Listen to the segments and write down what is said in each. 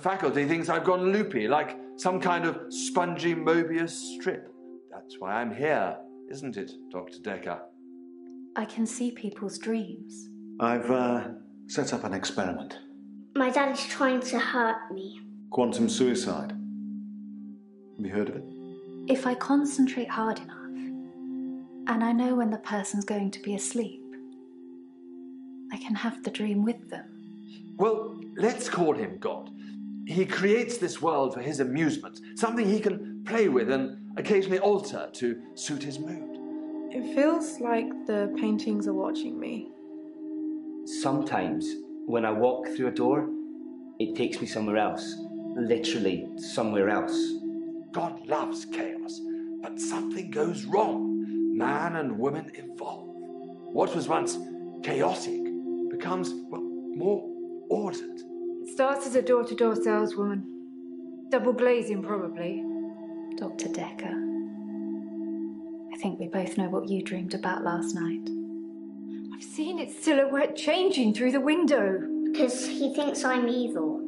faculty thinks I've gone loopy, like some kind of spongy Mobius strip. That's why I'm here, isn't it, Dr. Dekker? I can see people's dreams. I've set up an experiment. My dad is trying to hurt me. Quantum suicide. Have you heard of it? If I concentrate hard enough, and I know when the person's going to be asleep, I can have the dream with them. Well, let's call him God. He creates this world for his amusement, something he can play with and occasionally alter to suit his mood. It feels like the paintings are watching me. Sometimes, when I walk through a door, it takes me somewhere else. Literally, somewhere else. God loves chaos, but something goes wrong. Man and woman evolve. What was once chaotic becomes, well, more ordered. It starts as a door-to-door saleswoman. Double glazing, probably. Dr. Dekker, I think we both know what you dreamed about last night. I've seen its silhouette changing through the window. Because he thinks I'm evil.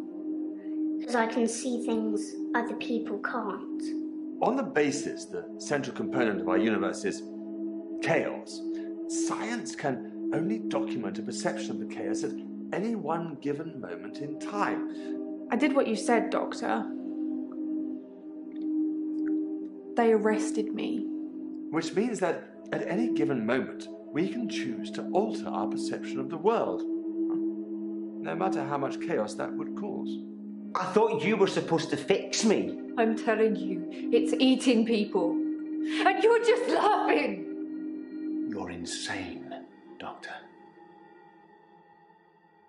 Because I can see things other people can't. On the basis the central component of our universe is chaos, science can only document a perception of the chaos at any one given moment in time. I did what you said, Doctor. They arrested me. Which means that at any given moment, we can choose to alter our perception of the world, no matter how much chaos that would cause. I thought you were supposed to fix me. I'm telling you, it's eating people. And you're just laughing. You're insane, Doctor.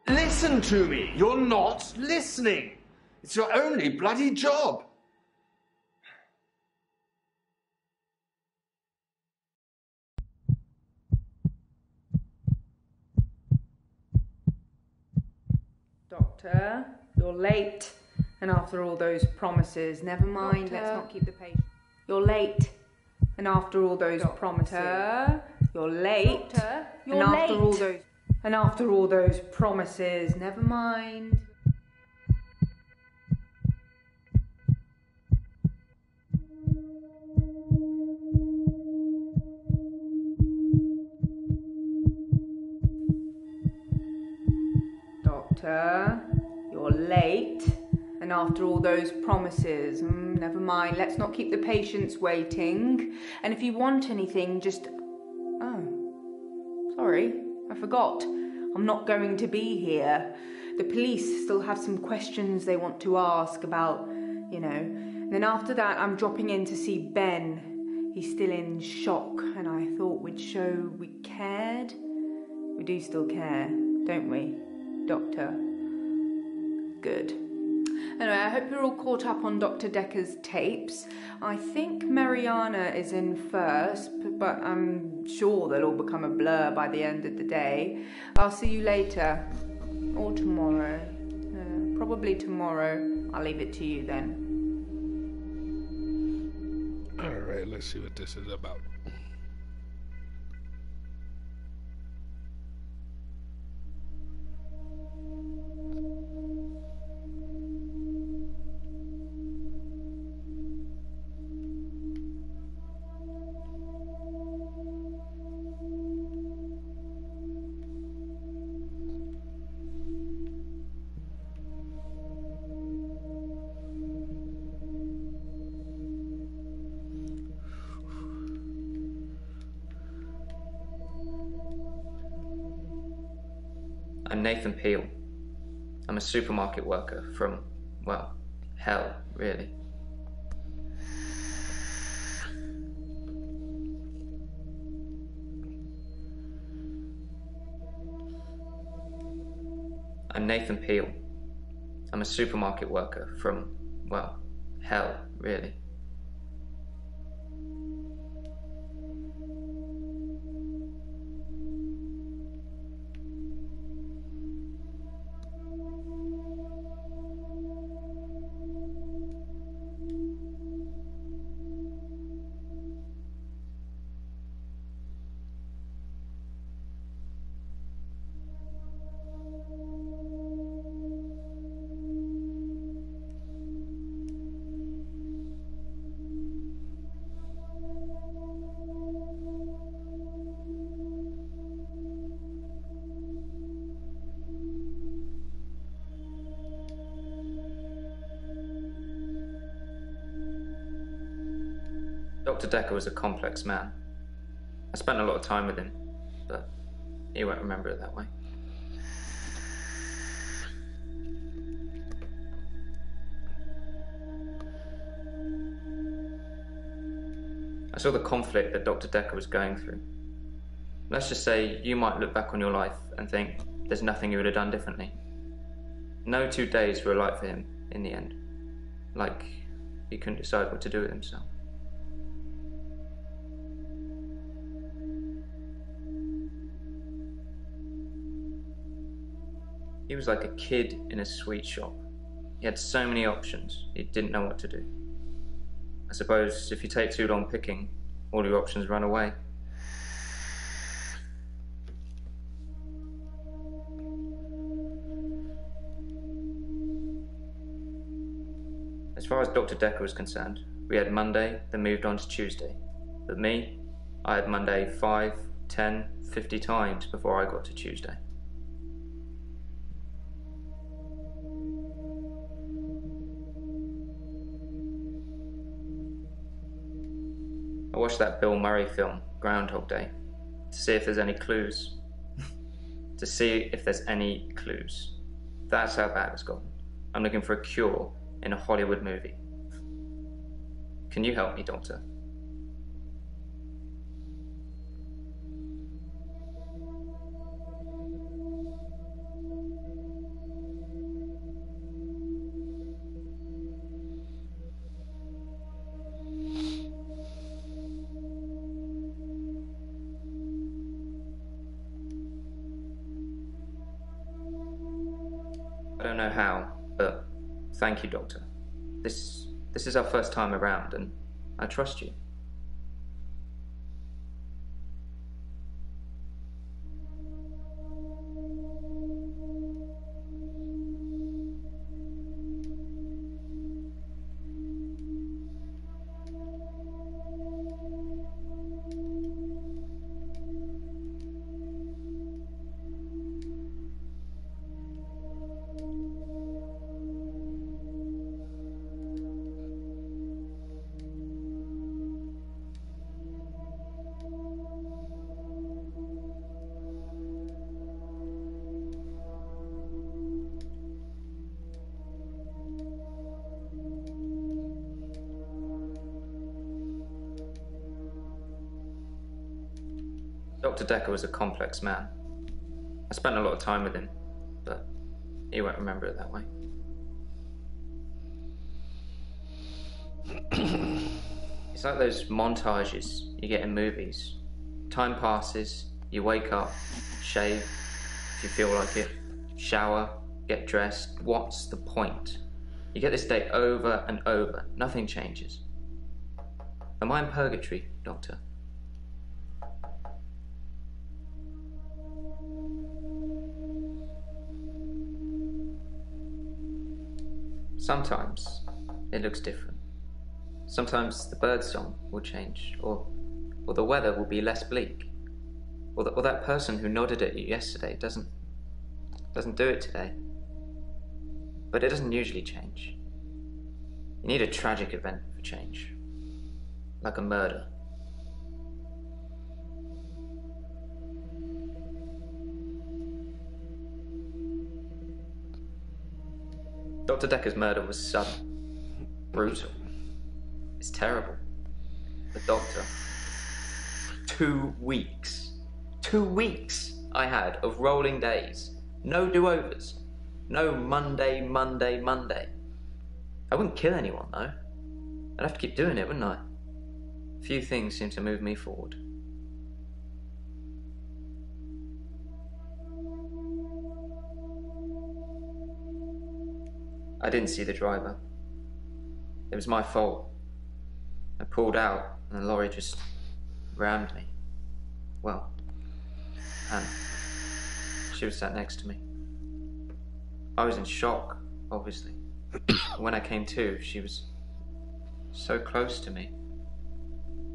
Listen to me! You're not listening! It's your only bloody job! Doctor, you're late. And after all those promises, never mind, Doctor. let's not keep the patient. You're late. And after all those promises, you're late. Doctor, you're and after late. all those and after all those promises, never mind. Doctor, you're late. And after all those promises, never mind, let's not keep the patients waiting. And if you want anything, just... Oh, sorry, I forgot. I'm not going to be here. The police still have some questions they want to ask about, you know. And then after that, I'm dropping in to see Ben. He's still in shock, and I thought we'd show we cared. We do still care, don't we, Doctor? Good. Anyway, I hope you're all caught up on Dr. Dekker's tapes. I think Mariana is in first, but I'm sure they'll all become a blur by the end of the day. I'll see you later. Or tomorrow. Probably tomorrow. I'll leave it to you then. Alright, let's see what this is about. I'm Nathan Peel. I'm a supermarket worker from, well, hell, really. I'm Nathan Peel. I'm a supermarket worker from, well, hell, really. Dr. Dekker was a complex man. I spent a lot of time with him, but he won't remember it that way. I saw the conflict that Dr. Dekker was going through. Let's just say you might look back on your life and think there's nothing you would have done differently. No 2 days were alike for him in the end. Like he couldn't decide what to do with himself. He was like a kid in a sweet shop. He had so many options, he didn't know what to do. I suppose if you take too long picking, all your options run away. As far as Dr. Dekker was concerned, we had Monday, then moved on to Tuesday. But me, I had Monday 5, 10, 50 times before I got to Tuesday. I watched that Bill Murray film, Groundhog Day, to see if there's any clues. To see if there's any clues. That's how bad it's gotten. I'm looking for a cure in a Hollywood movie. Can you help me, Doctor? I don't know how, but thank you, Doctor. This is our first time around, and I trust you. Dr. Dekker was a complex man. I spent a lot of time with him, but he won't remember it that way. It's like those montages you get in movies. Time passes, you wake up, shave, if you feel like it, shower, get dressed. What's the point? You get this day over and over, nothing changes. Am I in purgatory, Doctor? Sometimes it looks different. Sometimes the birdsong will change, or the weather will be less bleak, or that person who nodded at you yesterday doesn't do it today. But it doesn't usually change. You need a tragic event for change, like a murder. Dr. Dekker's murder was sudden, brutal. It's terrible. The doctor. 2 weeks. 2 weeks I had of rolling days. No do-overs. No Monday. I wouldn't kill anyone, though. I'd have to keep doing it, wouldn't I? Few things seem to move me forward. I didn't see the driver. It was my fault. I pulled out and the lorry just rammed me. Well, Anne. She was sat next to me. I was in shock, obviously. When I came to, she was so close to me.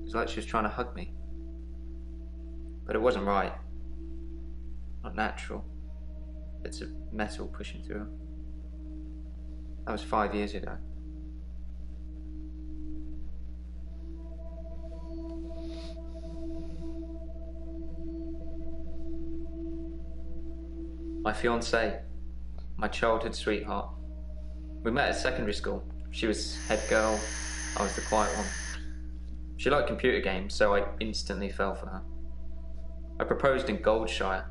It was like she was trying to hug me. But it wasn't right. Not natural. Bits of metal pushing through her. That was 5 years ago. My fiancée. My childhood sweetheart. We met at secondary school. She was head girl, I was the quiet one. She liked computer games, so I instantly fell for her. I proposed in Goldshire.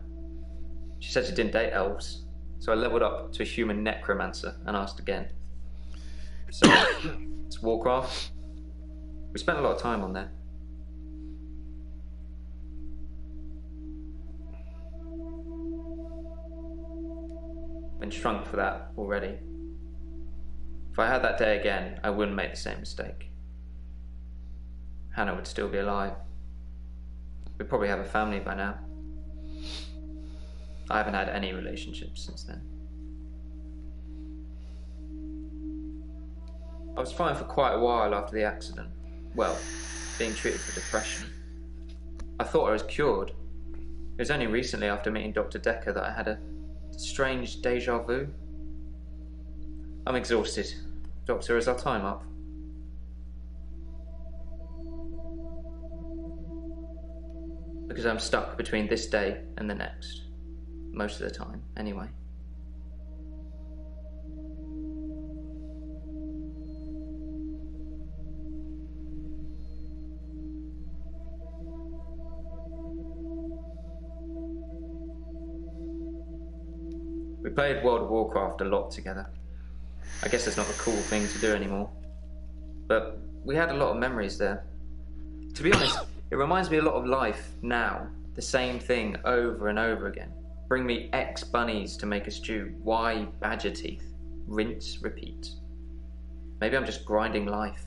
She said she didn't date elves, so I leveled up to a human necromancer and asked again. So, it's Warcraft. We spent a lot of time on there. Been shrunk for that already. If I had that day again, I wouldn't make the same mistake. Hannah would still be alive. We'd probably have a family by now. I haven't had any relationships since then. I was fine for quite a while after the accident. Well, being treated for depression. I thought I was cured. It was only recently after meeting Dr. Dekker that I had a strange deja vu. I'm exhausted. Doctor, is our time up? Because I'm stuck between this day and the next. Most of the time, anyway. We played World of Warcraft a lot together. I guess it's not a cool thing to do anymore. But we had a lot of memories there. To be honest, it reminds me a lot of life now. The same thing over and over again. Bring me X bunnies to make a stew. Y badger teeth. Rinse, repeat. Maybe I'm just grinding life.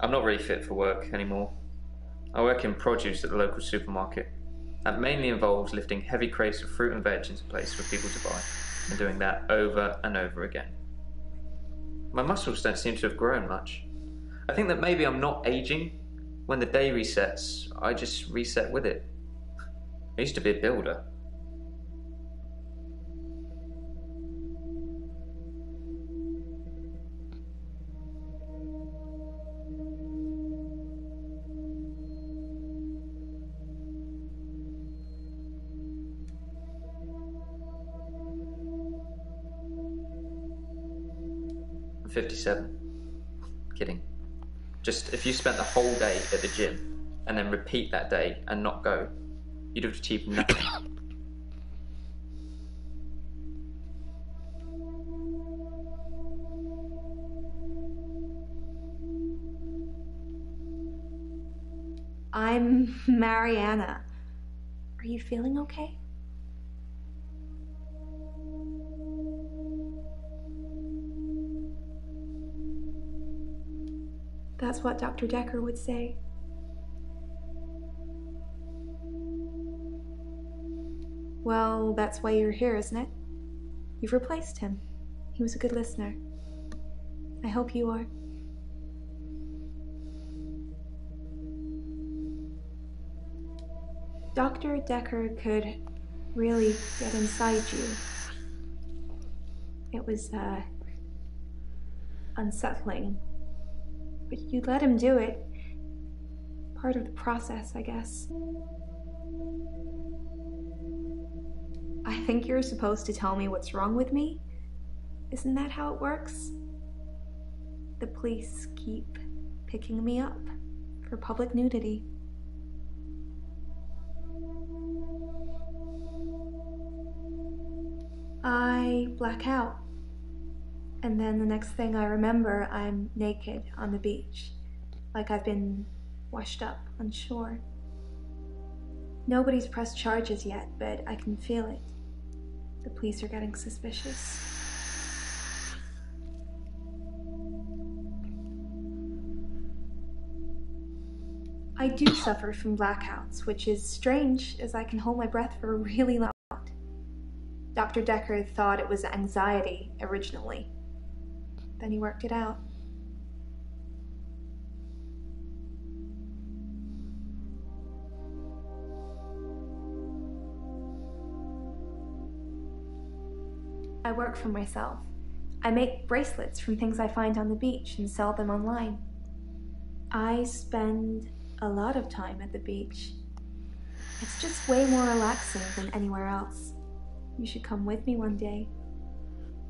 I'm not really fit for work anymore. I work in produce at the local supermarket. That mainly involves lifting heavy crates of fruit and veg into place for people to buy, and doing that over and over again. My muscles don't seem to have grown much. I think that maybe I'm not aging. When the day resets, I just reset with it. I used to be a builder. I'm 57. Kidding. Just if you spent the whole day at the gym and then repeat that day and not go, you'd have achieved nothing. I'm Mariana. Are you feeling okay? That's what Dr. Dekker would say. Well, that's why you're here, isn't it? You've replaced him. He was a good listener. I hope you are. Dr. Dekker could really get inside you. It was, unsettling. But you let him do it. Part of the process, I guess. I think you're supposed to tell me what's wrong with me. Isn't that how it works? The police keep picking me up for public nudity. I black out. And then the next thing I remember, I'm naked on the beach, like I've been washed up on shore. Nobody's pressed charges yet, but I can feel it. The police are getting suspicious. I do suffer from blackouts, which is strange, as I can hold my breath for a really long time. Dr. Dekker thought it was anxiety originally. Then he worked it out. I work for myself. I make bracelets from things I find on the beach and sell them online. I spend a lot of time at the beach. It's just way more relaxing than anywhere else. You should come with me one day.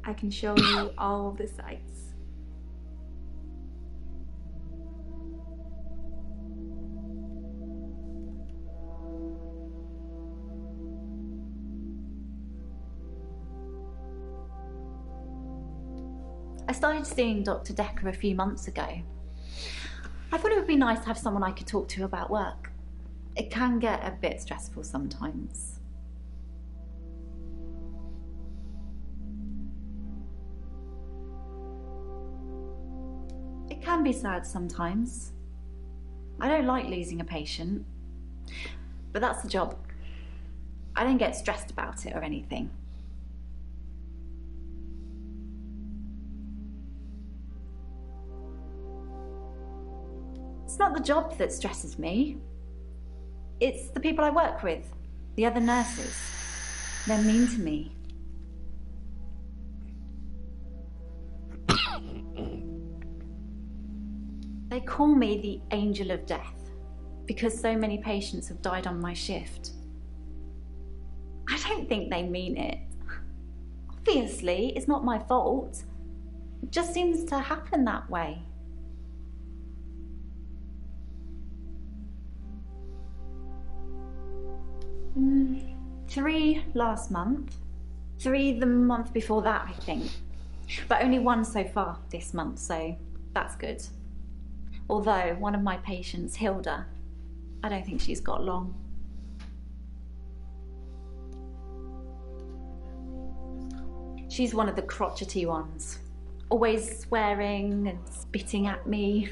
I can show you all the sights. I started seeing Dr. Dekker a few months ago. I thought it would be nice to have someone I could talk to about work. It can get a bit stressful sometimes. It can be sad sometimes. I don't like losing a patient, but that's the job. I don't get stressed about it or anything. It's not the job that stresses me. It's the people I work with, the other nurses. They're mean to me. They call me the angel of death because so many patients have died on my shift. I don't think they mean it. Obviously, it's not my fault. It just seems to happen that way. Three last month. 3 the month before that, I think. But only 1 so far this month, so that's good. Although one of my patients, Hilda, I don't think she's got long. She's one of the crotchety ones. Always swearing and spitting at me.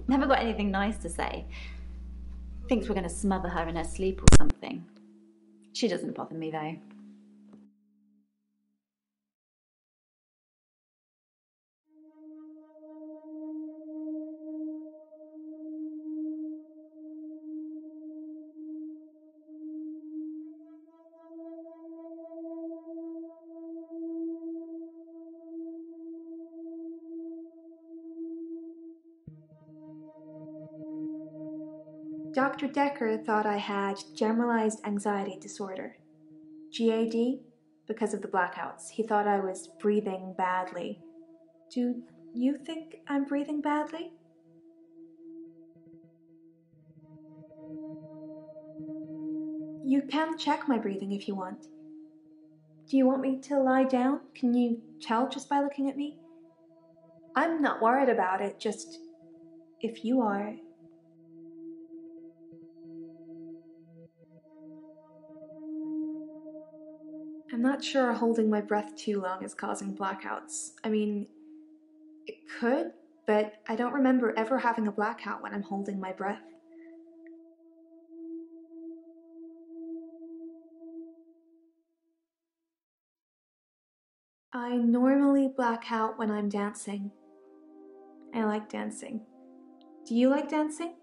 Never got anything nice to say. Thinks we're going to smother her in her sleep or something. She doesn't bother me though. Dr. Dekker thought I had generalized anxiety disorder, GAD, because of the blackouts. He thought I was breathing badly. Do you think I'm breathing badly? You can check my breathing if you want. Do you want me to lie down? Can you tell just by looking at me? I'm not worried about it, just if you are. I'm not sure holding my breath too long is causing blackouts. I mean, it could, but I don't remember ever having a blackout when I'm holding my breath. I normally black out when I'm dancing. I like dancing. Do you like dancing?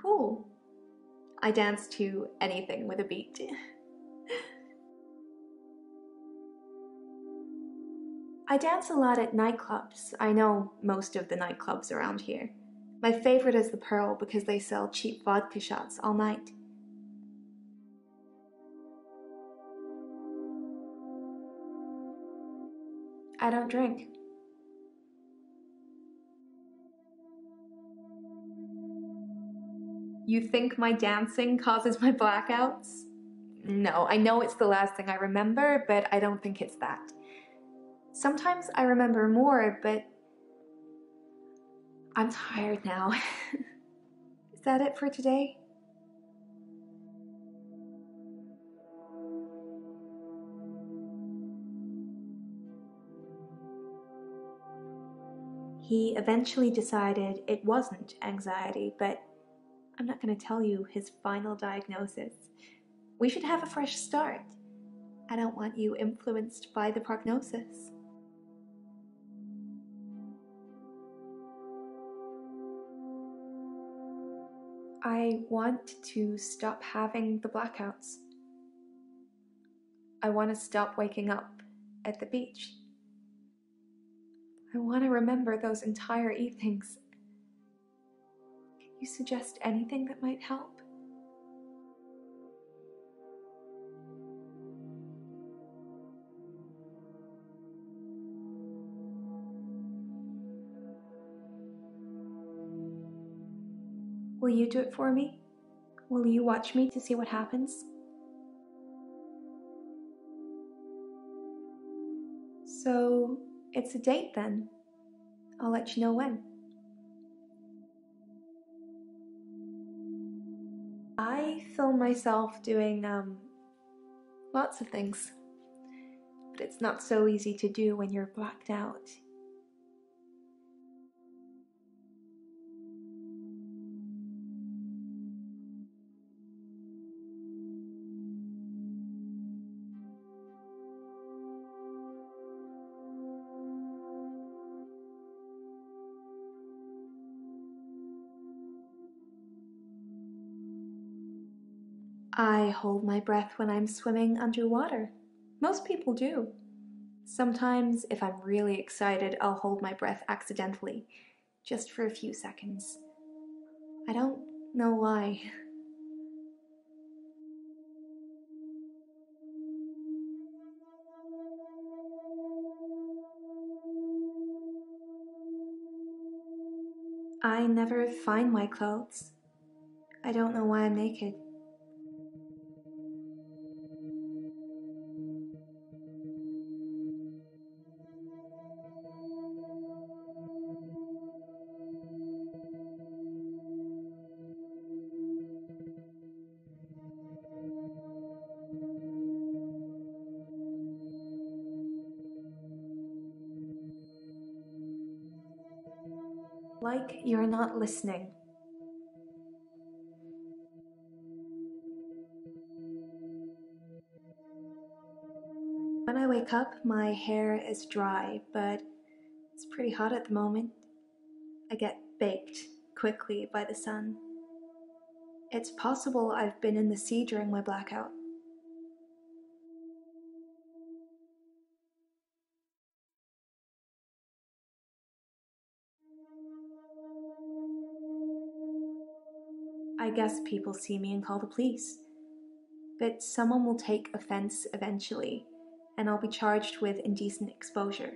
Cool. I dance to anything with a beat. I dance a lot at nightclubs. I know most of the nightclubs around here. My favorite is the Pearl because they sell cheap vodka shots all night. I don't drink. You think my dancing causes my blackouts? No, I know it's the last thing I remember, but I don't think it's that. Sometimes I remember more, but I'm tired now. Is that it for today? He eventually decided it wasn't anxiety, but I'm not going to tell you his final diagnosis. We should have a fresh start. I don't want you influenced by the prognosis. I want to stop having the blackouts. I want to stop waking up at the beach. I want to remember those entire evenings. Can you suggest anything that might help? Will you do it for me? Will you watch me to see what happens? So, it's a date then. I'll let you know when. I film myself doing, lots of things. But it's not so easy to do when you're blacked out. I hold my breath when I'm swimming underwater. Most people do. Sometimes, if I'm really excited, I'll hold my breath accidentally, just for a few seconds. I don't know why. I never find my clothes. I don't know why I'm naked. Like you're not listening. When I wake up, my hair is dry, but it's pretty hot at the moment. I get baked quickly by the sun. It's possible I've been in the sea during my blackout. I guess people see me and call the police. But someone will take offense eventually, and I'll be charged with indecent exposure.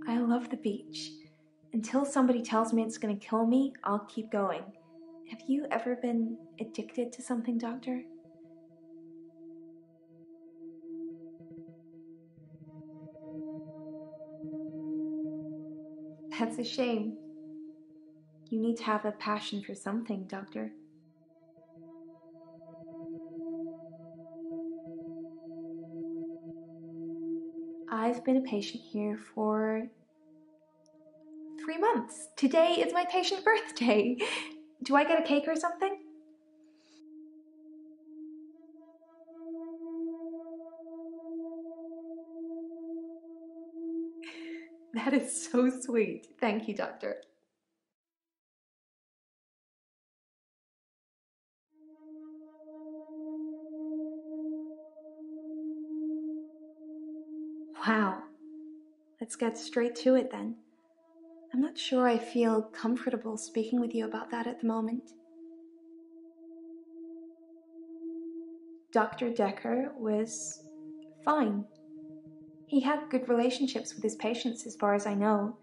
I love the beach. Until somebody tells me it's going to kill me, I'll keep going. Have you ever been addicted to something, Doctor? That's a shame. You need to have a passion for something, Doctor. I've been a patient here for 3 months. Today is my patient birthday. Do I get a cake or something? That is so sweet. Thank you, Doctor. Wow. Let's get straight to it then. I'm not sure I feel comfortable speaking with you about that at the moment. Dr. Dekker was fine. He had good relationships with his patients as far as I know.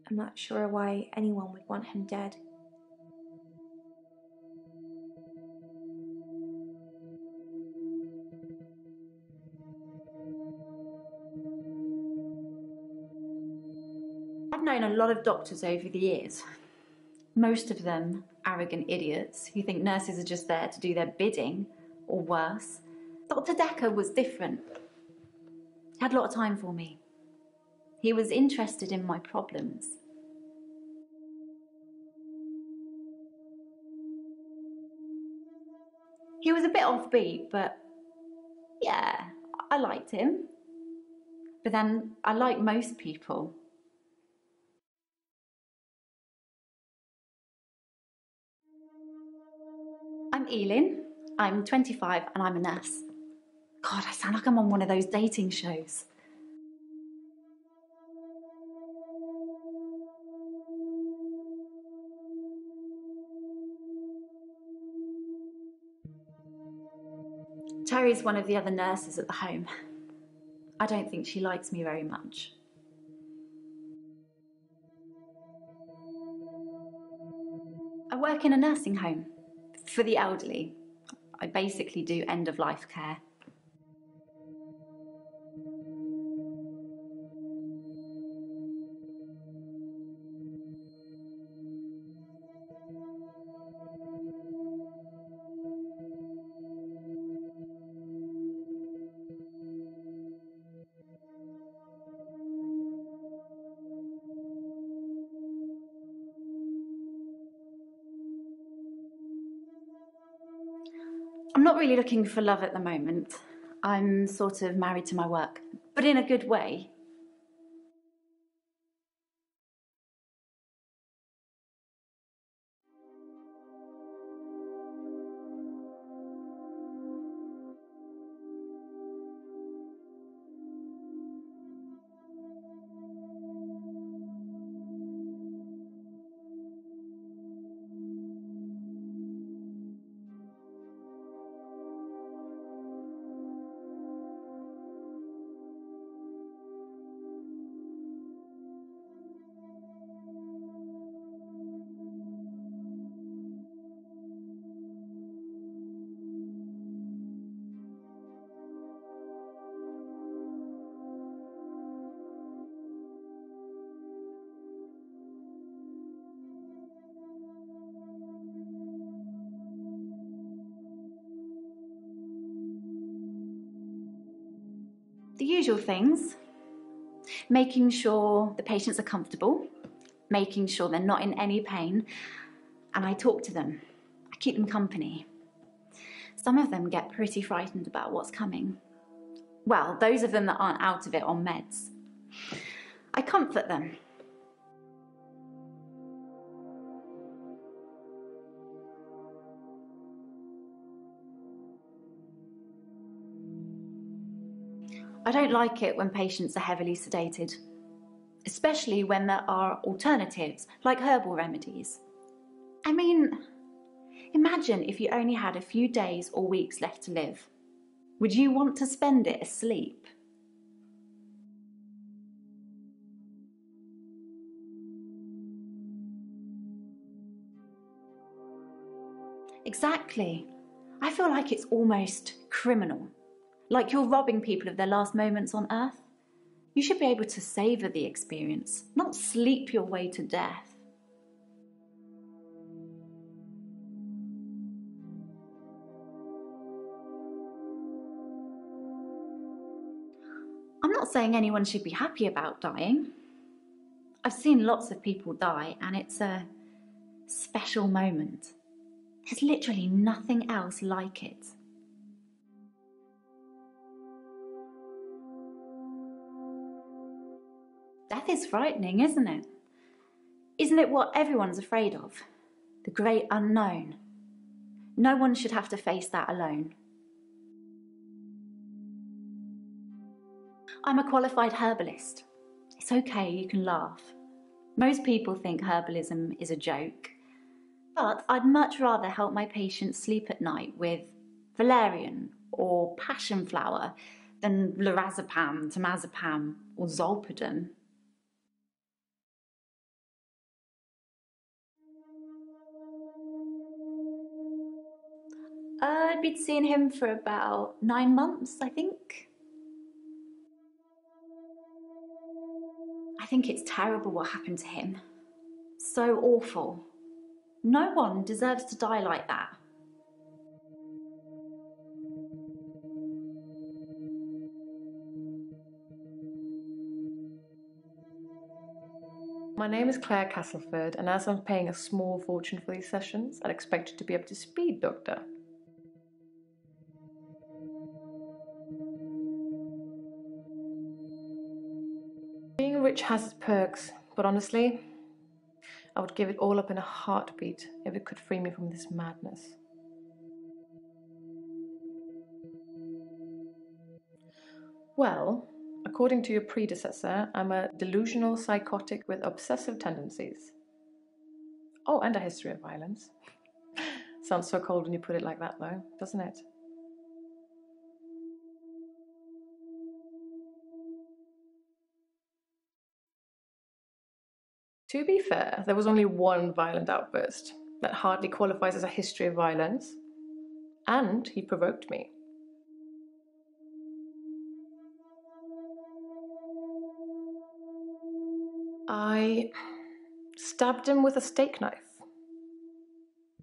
I'm not sure why anyone would want him dead. I've known a lot of doctors over the years. Most of them arrogant idiots who think nurses are just there to do their bidding, or worse. Dr. Dekker was different. He had a lot of time for me. He was interested in my problems. He was a bit offbeat, but yeah, I liked him. But then I like most people. I'm Elin. I'm 25 and I'm a nurse. God, I sound like I'm on one of those dating shows. Terry's one of the other nurses at the home. I don't think she likes me very much. I work in a nursing home for the elderly. I basically do end-of-life care. I'm not really looking for love at the moment. I'm sort of married to my work, but in a good way. The usual things. Making sure the patients are comfortable, making sure they're not in any pain, and I talk to them. I keep them company. Some of them get pretty frightened about what's coming. Well, those of them that aren't out of it on meds. I comfort them. I don't like it when patients are heavily sedated, especially when there are alternatives, like herbal remedies. I mean, imagine if you only had a few days or weeks left to live. Would you want to spend it asleep? Exactly. I feel like it's almost criminal. Like you're robbing people of their last moments on Earth. You should be able to savour the experience, not sleep your way to death. I'm not saying anyone should be happy about dying. I've seen lots of people die, and it's a special moment. There's literally nothing else like it. Death is frightening, isn't it? Isn't it what everyone's afraid of? The great unknown. No one should have to face that alone. I'm a qualified herbalist. It's okay, you can laugh. Most people think herbalism is a joke. But I'd much rather help my patients sleep at night with valerian or passion flower than lorazepam, temazepam or zolpidem. I'd been seeing him for about 9 months, I think. I think it's terrible what happened to him. So awful. No one deserves to die like that. My name is Claire Castleford, and as I'm paying a small fortune for these sessions, I'd expect you to be up to speed, Doctor. Being rich has its perks, but honestly, I would give it all up in a heartbeat if it could free me from this madness. Well, according to your predecessor, I'm a delusional psychotic with obsessive tendencies. Oh, and a history of violence. Sounds so cold when you put it like that, though, doesn't it? To be fair, there was only one violent outburst that hardly qualifies as a history of violence, and he provoked me. I stabbed him with a steak knife.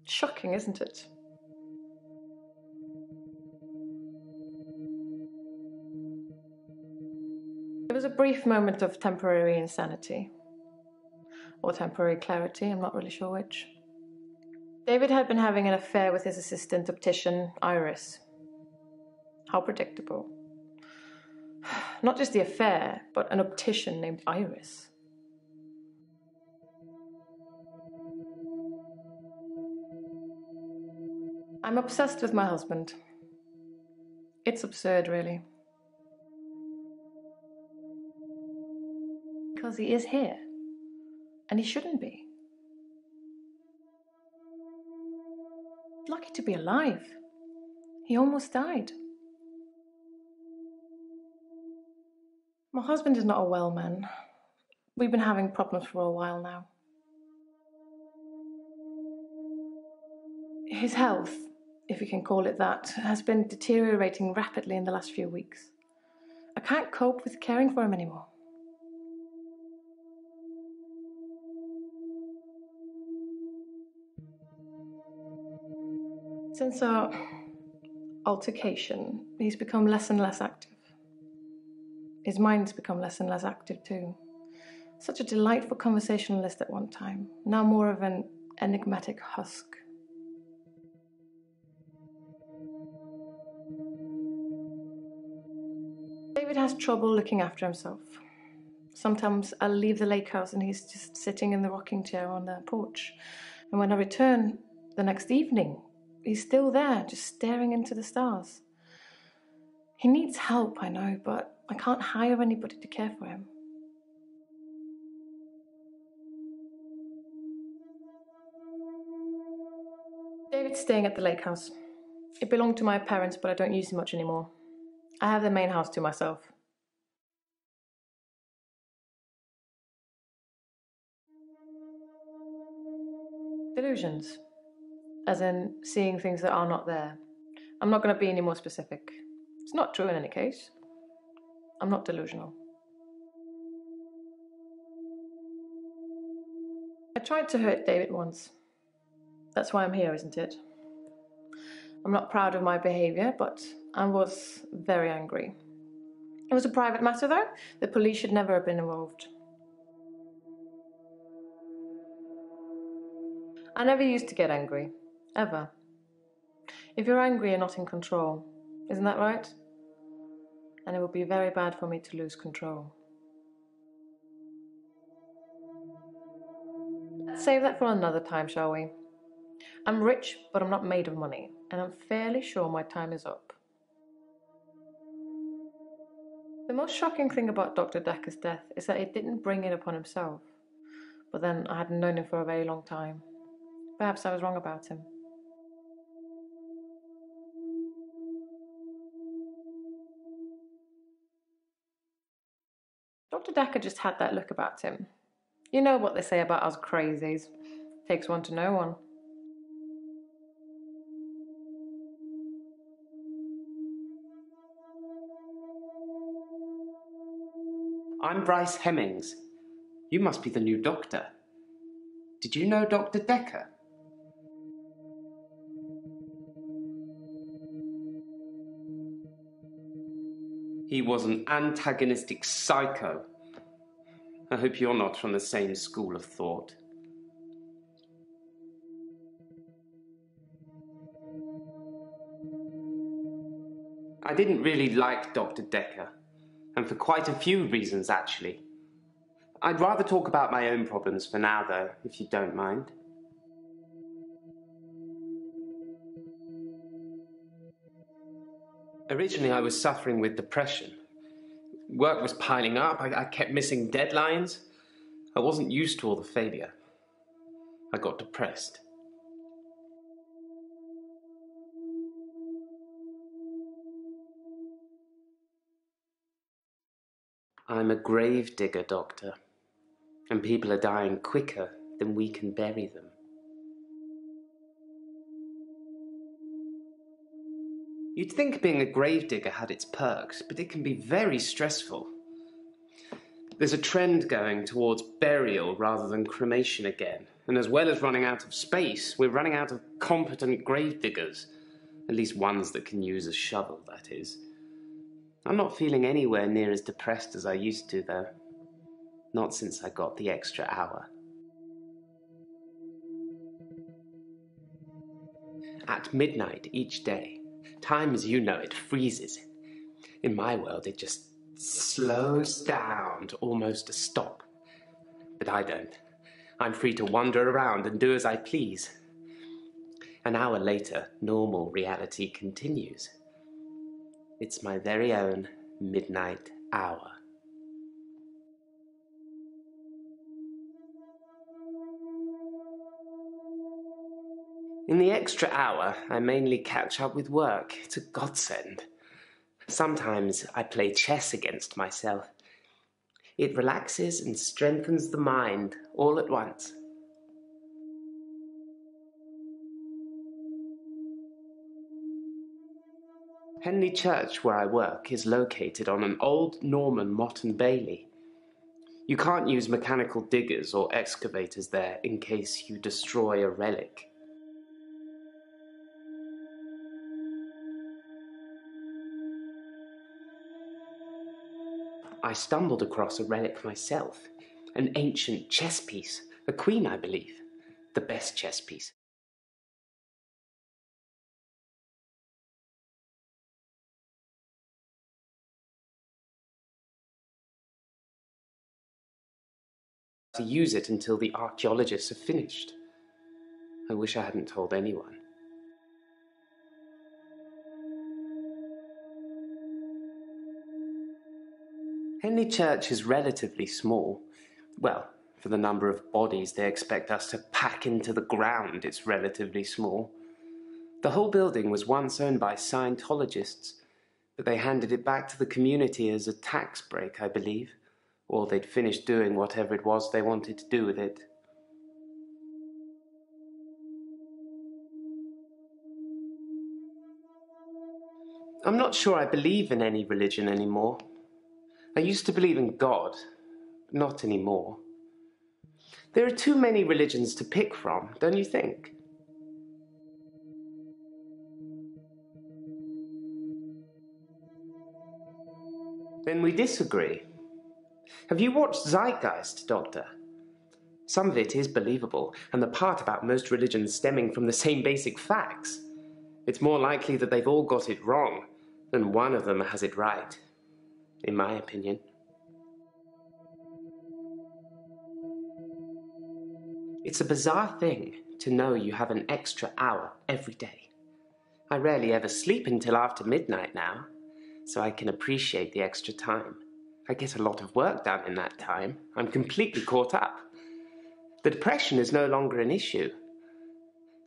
Shocking, isn't it? It was a brief moment of temporary insanity. Or temporary clarity, I'm not really sure which. David had been having an affair with his assistant optician, Iris. How predictable. Not just the affair, but an optician named Iris. I'm obsessed with my husband. It's absurd, really. Because he is here. And he shouldn't be. Lucky to be alive. He almost died. My husband is not a well man. We've been having problems for a while now. His health, if you can call it that, has been deteriorating rapidly in the last few weeks. I can't cope with caring for him anymore. Since our altercation, he's become less and less active. His mind's become less and less active too. Such a delightful conversationalist at one time, now more of an enigmatic husk. David has trouble looking after himself. Sometimes I'll leave the lake house and he's just sitting in the rocking chair on the porch. And when I return the next evening, he's still there, just staring into the stars. He needs help, I know, but I can't hire anybody to care for him. David's staying at the lake house. It belonged to my parents, but I don't use it much anymore. I have the main house to myself. Delusions. As in, seeing things that are not there. I'm not going to be any more specific. It's not true in any case. I'm not delusional. I tried to hurt David once. That's why I'm here, isn't it? I'm not proud of my behaviour, but I was very angry. It was a private matter, though. The police should never have been involved. I never used to get angry. Ever. If you're angry, you're not in control. Isn't that right? And it would be very bad for me to lose control. Let's save that for another time, shall we? I'm rich, but I'm not made of money, and I'm fairly sure my time is up. The most shocking thing about Dr. Dekker's death is that he didn't bring it upon himself. But then I hadn't known him for a very long time. Perhaps I was wrong about him. Dr. Dekker just had that look about him. You know what they say about us crazies. Takes one to know one. I'm Bryce Hemmings. You must be the new doctor. Did you know Dr. Dekker? He was an antagonistic psycho. I hope you're not from the same school of thought. I didn't really like Dr. Dekker, and for quite a few reasons, actually. I'd rather talk about my own problems for now, though, if you don't mind. Originally, I was suffering with depression. Work was piling up. I kept missing deadlines. I wasn't used to all the failure. I got depressed. I'm a grave digger, Doctor, and people are dying quicker than we can bury them. You'd think being a gravedigger had its perks, but it can be very stressful. There's a trend going towards burial rather than cremation again, and as well as running out of space, we're running out of competent gravediggers, at least ones that can use a shovel, that is. I'm not feeling anywhere near as depressed as I used to, though. Not since I got the extra hour. At midnight each day, time as you know it freezes. In my world, it just slows down to almost a stop. But I don't. I'm free to wander around and do as I please. An hour later, normal reality continues. It's my very own midnight hour. In the extra hour, I mainly catch up with work. It's a godsend. Sometimes I play chess against myself. It relaxes and strengthens the mind all at once. Henley Church, where I work, is located on an old Norman motte and bailey. You can't use mechanical diggers or excavators there in case you destroy a relic. I stumbled across a relic myself, an ancient chess piece, a queen, I believe, the best chess piece. To use it until the archaeologists have finished. I wish I hadn't told anyone. Henley Church is relatively small. Well, for the number of bodies they expect us to pack into the ground, it's relatively small. The whole building was once owned by Scientologists, but they handed it back to the community as a tax break, I believe. Or they'd finished doing whatever it was they wanted to do with it. I'm not sure I believe in any religion anymore. I used to believe in God, but not anymore. There are too many religions to pick from, don't you think? Then we disagree. Have you watched Zeitgeist, Doctor? Some of it is believable, and the part about most religions stemming from the same basic facts. It's more likely that they've all got it wrong than one of them has it right, in my opinion. It's a bizarre thing to know you have an extra hour every day. I rarely ever sleep until after midnight now, so I can appreciate the extra time. I get a lot of work done in that time. I'm completely caught up. The depression is no longer an issue.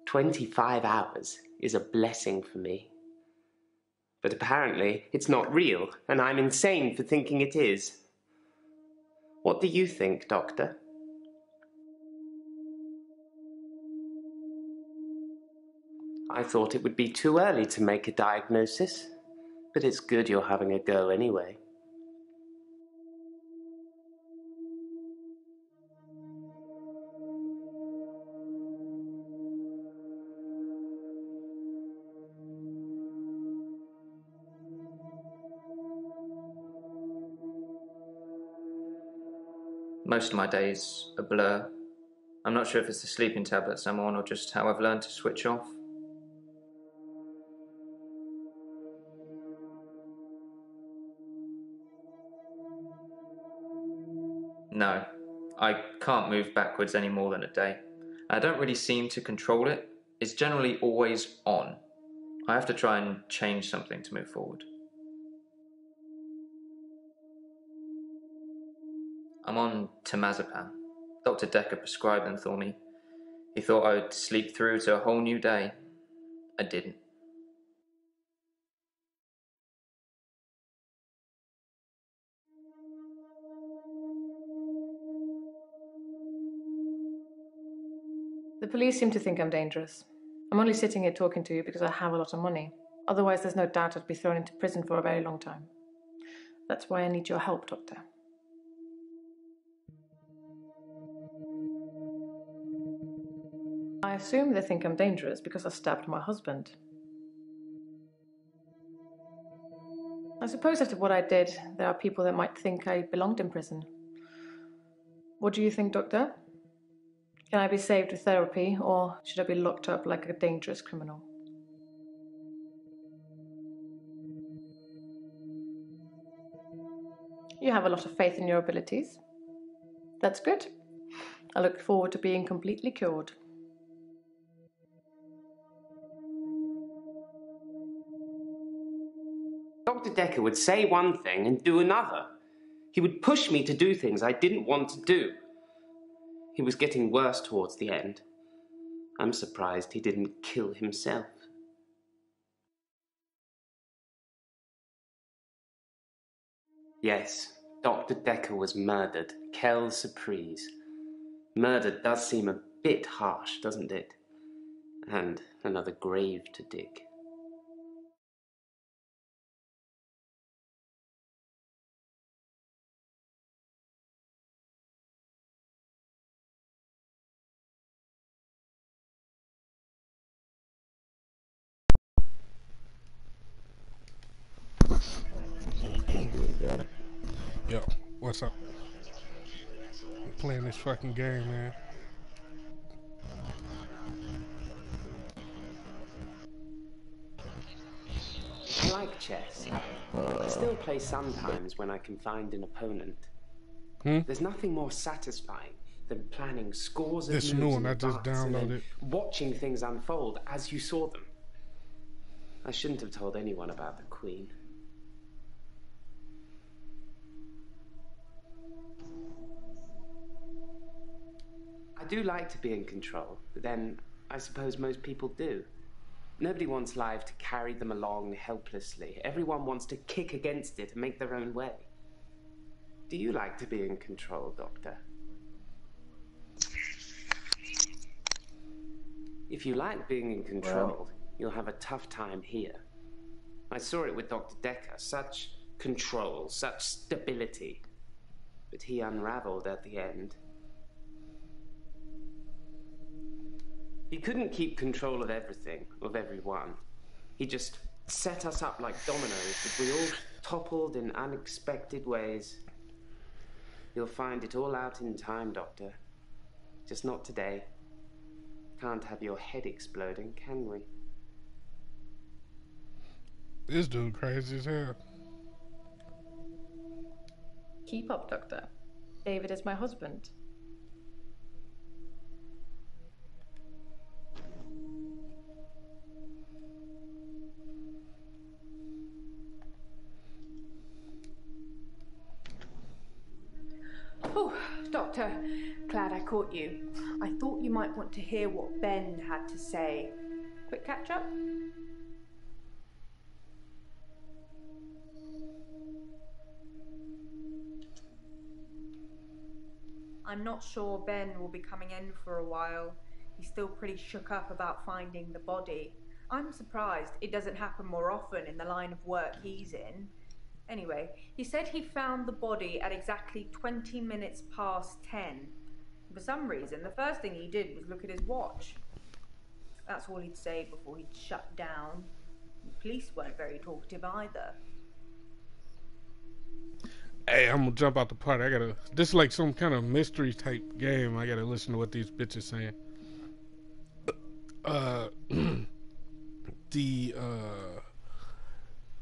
25 hours is a blessing for me. But apparently it's not real, and I'm insane for thinking it is. What do you think, Doctor? I thought it would be too early to make a diagnosis, but it's good you're having a go anyway. Most of my days a blur. I'm not sure if it's the sleeping tablets I'm on or just how I've learned to switch off. No, I can't move backwards any more than a day. I don't really seem to control it. It's generally always on. I have to try and change something to move forward. I'm on temazepam. Dr. Dekker prescribed them for me. He thought I would sleep through to a whole new day. I didn't. The police seem to think I'm dangerous. I'm only sitting here talking to you because I have a lot of money. Otherwise, there's no doubt I'd be thrown into prison for a very long time. That's why I need your help, Doctor. I assume they think I'm dangerous because I stabbed my husband. I suppose after what I did, there are people that might think I belonged in prison. What do you think, Doctor? Can I be saved with therapy, or should I be locked up like a dangerous criminal? You have a lot of faith in your abilities. That's good. I look forward to being completely cured. Dr. Dekker would say one thing and do another. He would push me to do things I didn't want to do. He was getting worse towards the end. I'm surprised he didn't kill himself. Yes, Dr. Dekker was murdered. Quelle surprise. Murder does seem a bit harsh, doesn't it? And another grave to dig. Yo, what's up? I'm playing this fucking game, man. I like chess. I still play sometimes when I can find an opponent. There's nothing more satisfying than planning scores of This moves new one, in I just advance and then downloaded. watching things unfold as you saw them. I shouldn't have told anyone about the Queen. I do like to be in control, but then I suppose most people do. Nobody wants life to carry them along helplessly. Everyone wants to kick against it and make their own way. Do you like to be in control, Doctor? If you like being in control, you'll have a tough time here. I saw it with Dr. Dekker. Such control, such stability. But he unraveled at the end. He couldn't keep control of everything, of everyone. He just set us up like dominoes, but we all toppled in unexpected ways. You'll find it all out in time, Doctor. Just not today. Can't have your head exploding, can we? This dude crazy as hell. Keep up, Doctor. David is my husband. Oh, Doctor, glad I caught you. I thought you might want to hear what Ben had to say. Quick catch up? I'm not sure Ben will be coming in for a while. He's still pretty shook up about finding the body. I'm surprised it doesn't happen more often in the line of work he's in. Anyway, he said he found the body at exactly 20 minutes past 10. For some reason, the first thing he did was look at his watch. That's all he'd say before he'd shut down. The police weren't very talkative either. Hey, I'm gonna jump out the party. This is like some kind of mystery type game. I gotta listen to what these bitches saying.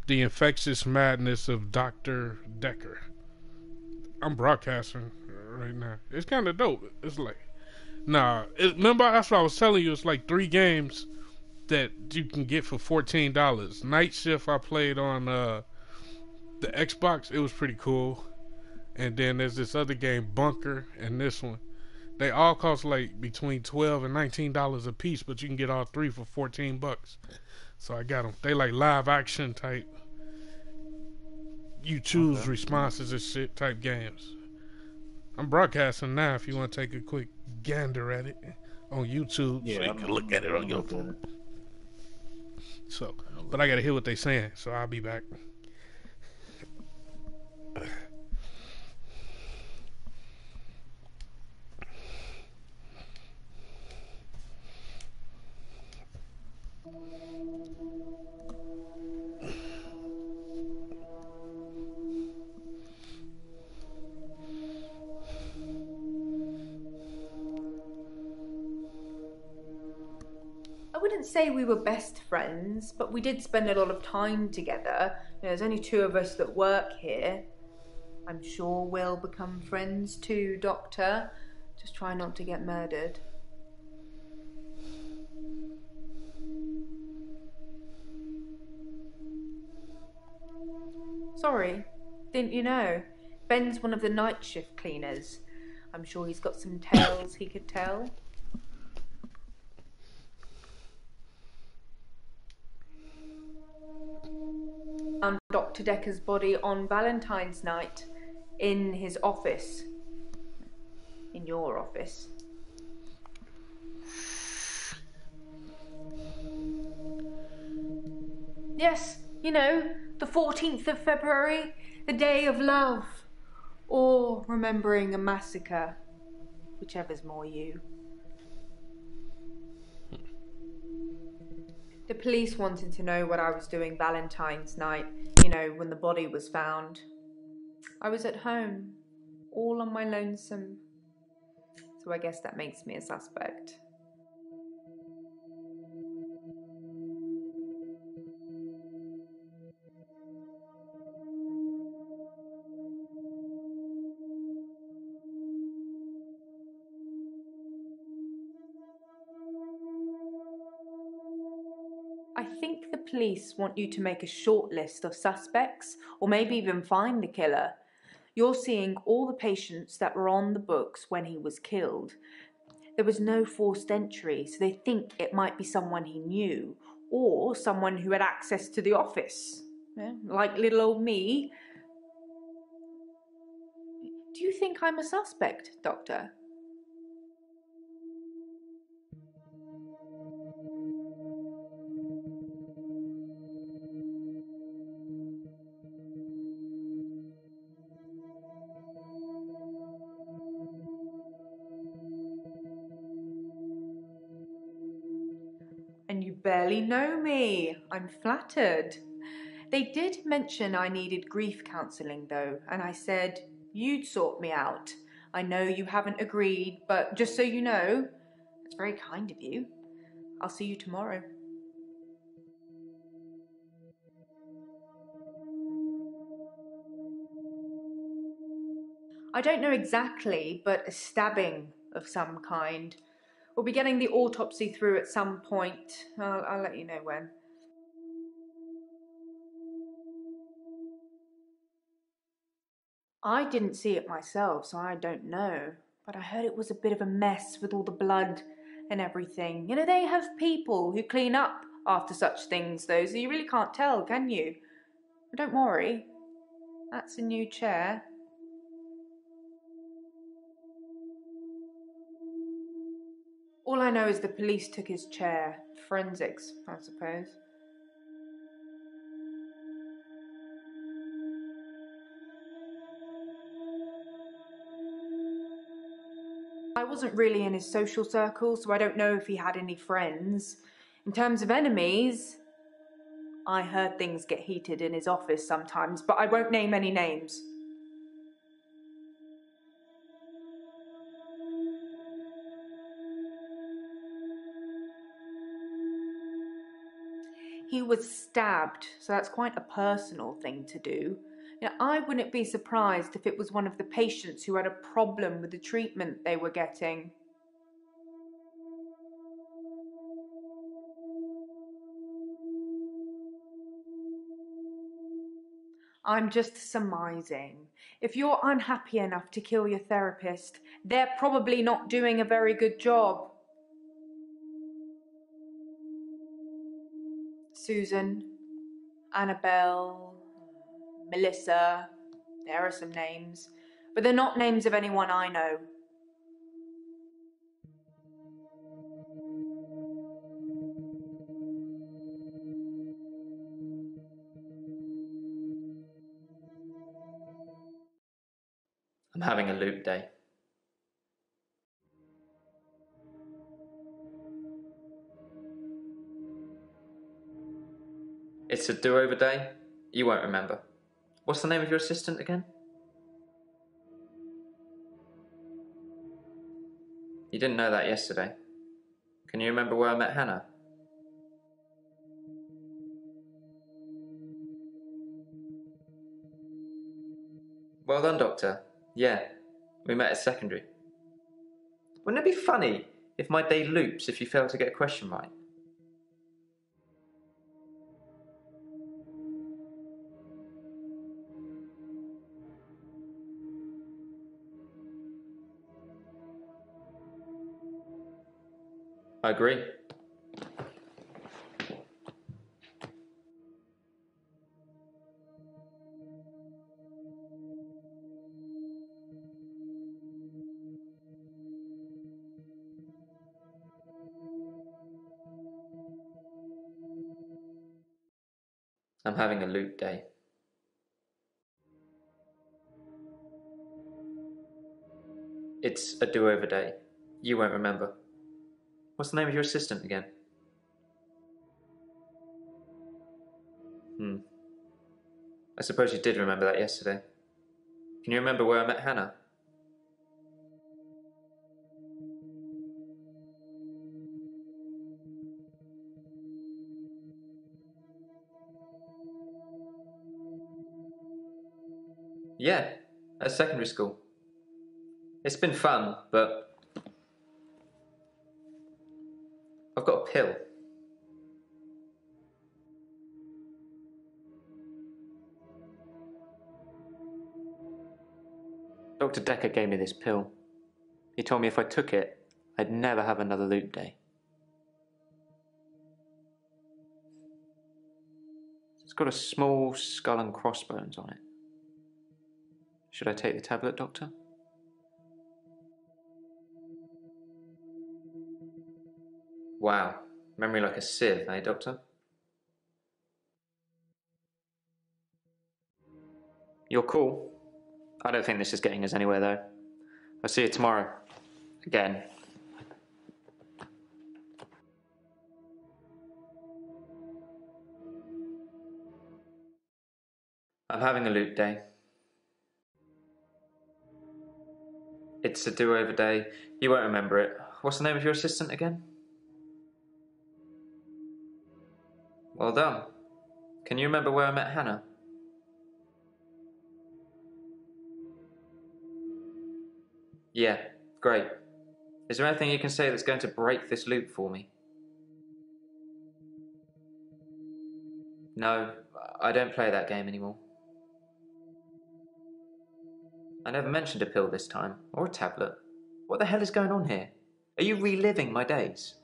The Infectious Madness of Dr. Dekker. I'm broadcasting right now. It's kind of dope. It's like, remember that's what I was telling you. It's like 3 games that you can get for $14. Night Shift I played on the Xbox. It was pretty cool. And then there's this other game, Bunker, and this one. They all cost like between $12 and $19 a piece, but you can get all 3 for $14. So I got them. They like live action type. You choose responses and shit type games. I'm broadcasting now if you want to take a quick gander at it on YouTube, so you can look at it on your phone. So, but I gotta hear what they saying, so I'll be back. I wouldn't say we were best friends, but we did spend a lot of time together. There's only 2 of us that work here. I'm sure we'll become friends too, Doctor. Just try not to get murdered. Sorry, didn't you know? Ben's one of the night shift cleaners. I'm sure he's got some tales he could tell. Found Dr. Dekker's body on Valentine's night in his office. In your office. Yes, you know, the 14th of February, the day of love. Or remembering a massacre. Whichever's more you. The police wanted to know what I was doing Valentine's night, you know, when the body was found. I was at home, all on my lonesome. So I guess that makes me a suspect. I think the police want you to make a short list of suspects, or maybe even find the killer. You're seeing all the patients that were on the books when he was killed. There was no forced entry, so they think it might be someone he knew, or someone who had access to the office. Yeah, like little old me. Do you think I'm a suspect, Doctor? And you barely know me. I'm flattered. They did mention I needed grief counselling though, and I said you'd sort me out. I know you haven't agreed, but just so you know, it's very kind of you. I'll see you tomorrow. I don't know exactly, but a stabbing of some kind. We'll be getting the autopsy through at some point. I'll let you know when. I didn't see it myself, so I don't know. But I heard it was a bit of a mess with all the blood and everything. You know, they have people who clean up after such things, though, so you really can't tell, can you? But don't worry. That's a new chair. All I know is the police took his chair. Forensics, I suppose. I wasn't really in his social circle, so I don't know if he had any friends. In terms of enemies, I heard things get heated in his office sometimes, but I won't name any names. He was stabbed, so that's quite a personal thing to do. Now, I wouldn't be surprised if it was one of the patients who had a problem with the treatment they were getting. I'm just surmising. If you're unhappy enough to kill your therapist, they're probably not doing a very good job. Susan, Annabelle, Melissa, there are some names, but they're not names of anyone I know. I'm having a loop day. It's a do-over day? You won't remember. What's the name of your assistant again? You didn't know that yesterday. Can you remember where I met Hannah? Well done, Doctor. Yeah, we met at secondary. Wouldn't it be funny if my day loops if you fail to get a question right? I agree. I'm having a loop day. It's a do-over day. You won't remember. What's the name of your assistant again? I suppose you did remember that yesterday. Can you remember where I met Hannah? Yeah, at secondary school. It's been fun, but I've got a pill. Dr. Dekker gave me this pill. He told me if I took it, I'd never have another loop day. It's got a small skull and crossbones on it. Should I take the tablet, Doctor? Wow, memory like a sieve, eh, Doctor? You're cool. I don't think this is getting us anywhere, though. I'll see you tomorrow. Again. I'm having a loop day. It's a do-over day. You won't remember it. What's the name of your assistant again? Well done. Can you remember where I met Hannah? Yeah, great. Is there anything you can say that's going to break this loop for me? No, I don't play that game anymore. I never mentioned a pill this time, or a tablet. What the hell is going on here? Are you reliving my days?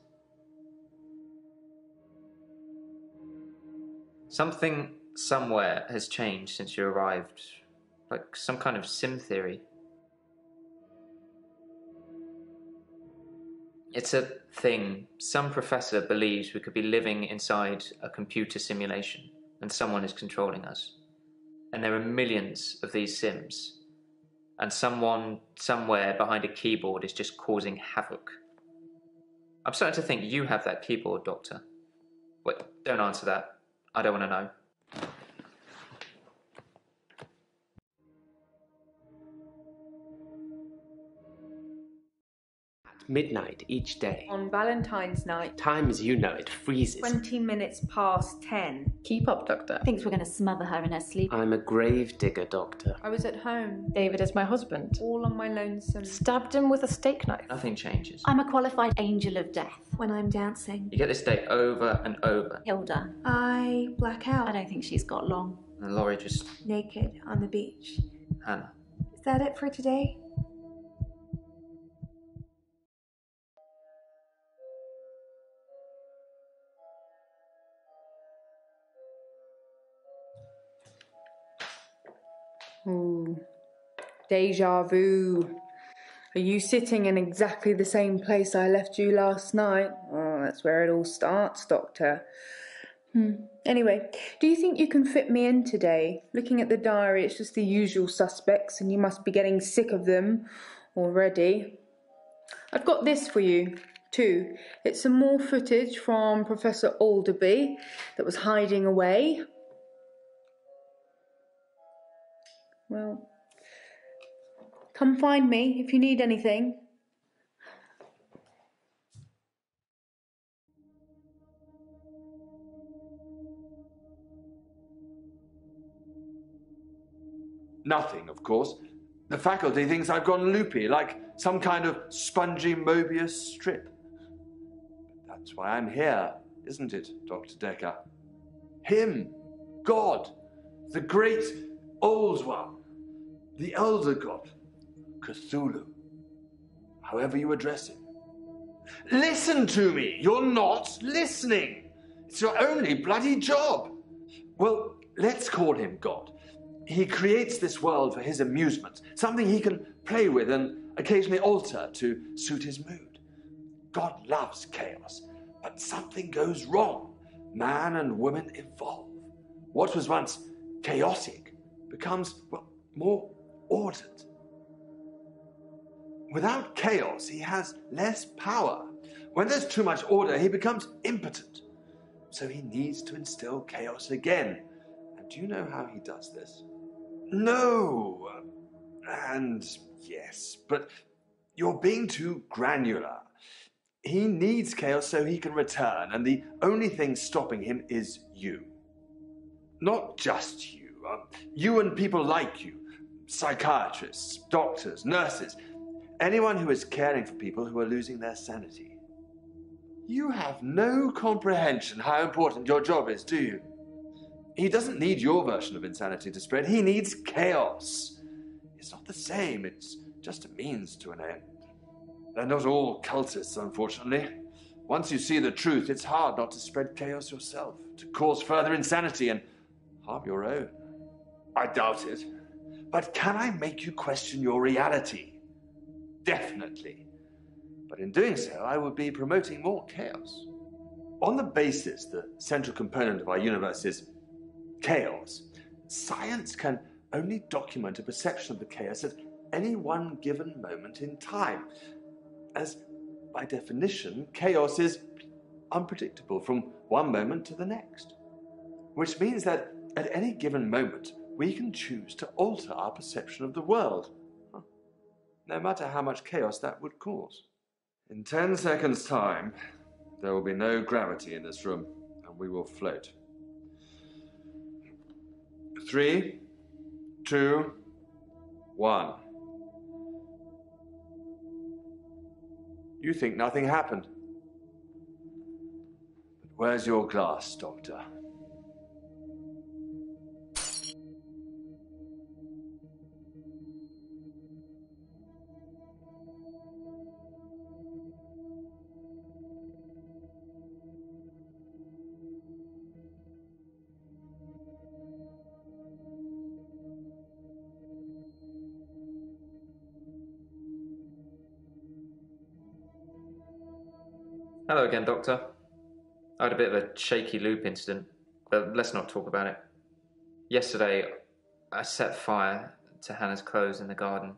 Something somewhere has changed since you arrived. Like some kind of sim theory. It's a thing. Some professor believes we could be living inside a computer simulation and someone is controlling us. And there are millions of these sims. And someone somewhere behind a keyboard is just causing havoc. I'm starting to think you have that keyboard, Doctor. Wait, don't answer that. I don't want to know. Midnight each day. On Valentine's night. Time as you know it freezes. 20 minutes past 10. Keep up, Doctor. Thinks we're going to smother her in her sleep. I'm a grave digger, Doctor. I was at home. David is my husband. All on my lonesome. Stabbed him with a steak knife. Nothing changes. I'm a qualified angel of death. When I'm dancing, You get this day over and over. Hilda. I black out. I don't think she's got long. And Laurie just... Naked on the beach. Hannah. Is that it for today? Ooh. Deja vu. Are you sitting in exactly the same place I left you last night? Oh, that's where it all starts, Doctor. Anyway, do you think you can fit me in today? Looking at the diary, it's just the usual suspects, and you must be getting sick of them already. I've got this for you, too. It's some more footage from Professor Alderby that was hiding away. Well, come find me if you need anything. Nothing, of course. The faculty thinks I've gone loopy, like some kind of spongy Mobius strip. But that's why I'm here, isn't it, Dr. Dekker? Him, God, the great old one, the elder god, Cthulhu, however you address him. Listen to me! You're not listening! It's your only bloody job! Well, let's call him God. He creates this world for his amusement, something he can play with and occasionally alter to suit his mood. God loves chaos, but something goes wrong. Man and woman evolve. What was once chaotic becomes, well, more ordered. Without chaos, he has less power. When there's too much order, he becomes impotent. So he needs to instill chaos again. And do you know how he does this? No. And yes, but you're being too granular. He needs chaos so he can return, and the only thing stopping him is you. Not just you. You and people like you. Psychiatrists, doctors, nurses. Anyone who is caring for people who are losing their sanity. You have no comprehension how important your job is, do you? He doesn't need your version of insanity to spread. He needs chaos. It's not the same. It's just a means to an end. They're not all cultists, unfortunately. Once you see the truth, it's hard not to spread chaos yourself, to cause further insanity and harm your own. I doubt it. But can I make you question your reality? Definitely. But in doing so, I would be promoting more chaos. On the basis the central component of our universe is chaos, science can only document a perception of the chaos at any one given moment in time, as by definition, chaos is unpredictable from one moment to the next, which means that at any given moment, we can choose to alter our perception of the world, no matter how much chaos that would cause. In 10 seconds' time, there will be no gravity in this room, and we will float. 3, 2, 1. You think nothing happened. But where's your glass, Doctor? Hello again, Doctor. I had a bit of a shaky loop incident, but let's not talk about it. Yesterday, I set fire to Hannah's clothes in the garden.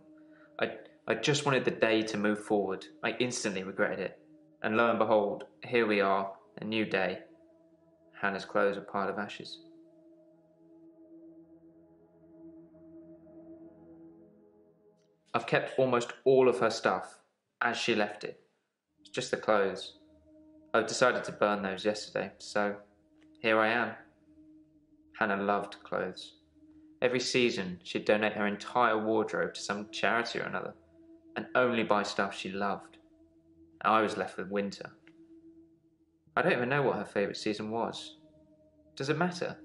I just wanted the day to move forward. I instantly regretted it. And lo and behold, here we are, a new day. Hannah's clothes are a pile of ashes. I've kept almost all of her stuff as she left it. It's just the clothes. I decided to burn those yesterday, so here I am. Hannah loved clothes. Every season, she'd donate her entire wardrobe to some charity or another, and only buy stuff she loved. I was left with winter. I don't even know what her favourite season was. Does it matter?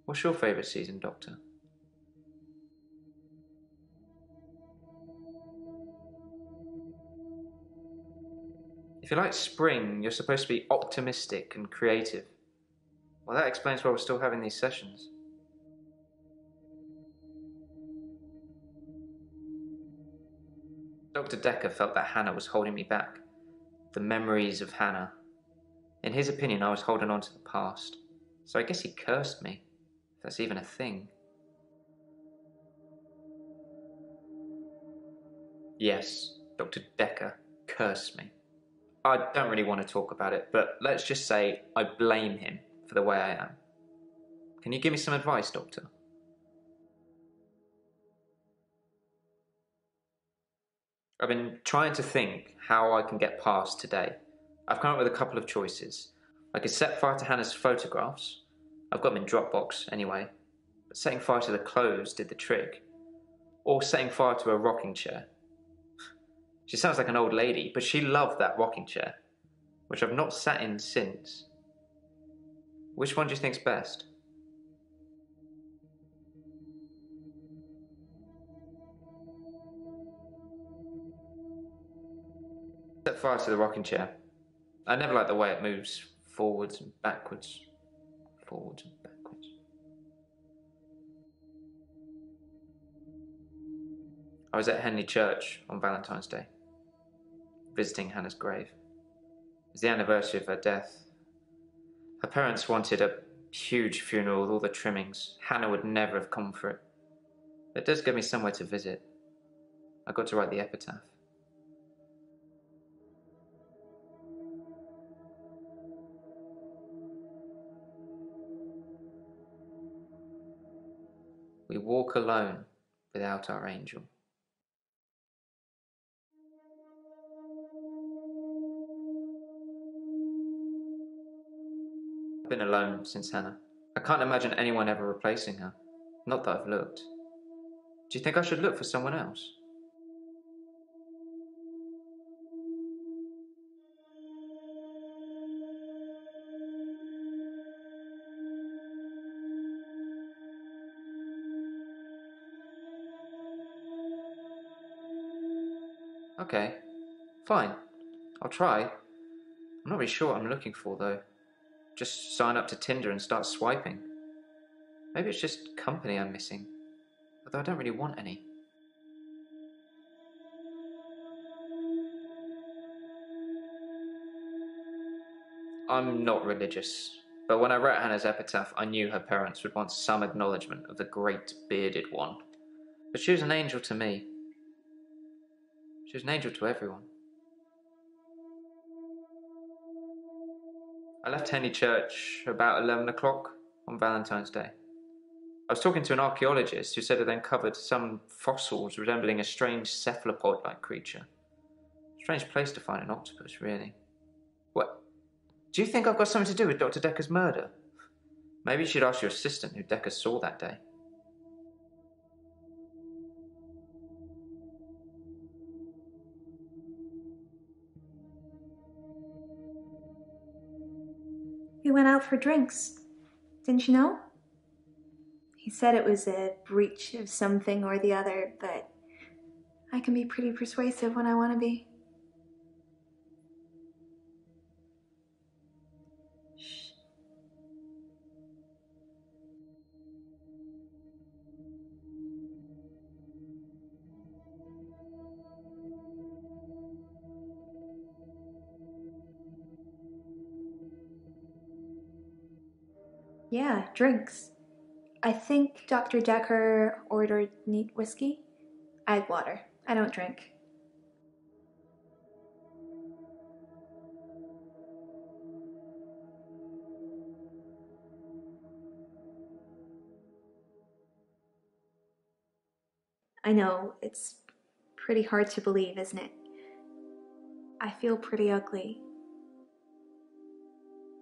What's your favourite season, Doctor? If you like spring, you're supposed to be optimistic and creative. Well, that explains why we're still having these sessions. Dr. Dekker felt that Hannah was holding me back. The memories of Hannah. In his opinion, I was holding on to the past. So I guess he cursed me, if that's even a thing. Yes, Dr. Dekker cursed me. I don't really want to talk about it, but let's just say I blame him for the way I am. Can you give me some advice, Doctor? I've been trying to think how I can get past today. I've come up with a couple of choices. I could set fire to Hannah's photographs. I've got them in Dropbox anyway. But setting fire to the clothes did the trick. Or setting fire to a rocking chair. She sounds like an old lady, but she loved that rocking chair, which I've not sat in since. Which one do you think's best? Set fire to the rocking chair. I never like the way it moves forwards and backwards. Forwards and backwards. I was at Henley Church on Valentine's Day, visiting Hannah's grave. It was the anniversary of her death. Her parents wanted a huge funeral with all the trimmings. Hannah would never have come for it. But it does give me somewhere to visit. I got to write the epitaph. We walk alone without our angel. I've been alone since Hannah. I can't imagine anyone ever replacing her. Not that I've looked. Do you think I should look for someone else? Okay, fine. I'll try. I'm not really sure what I'm looking for, though. Just sign up to Tinder and start swiping. Maybe it's just company I'm missing, although I don't really want any. I'm not religious, but when I wrote Hannah's epitaph, I knew her parents would want some acknowledgement of the great bearded one. But she was an angel to me. She was an angel to everyone. I left Henley Church about 11 o'clock on Valentine's Day. I was talking to an archaeologist who said they'd uncovered some fossils resembling a strange cephalopod-like creature. Strange place to find an octopus, really. What? Do you think I've got something to do with Dr. Dekker's murder? Maybe you should ask your assistant who Dekker saw that day. We went out for drinks. Didn't you know? He said it was a breach of something or the other, but I can be pretty persuasive when I want to be. Shh. Yeah, drinks. I think Dr. Dekker ordered neat whiskey. I had water. I don't drink. I know, it's pretty hard to believe, isn't it? I feel pretty ugly.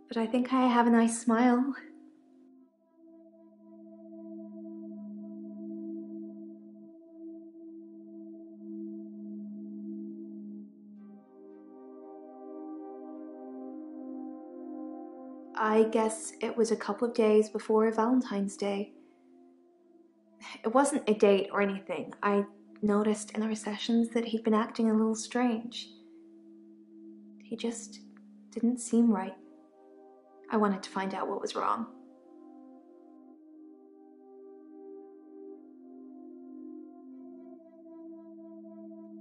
But I think I have a nice smile. I guess it was a couple of days before Valentine's Day. It wasn't a date or anything. I noticed in our sessions that he'd been acting a little strange. He just didn't seem right. I wanted to find out what was wrong.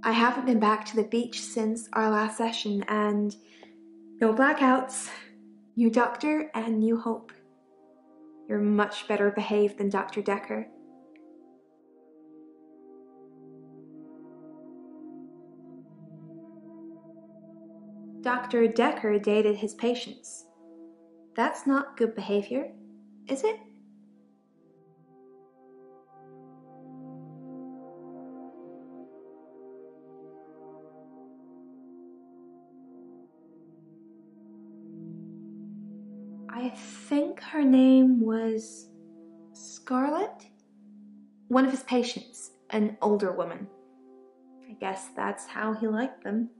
I haven't been back to the beach since our last session, and no blackouts, new doctor, and new hope. You're much better behaved than Dr. Dekker. Dr. Dekker dated his patients. That's not good behavior, is it? I think her name was Scarlett? One of his patients, an older woman. I guess that's how he liked them.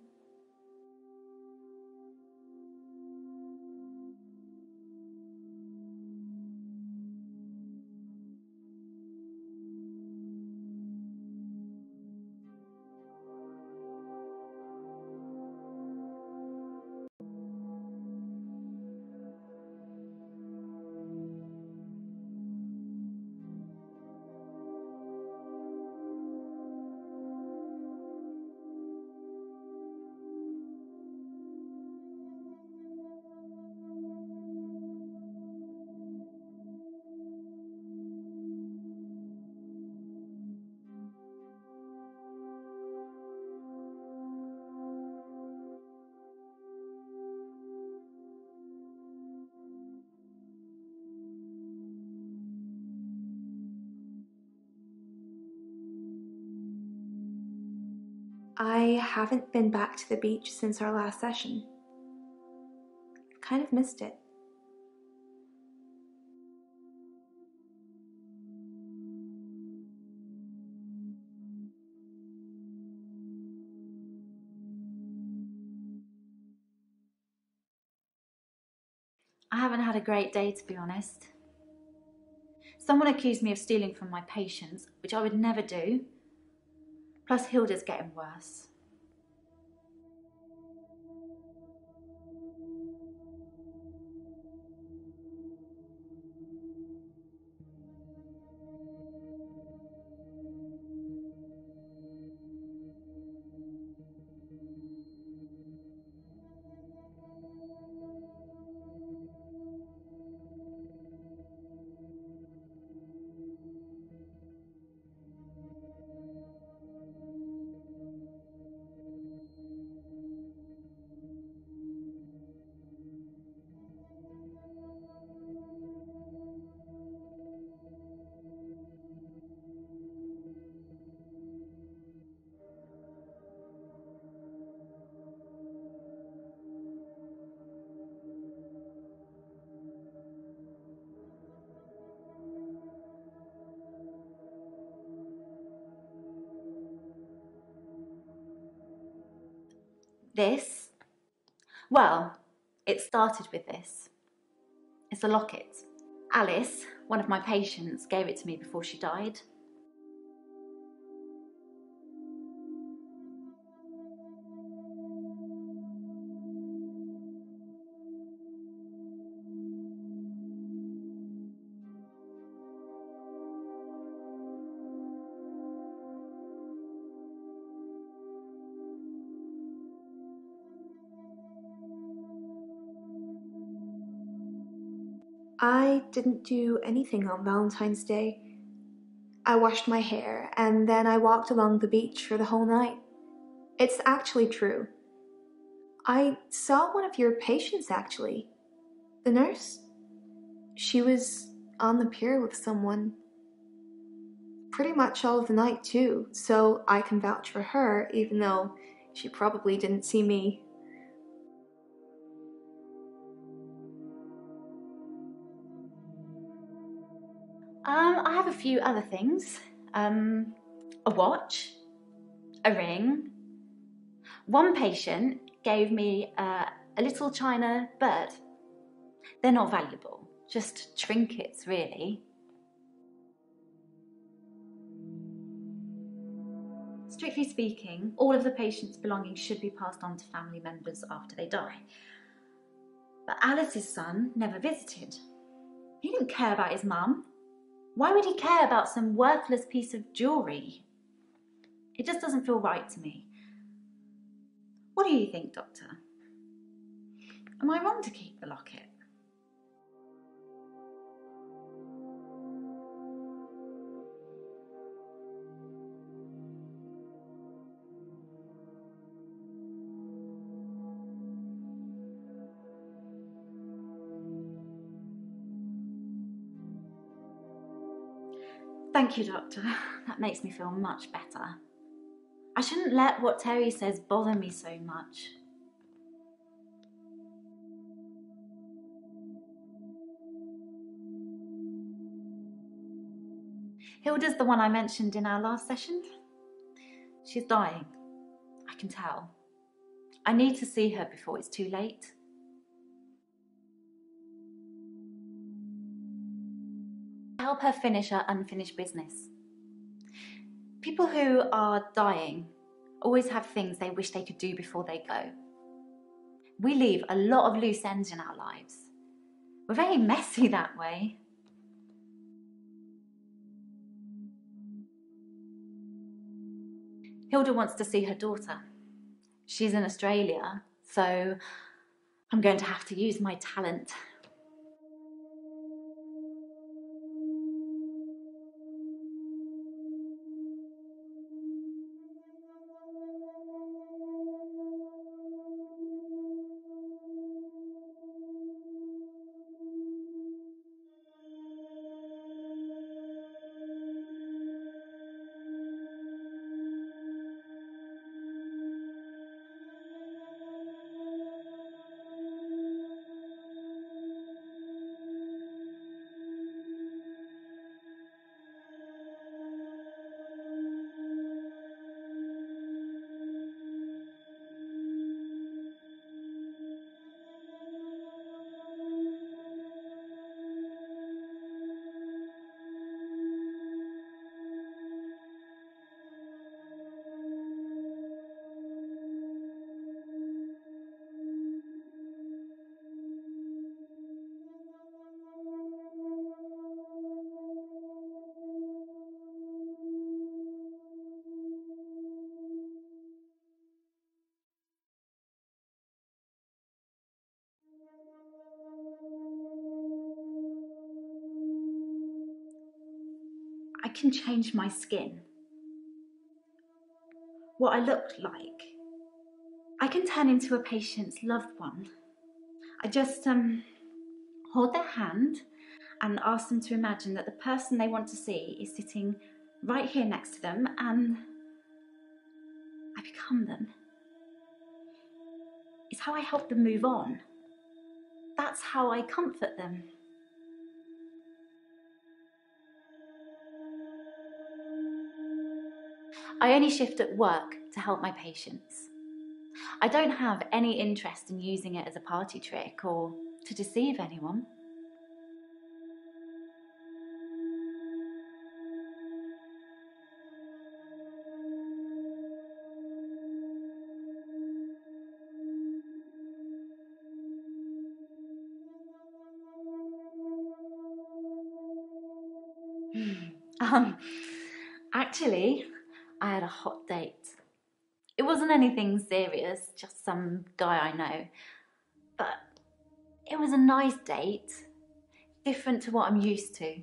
I haven't been back to the beach since our last session. I've kind of missed it. I haven't had a great day, to be honest. Someone accused me of stealing from my patients, which I would never do. Plus, Hilda's getting worse. This? Well, it started with this. It's a locket. Alice, one of my patients, gave it to me before she died. I didn't do anything on Valentine's Day. I washed my hair and then I walked along the beach for the whole night. It's actually true. I saw one of your patients, actually. The nurse. She was on the pier with someone. Pretty much all of the night, too, so I can vouch for her, even though She probably didn't see me. I have a few other things. A watch, a ring. One patient gave me a little china bird. They're not valuable, just trinkets, really. Strictly speaking, all of the patient's belongings should be passed on to family members after they die. But Alice's son never visited. He didn't care about his mum. Why would he care about some worthless piece of jewellery? It just doesn't feel right to me. What do you think, Doctor? Am I wrong to keep the locket? Thank you, Doctor. That makes me feel much better. I shouldn't let what Terry says bother me so much. Hilda's the one I mentioned in our last session. She's dying. I can tell. I need to see her before it's too late. Help her finish her unfinished business. People who are dying always have things they wish they could do before they go. We leave a lot of loose ends in our lives. We're very messy that way. Hilda wants to see her daughter. She's in Australia, so I'm going to have to use my talent. I can change my skin. What I look like. I can turn into a patient's loved one. I just hold their hand and ask them to imagine that the person they want to see is sitting right here next to them, and I become them. It's how I help them move on. That's how I comfort them. I only shift at work to help my patients. I don't have any interest in using it as a party trick or to deceive anyone. Actually, I had a hot date. It wasn't anything serious, just some guy I know. But it was a nice date, different to what I'm used to.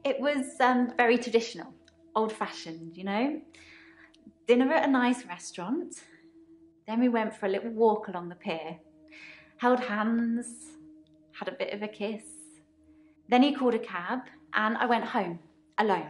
It was very traditional, old-fashioned, you know? Dinner at a nice restaurant. Then we went for a little walk along the pier, held hands, had a bit of a kiss. Then he called a cab and I went home, alone.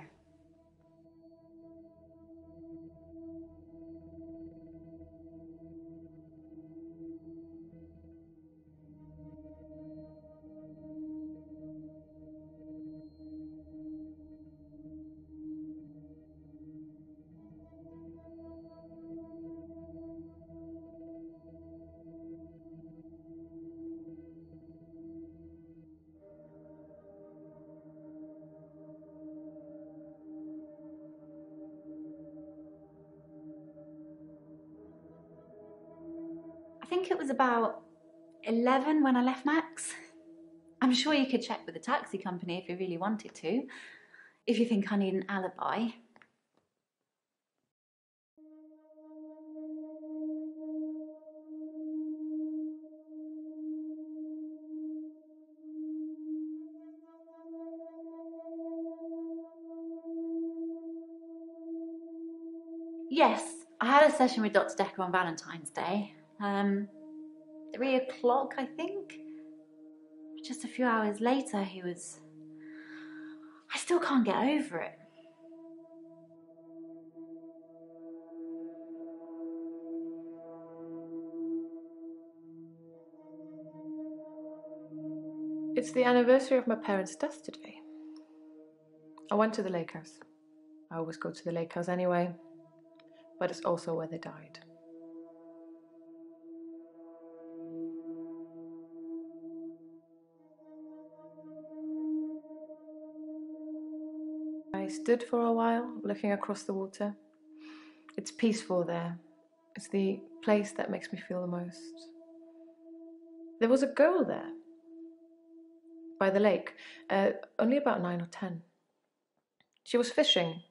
think it was about 11 when I left Max. I'm sure you could check with the taxi company if you really wanted to, if you think I need an alibi. Yes, I had a session with Dr. Dekker on Valentine's Day. 3 o'clock, I think. Just a few hours later, I still can't get over it. It's the anniversary of my parents' death today. I went to the lake house. I always go to the lake house anyway, but it's also where they died. I stood for a while, looking across the water. It's peaceful there. It's the place that makes me feel the most. There was a girl there, by the lake, only about 9 or 10. She was fishing,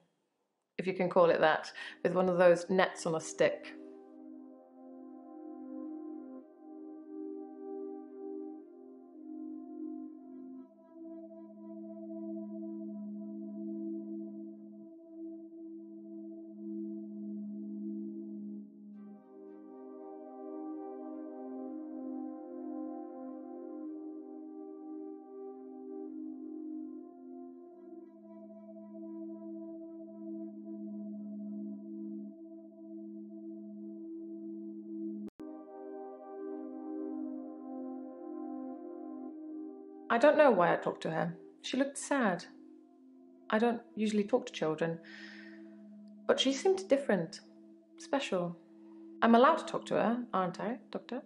if you can call it that, with one of those nets on a stick. I don't know why I talked to her. She looked sad. I don't usually talk to children, but she seemed different, special. I'm allowed to talk to her, aren't I, Doctor?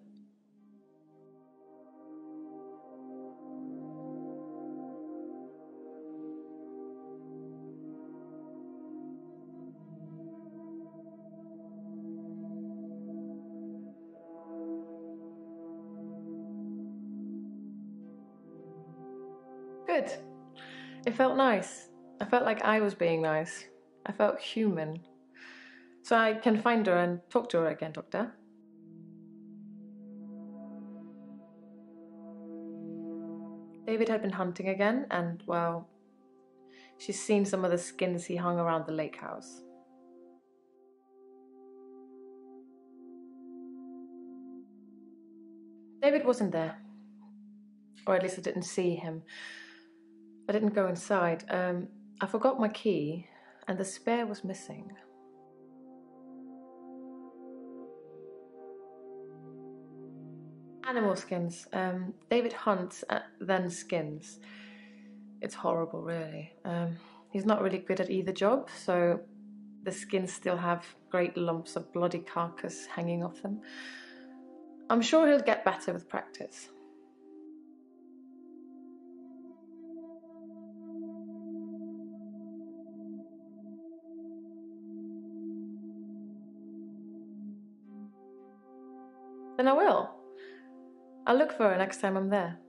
Good. It felt nice. I felt like I was being nice. I felt human. So I can find her and talk to her again, Doctor. David had been hunting again, and, well, she's seen some of the skins he hung around the lake house. David wasn't there. Or at least I didn't see him. I didn't go inside. I forgot my key, and the spare was missing. Animal skins. David hunts, then skins. It's horrible, really. He's not really good at either job, so the skins still have great lumps of bloody carcass hanging off them. I'm sure he'll get better with practice. Then I will. I'll look for her next time I'm there.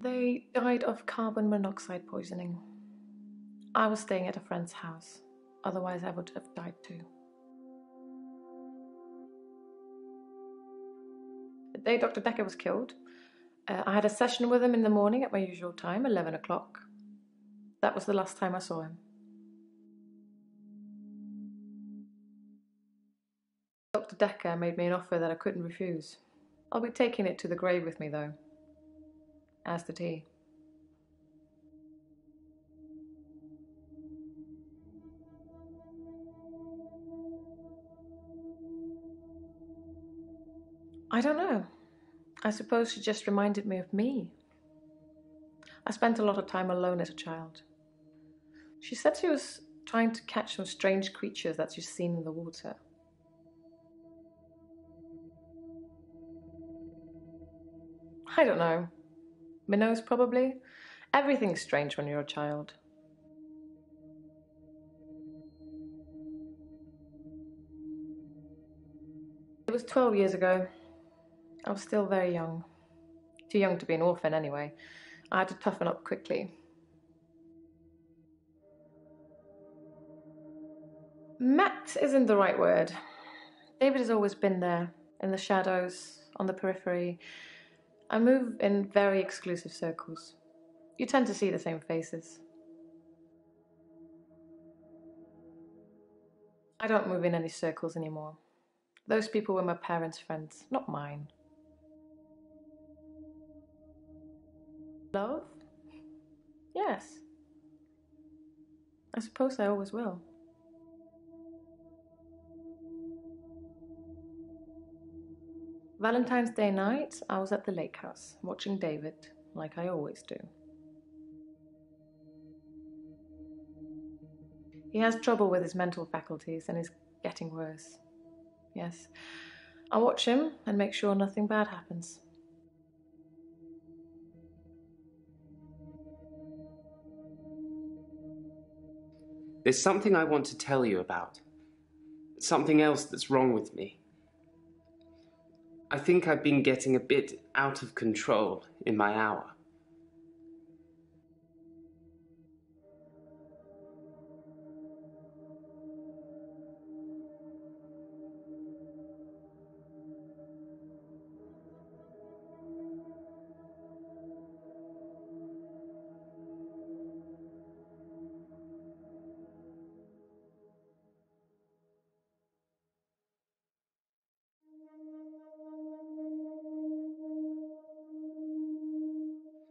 They died of carbon monoxide poisoning. I was staying at a friend's house. Otherwise, I would have died too. The day Dr. Dekker was killed, I had a session with him in the morning at my usual time, 11 o'clock. That was the last time I saw him. Dr. Dekker made me an offer that I couldn't refuse. I'll be taking it to the grave with me, though. As did he. I don't know. I suppose she just reminded me of me. I spent a lot of time alone as a child. She said she was trying to catch some strange creatures that she's seen in the water. I don't know. Minnows, probably. Everything's strange when you're a child. It was 12 years ago. I was still very young. Too young to be an orphan, anyway. I had to toughen up quickly. Met isn't the right word. David has always been there, in the shadows, on the periphery. I move in very exclusive circles. You tend to see the same faces. I don't move in any circles anymore. Those people were my parents' friends, not mine. Love? Yes. I suppose I always will. Valentine's Day night, I was at the lake house, watching David, like I always do. He has trouble with his mental faculties and is getting worse. Yes. I watch him and make sure nothing bad happens. There's something I want to tell you about. Something else that's wrong with me. I think I've been getting a bit out of control in my hour.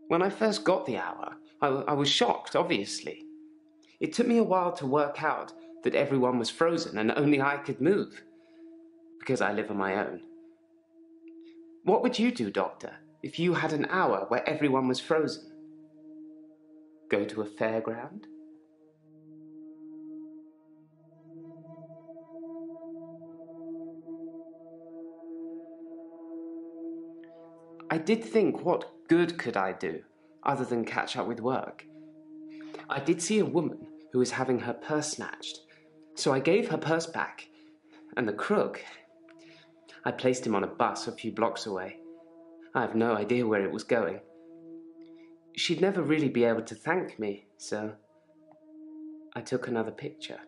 When I first got the hour, I was shocked, obviously. It took me a while to work out that everyone was frozen and only I could move, because I live on my own. What would you do, Doctor, if you had an hour where everyone was frozen? Go to a fairground? I did think, what good could I do, other than catch up with work? I did see a woman who was having her purse snatched, so I gave her purse back, and the crook, I placed him on a bus a few blocks away. I have no idea where it was going. She'd never really be able to thank me, so I took another picture.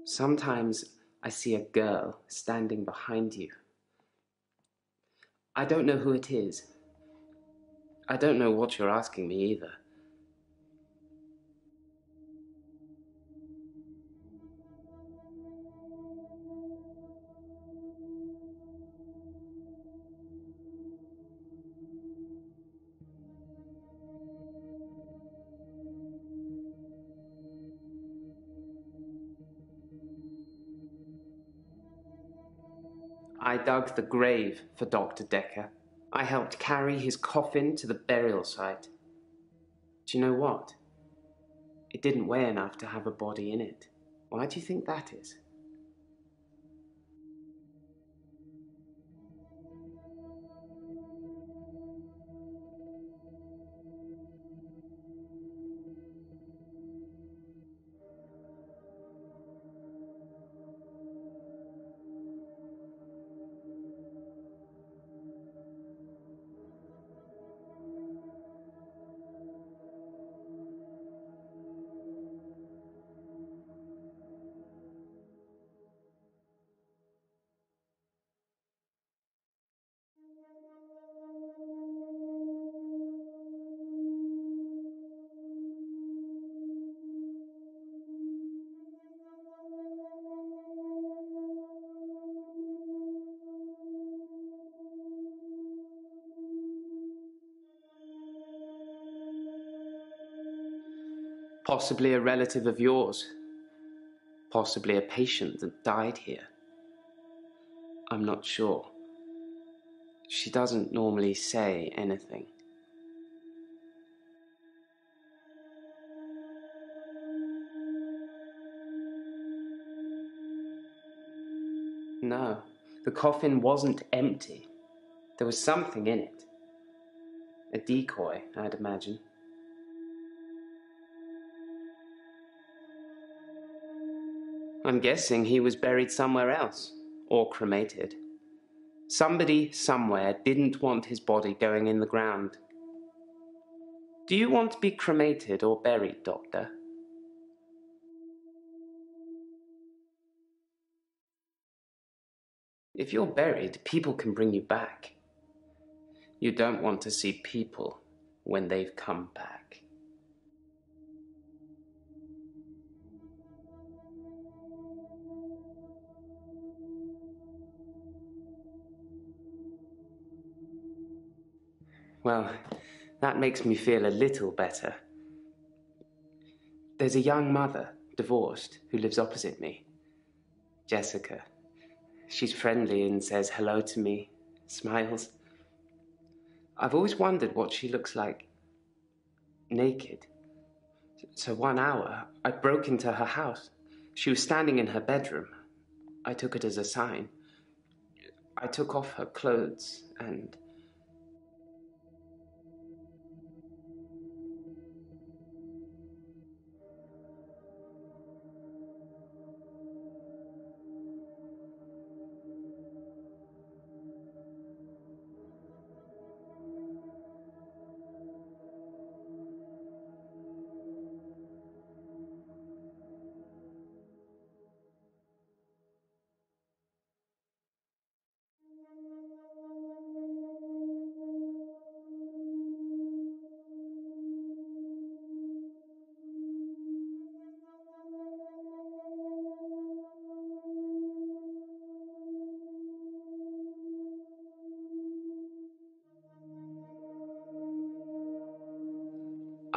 Sometimes I see a girl standing behind you. I don't know who it is. I don't know what you're asking me either. I dug the grave for Dr. Dekker. I helped carry his coffin to the burial site. Do you know what? It didn't weigh enough to have a body in it. Why do you think that is? Possibly a relative of yours. Possibly a patient that died here. I'm not sure. She doesn't normally say anything. No, the coffin wasn't empty. There was something in it. A decoy, I'd imagine. I'm guessing he was buried somewhere else, or cremated. Somebody somewhere didn't want his body going in the ground. Do you want to be cremated or buried, Doctor? If you're buried, people can bring you back. You don't want to see people when they've come back. Well, that makes me feel a little better. There's a young mother, divorced, who lives opposite me. Jessica. She's friendly and says hello to me, smiles. I've always wondered what she looks like naked. So 1 hour, I broke into her house. She was standing in her bedroom. I took it as a sign. I took off her clothes and...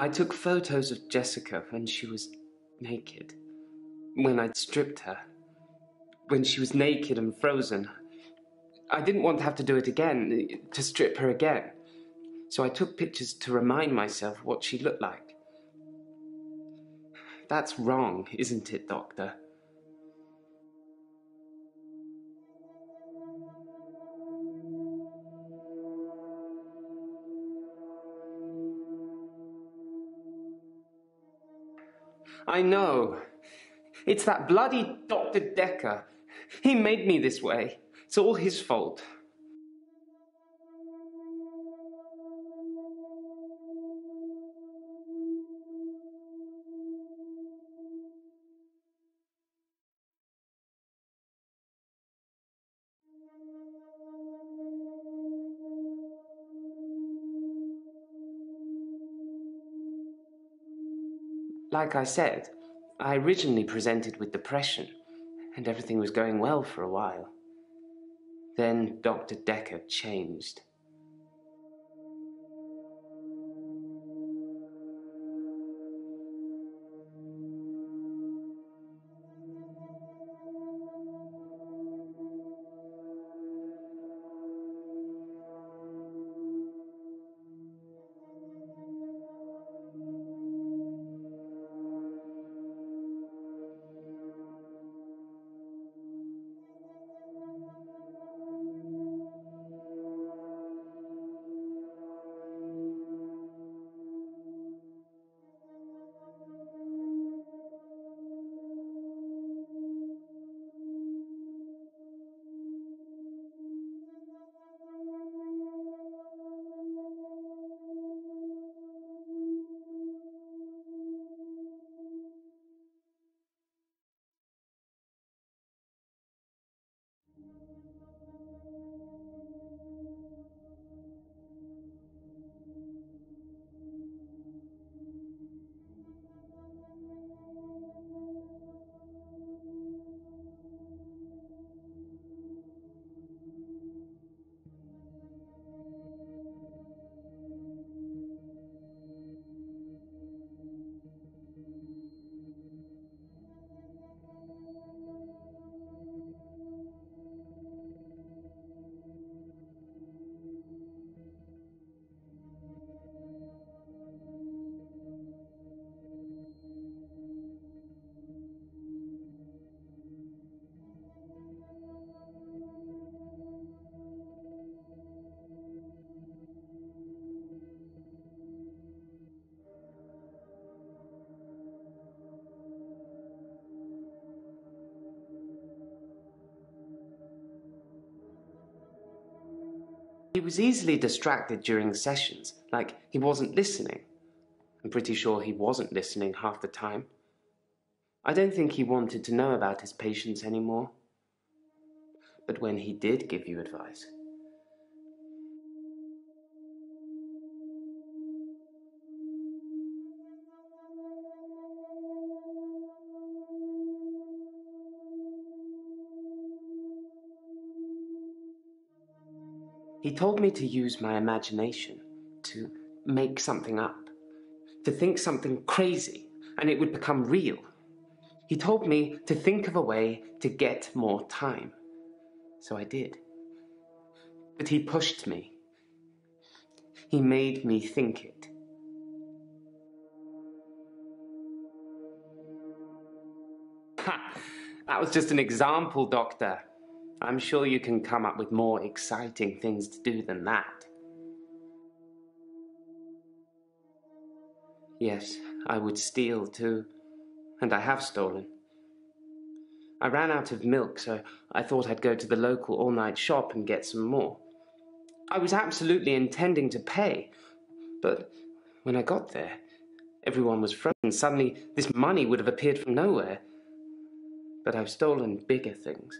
I took photos of Jessica when she was naked. When I'd stripped her. When she was naked and frozen. I didn't want to have to do it again, to strip her again. So I took pictures to remind myself what she looked like. That's wrong, isn't it, Doctor? I know. It's that bloody Dr. Dekker. He made me this way. It's all his fault. Like I said, I originally presented with depression, and everything was going well for a while. Then Dr. Dekker changed. He was easily distracted during sessions, like he wasn't listening. I'm pretty sure he wasn't listening half the time. I don't think he wanted to know about his patients anymore. But when he did give you advice... He told me to use my imagination, to make something up, to think something crazy, and it would become real. He told me to think of a way to get more time. So I did. But he pushed me. He made me think it. Ha! That was just an example, Doctor. I'm sure you can come up with more exciting things to do than that. Yes, I would steal too. And I have stolen. I ran out of milk, so I thought I'd go to the local all-night shop and get some more. I was absolutely intending to pay, but when I got there, everyone was frozen. Suddenly, this money would have appeared from nowhere. But I've stolen bigger things.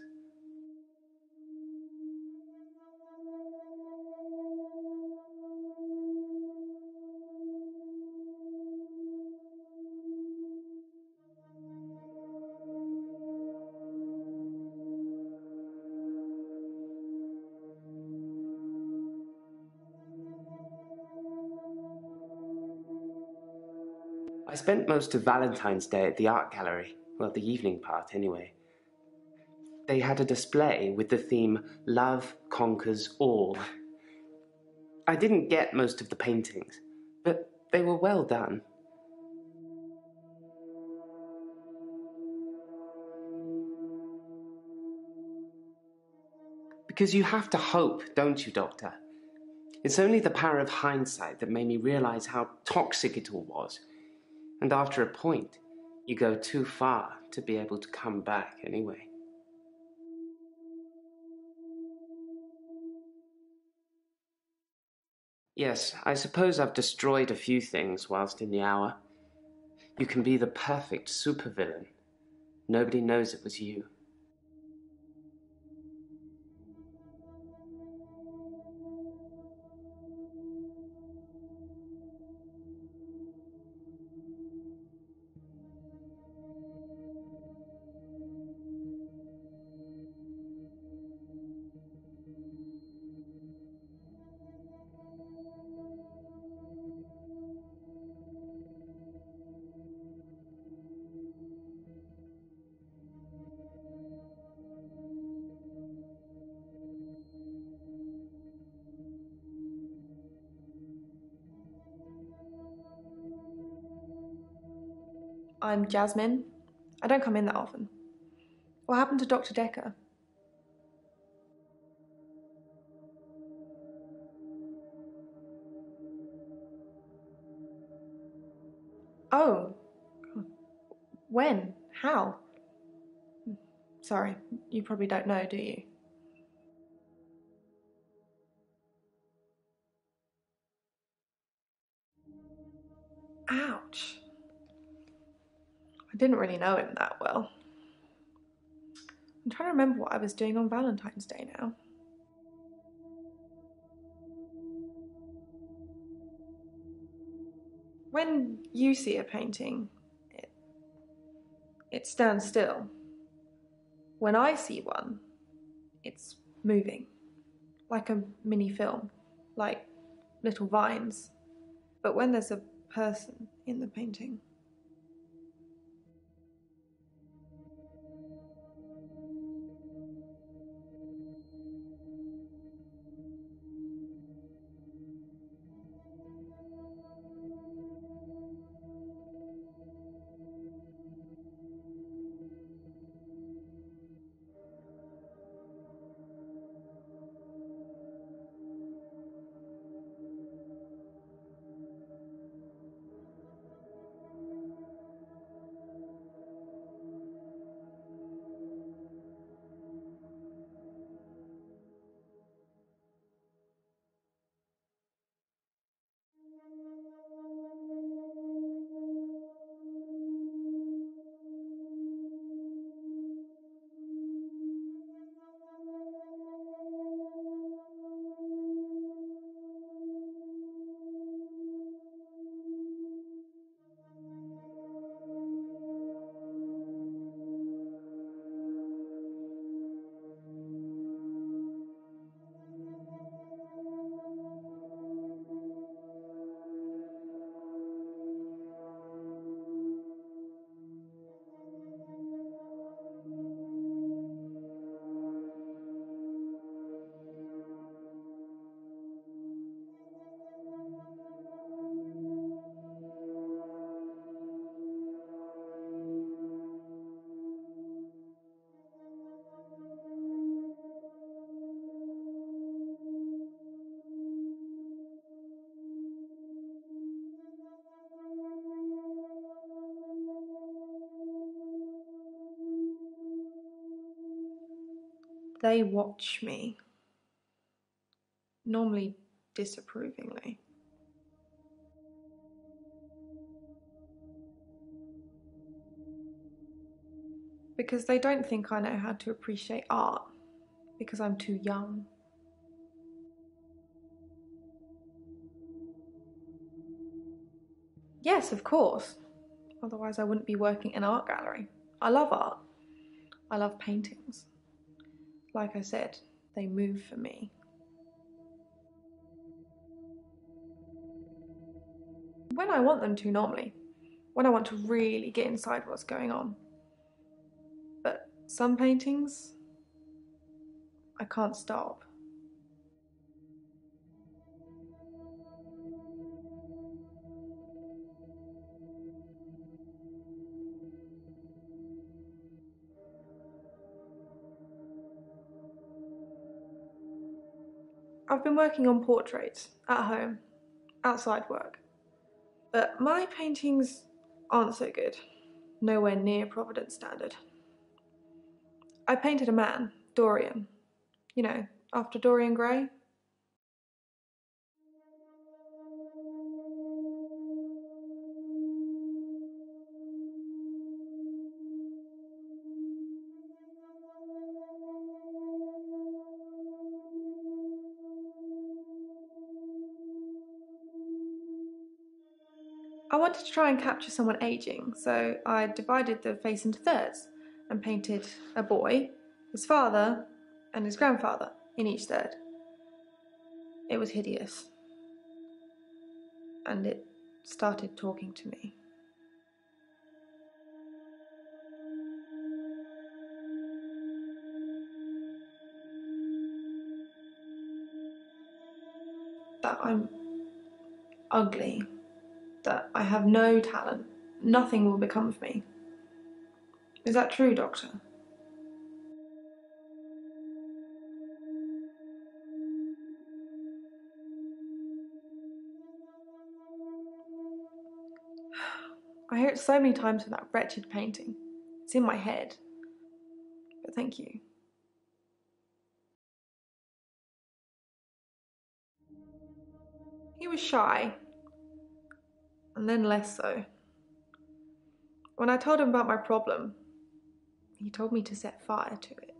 I spent most of Valentine's Day at the art gallery. Well, the evening part, anyway. They had a display with the theme, Love Conquers All. I didn't get most of the paintings, but they were well done. Because you have to hope, don't you, Doctor? It's only the power of hindsight that made me realize how toxic it all was. And after a point, you go too far to be able to come back anyway. Yes, I suppose I've destroyed a few things whilst in the hour. You can be the perfect supervillain. Nobody knows it was you. I'm Jasmine. I don't come in that often. What happened to Dr. Dekker? Oh. When? How? Sorry, you probably don't know, do you? Ouch. I didn't really know him that well. I'm trying to remember what I was doing on Valentine's Day now. When you see a painting, it stands still. When I see one, it's moving. Like a mini film, like little vines. But when there's a person in the painting, They watch me, normally disapprovingly. Because they don't think I know how to appreciate art, because I'm too young. Yes, of course. Otherwise I wouldn't be working in an art gallery. I love art. I love paintings. Like I said, they move for me. When I want them to, normally. When I want to really get inside what's going on. But some paintings, I can't stop. I've been working on portraits, at home, outside work. But my paintings aren't so good. Nowhere near Providence standard. I painted a man, Dorian. You know, after Dorian Gray. I wanted to try and capture someone aging, so I divided the face into thirds and painted a boy, his father, and his grandfather in each third. It was hideous. And it started talking to me. That I'm ugly. That I have no talent. Nothing will become of me. Is that true, Doctor? I hear it so many times from that wretched painting. It's in my head. But thank you. He was shy. And then less so. When I told him about my problem, he told me to set fire to it.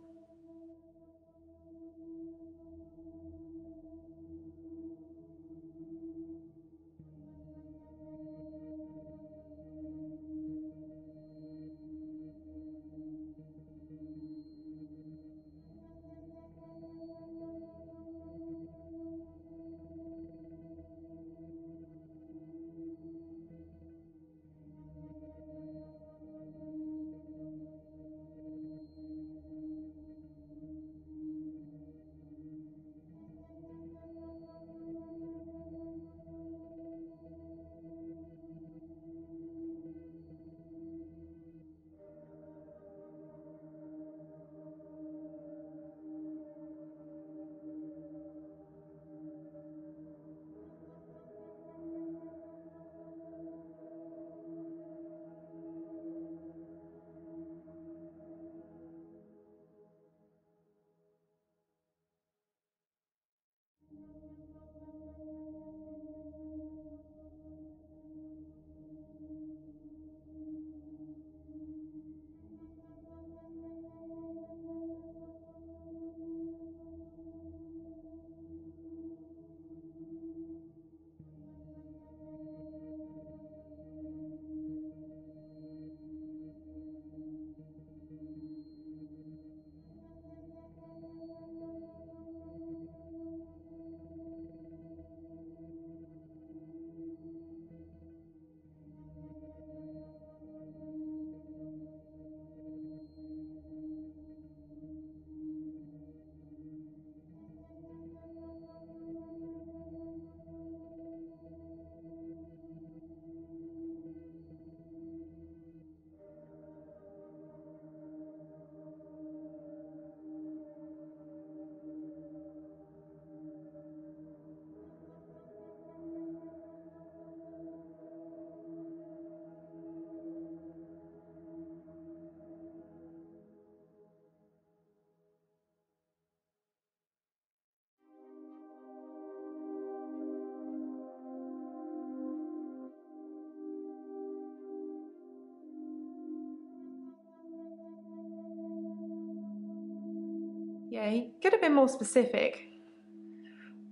Yeah, he could have been more specific.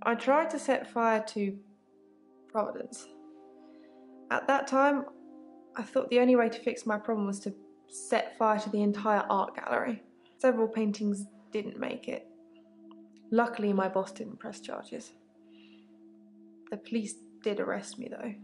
I tried to set fire to Providence. At that time, I thought the only way to fix my problem was to set fire to the entire art gallery. Several paintings didn't make it. Luckily, my boss didn't press charges. The police did arrest me, though.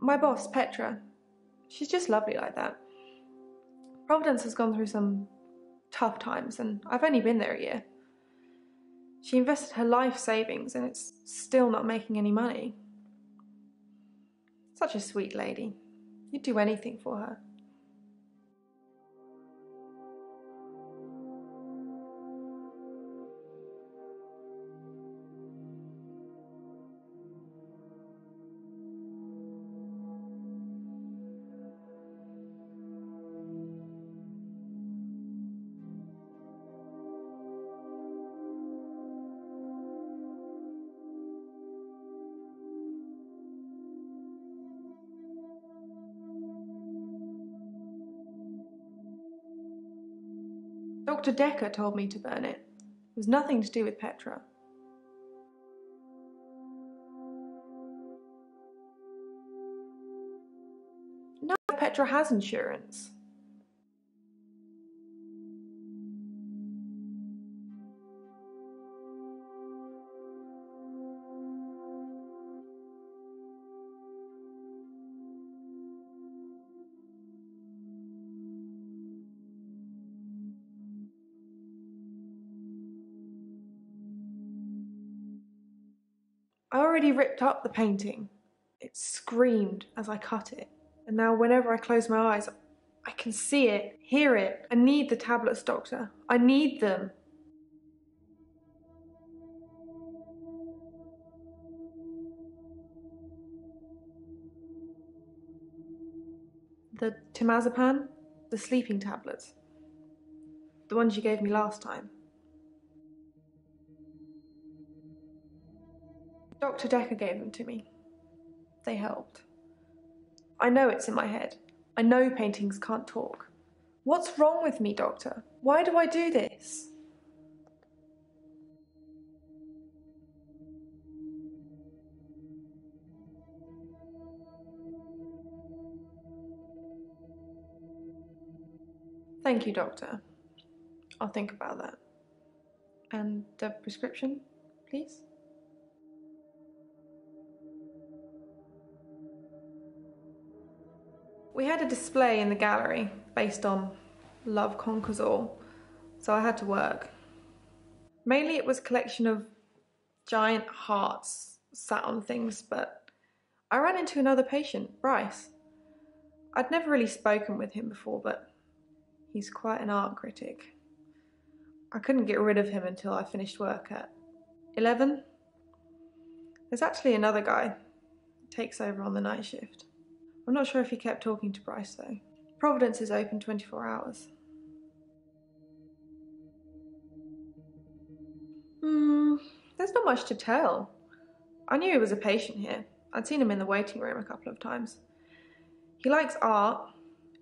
My boss, Petra, she's just lovely like that. Providence has gone through some tough times, and I've only been there a year. She invested her life savings, and it's still not making any money. Such a sweet lady. You'd do anything for her. Dr. Dekker told me to burn it. It was nothing to do with Petra. No, Petra has insurance. I already ripped up the painting. It screamed as I cut it. And now whenever I close my eyes, I can see it, hear it. I need the tablets, Doctor. I need them. The temazepam, the sleeping tablets. The ones you gave me last time. Dr. Dekker gave them to me. They helped. I know it's in my head. I know paintings can't talk. What's wrong with me, Doctor? Why do I do this? Thank you, Doctor. I'll think about that. And the prescription, please? We had a display in the gallery based on Love Conquers All, so I had to work. Mainly it was a collection of giant hearts sat on things, but I ran into another patient, Bryce. I'd never really spoken with him before, but he's quite an art critic. I couldn't get rid of him until I finished work at 11. There's actually another guy who takes over on the night shift. I'm not sure if he kept talking to Bryce though. Providence is open 24 hours. There's not much to tell. I knew he was a patient here. I'd seen him in the waiting room a couple of times. He likes art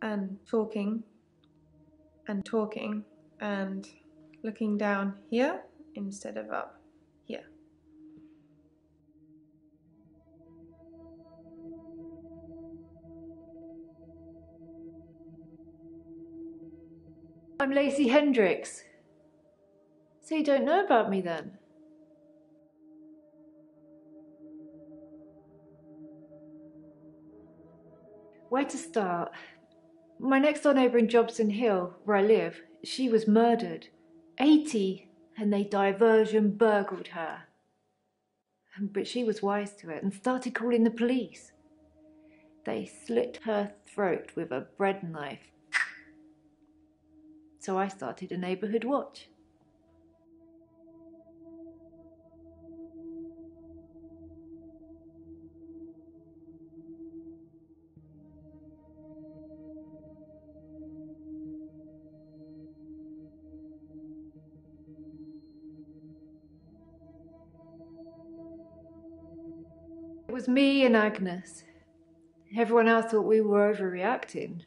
and talking and looking down here instead of up here. I'm Lacey Hendricks. So you don't know about me then? Where to start? My next door neighbour in Jobson Hill, where I live, she was murdered. 80, and they diversion burgled her. But she was wise to it and started calling the police. They slit her throat with a bread knife. So I started a neighbourhood watch. It was me and Agnes. Everyone else thought we were overreacting.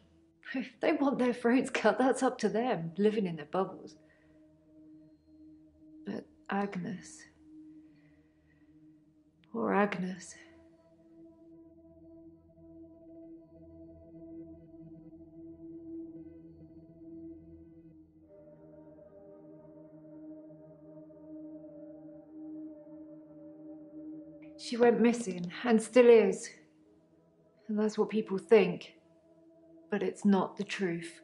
If they want their throats cut, that's up to them, living in their bubbles. But Agnes... Poor Agnes. She went missing, and still is. And that's what people think. But it's not the truth.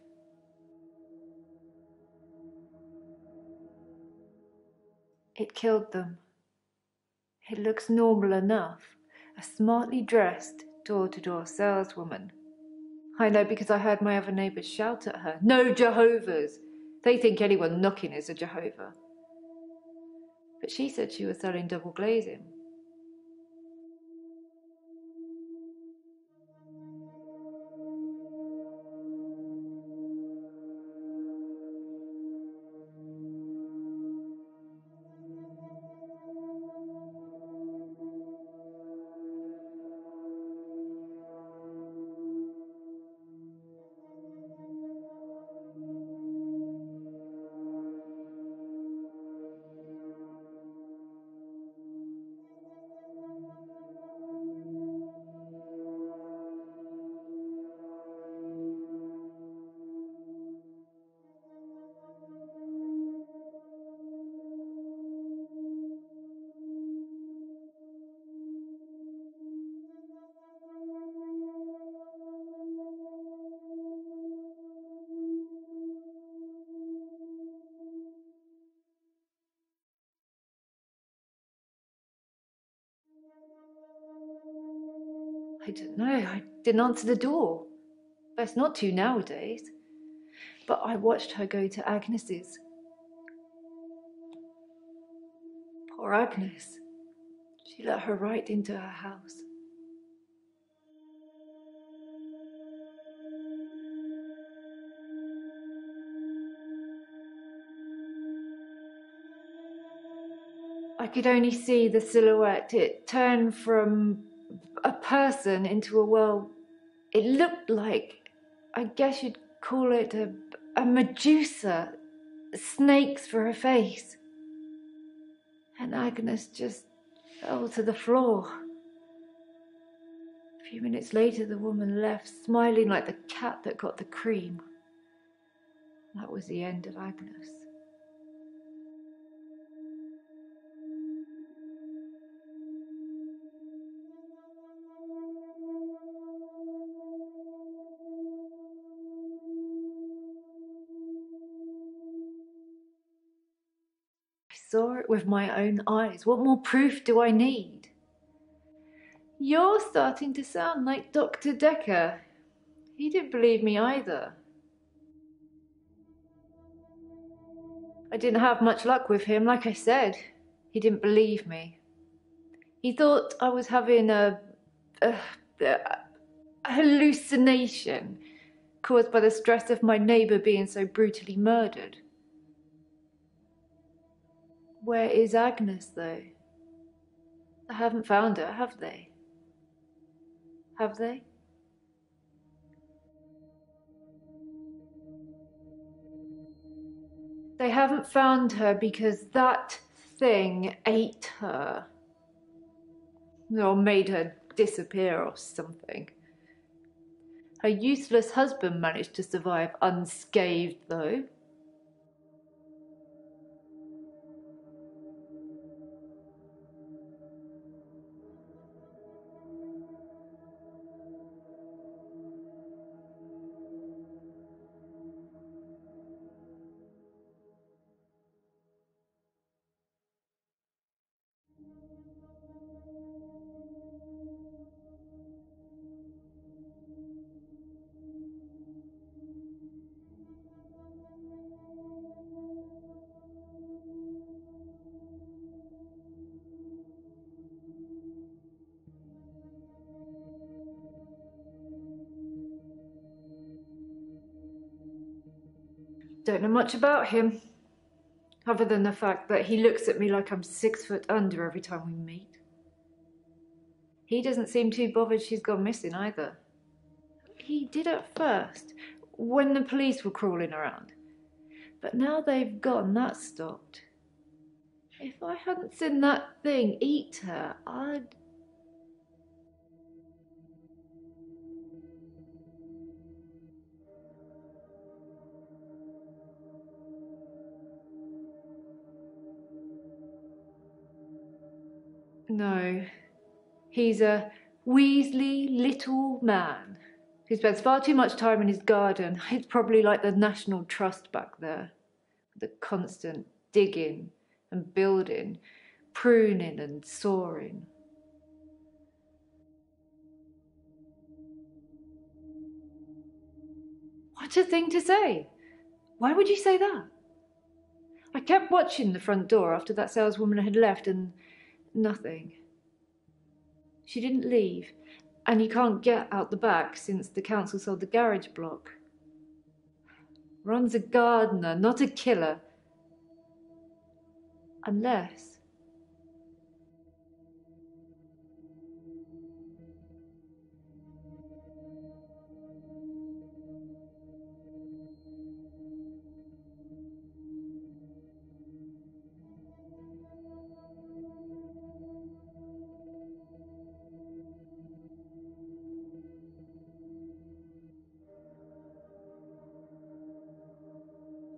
It killed them. It looks normal enough. A smartly dressed, door-to-door saleswoman. I know because I heard my other neighbours shout at her. No Jehovah's! They think anyone knocking is a Jehovah. But she said she was selling double glazing. I don't know, I didn't answer the door. Best not to nowadays. But I watched her go to Agnes's. Poor Agnes. She let her right into her house. I could only see the silhouette. It turned from a person into a, well, it looked like, I guess you'd call it a Medusa. Snakes for her face. And Agnes just fell to the floor. A few minutes later, the woman left, smiling like the cat that got the cream. That was the end of Agnes. I saw it with my own eyes. What more proof do I need? You're starting to sound like Dr. Dekker. He didn't believe me either. I didn't have much luck with him, like I said. He didn't believe me. He thought I was having a hallucination caused by the stress of my neighbour being so brutally murdered. Where is Agnes, though? I haven't found her, have they? Have they? They haven't found her because that thing ate her. Or made her disappear or something. Her useless husband managed to survive unscathed, though. Don't know much about him, other than the fact that he looks at me like I'm 6 foot under every time we meet. He doesn't seem too bothered she's gone missing either. He did at first, when the police were crawling around. But now they've gone, that's stopped. If I hadn't seen that thing eat her, I'd... No. He's a weaselly little man who spends far too much time in his garden. It's probably like the National Trust back there. The constant digging and building, pruning and sawing. What a thing to say! Why would you say that? I kept watching the front door after that saleswoman had left and nothing. She didn't leave, and you can't get out the back since the council sold the garage block. Ron's a gardener, not a killer. Unless...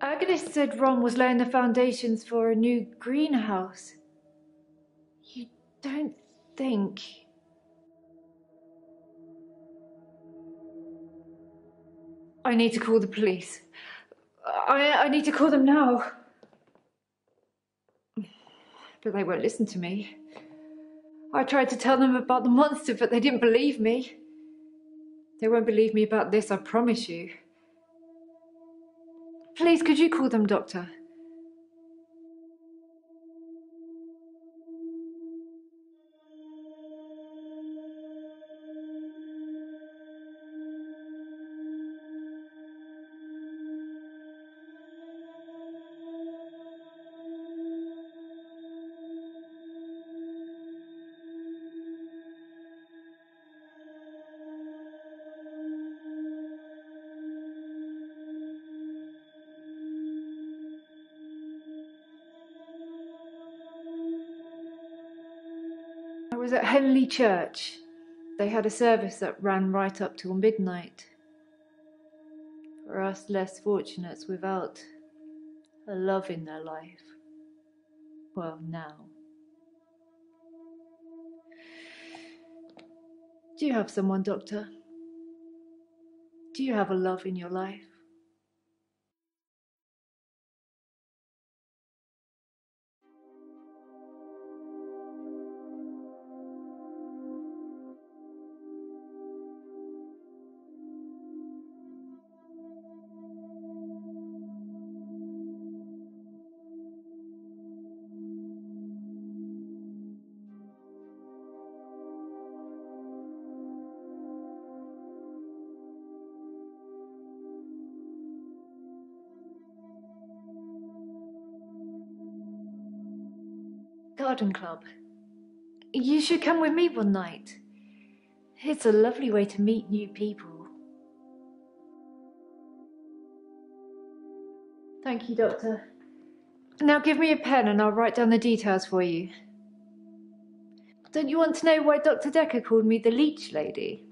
Agnes said Ron was laying the foundations for a new greenhouse. You don't think... I need to call the police. I need to call them now. But they won't listen to me. I tried to tell them about the monster, but they didn't believe me. They won't believe me about this, I promise you. Please, could you call them, Doctor? I was at Henley Church. They had a service that ran right up till midnight. For us less fortunates without a love in their life. Well, now. Do you have someone, Doctor? Do you have a love in your life? Garden club. You should come with me one night. It's a lovely way to meet new people. Thank you, Doctor. Now give me a pen and I'll write down the details for you. Don't you want to know why Dr. Dekker called me the leech lady?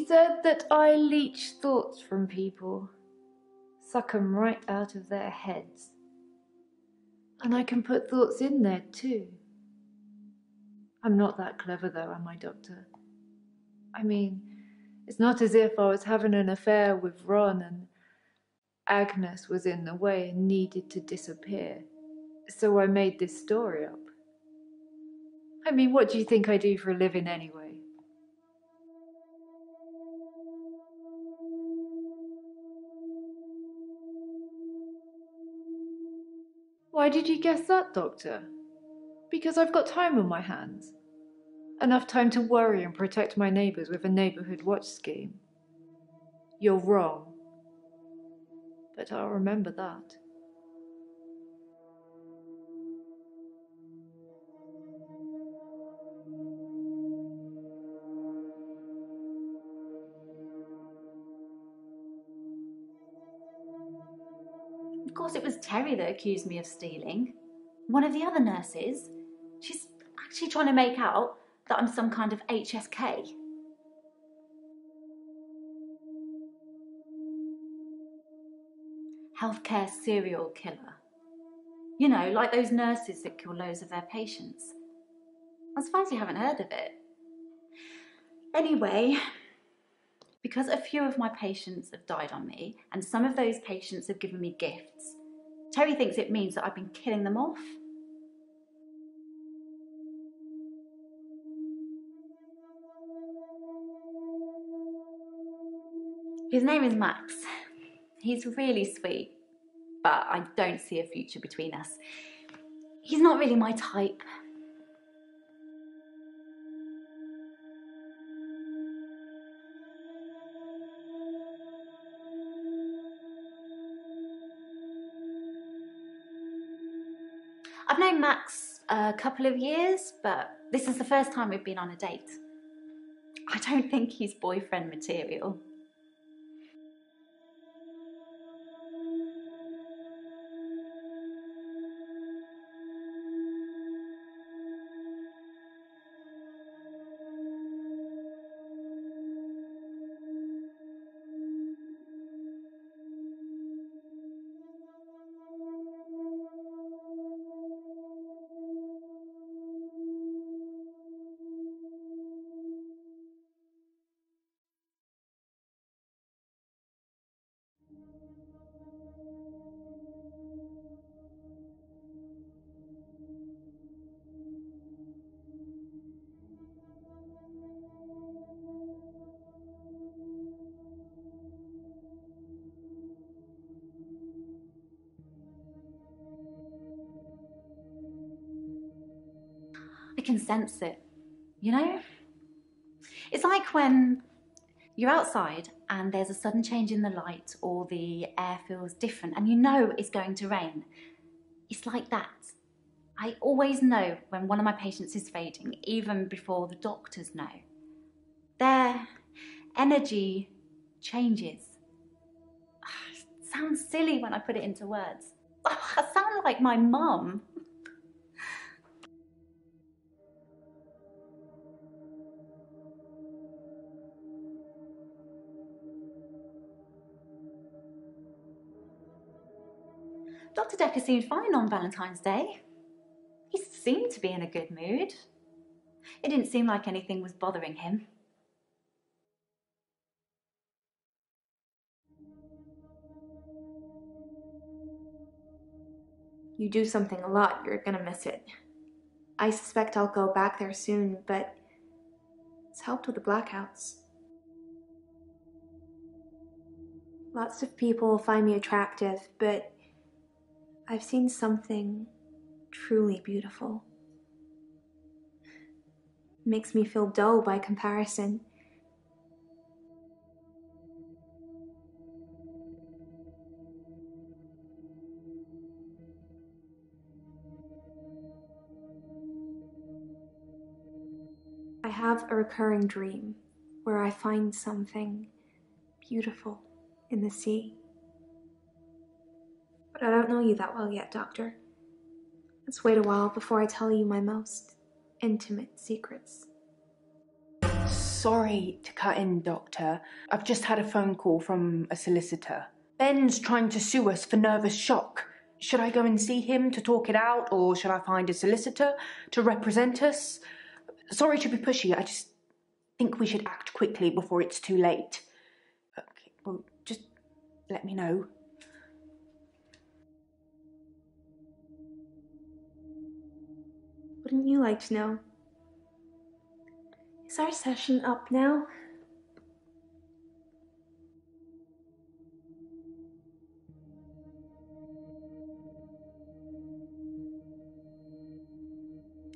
He said that I leech thoughts from people, suck 'em right out of their heads. And I can put thoughts in there too. I'm not that clever though, am I, Doctor? I mean, it's not as if I was having an affair with Ron and Agnes was in the way and needed to disappear. So I made this story up. I mean, what do you think I do for a living anyway? Why did you guess that, Doctor? Because I've got time on my hands. Enough time to worry and protect my neighbours with a neighbourhood watch scheme. You're wrong. But I'll remember that. Of course, it was Terry that accused me of stealing. One of the other nurses. She's actually trying to make out that I'm some kind of HSK. Healthcare serial killer. You know, like those nurses that kill loads of their patients. I'm surprised you haven't heard of it. Anyway, because a few of my patients have died on me, and some of those patients have given me gifts, Terry thinks it means that I've been killing them off. His name is Max. He's really sweet, but I don't see a future between us. He's not really my type. I've known Max a couple of years, but this is the first time we've been on a date. I don't think he's boyfriend material. I can sense it, you know? It's like when you're outside and there's a sudden change in the light or the air feels different and you know it's going to rain. It's like that. I always know when one of my patients is fading, even before the doctors know. Their energy changes. It sounds silly when I put it into words. I sound like my mum. Dr. Dekker seemed fine on Valentine's Day. He seemed to be in a good mood. It didn't seem like anything was bothering him. You do something a lot, you're gonna miss it. I suspect I'll go back there soon, but it's helped with the blackouts. Lots of people find me attractive, but I've seen something truly beautiful. It makes me feel dull by comparison. I have a recurring dream where I find something beautiful in the sea. But I don't know you that well yet, Doctor. Let's wait a while before I tell you my most intimate secrets. Sorry to cut in, Doctor. I've just had a phone call from a solicitor. Ben's trying to sue us for nervous shock. Should I go and see him to talk it out, or should I find a solicitor to represent us? Sorry to be pushy, I just think we should act quickly before it's too late. Okay, well, just let me know. Wouldn't you like to know? Is our session up now?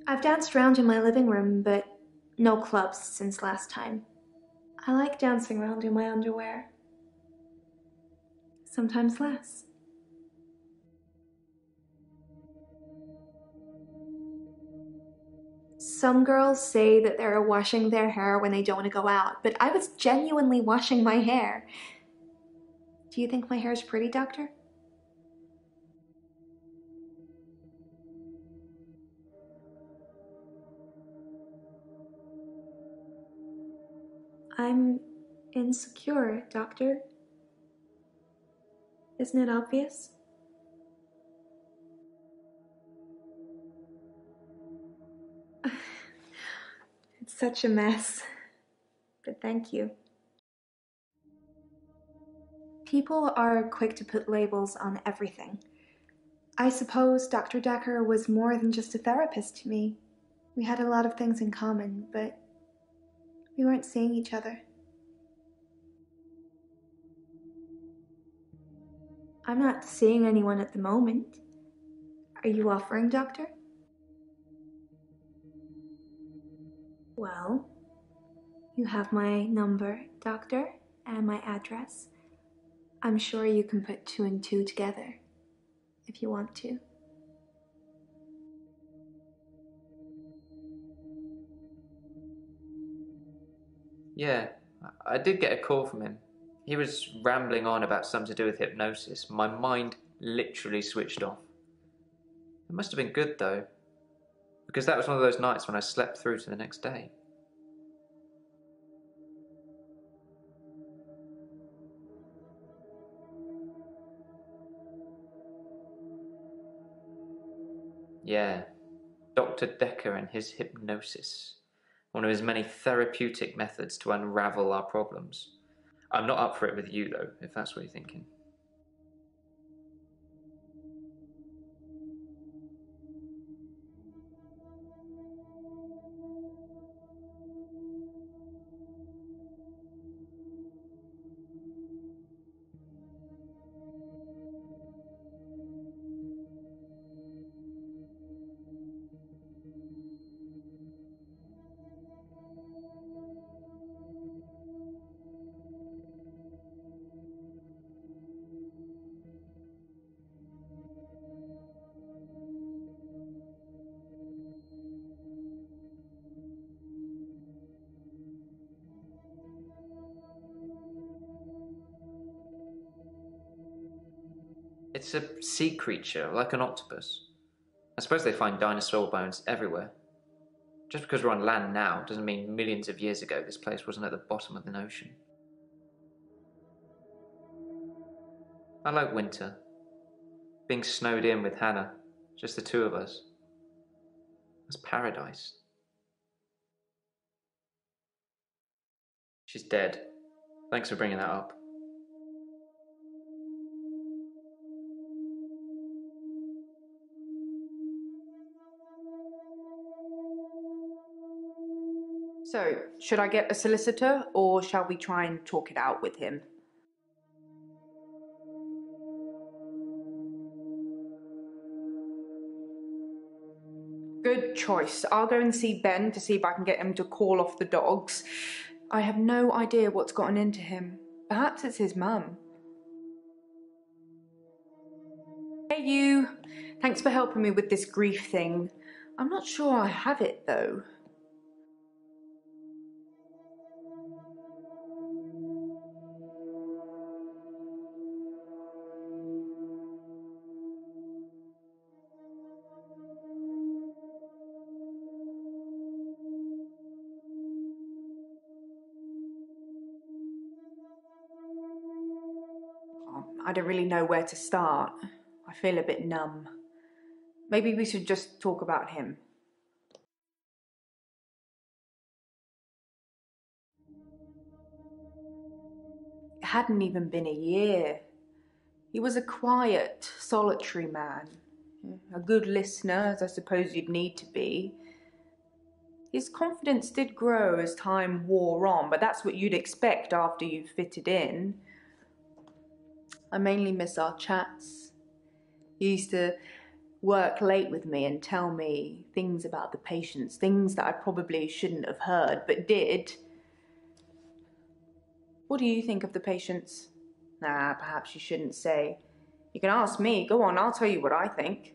I've danced around in my living room, but no clubs since last time. I like dancing around in my underwear. Sometimes less. Some girls say that they're washing their hair when they don't want to go out, but I was genuinely washing my hair. Do you think my hair is pretty, Doctor? I'm insecure, Doctor. Isn't it obvious? It's such a mess. But thank you. People are quick to put labels on everything. I suppose Dr. Dekker was more than just a therapist to me. We had a lot of things in common, but we weren't seeing each other. I'm not seeing anyone at the moment. Are you offering, Doctor? Well, you have my number, Doctor, and my address. I'm sure you can put 2 and 2 together, if you want to. Yeah, I did get a call from him. He was rambling on about something to do with hypnosis. My mind literally switched off. It must have been good, though, because that was one of those nights when I slept through to the next day. Yeah, Dr. Dekker and his hypnosis. One of his many therapeutic methods to unravel our problems. I'm not up for it with you, though, if that's what you're thinking. It's a sea creature, like an octopus. I suppose they find dinosaur bones everywhere. Just because we're on land now doesn't mean millions of years ago this place wasn't at the bottom of the ocean. I like winter. Being snowed in with Hannah, just the two of us. It's paradise. She's dead. Thanks for bringing that up. So, should I get a solicitor, or shall we try and talk it out with him? Good choice. I'll go and see Ben to see if I can get him to call off the dogs. I have no idea what's gotten into him. Perhaps it's his mum. Hey you! Thanks for helping me with this grief thing. I'm not sure I have it though. I don't really know where to start. I feel a bit numb. Maybe we should just talk about him. It hadn't even been a year. He was a quiet, solitary man. A good listener, as I suppose you'd need to be. His confidence did grow as time wore on, but that's what you'd expect after you've fitted in. I mainly miss our chats. He used to work late with me and tell me things about the patients, things that I probably shouldn't have heard, but did. What do you think of the patients? Nah, perhaps you shouldn't say. You can ask me. Go on, I'll tell you what I think.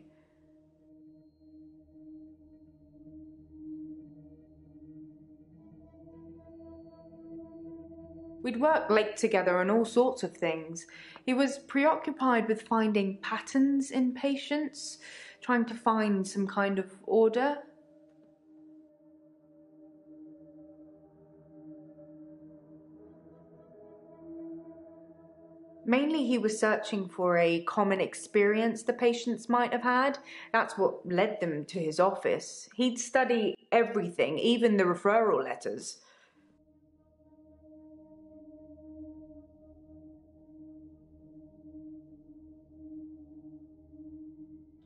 We'd work late together on all sorts of things. He was preoccupied with finding patterns in patients, trying to find some kind of order. Mainly he was searching for a common experience the patients might have had. That's what led them to his office. He'd study everything, even the referral letters.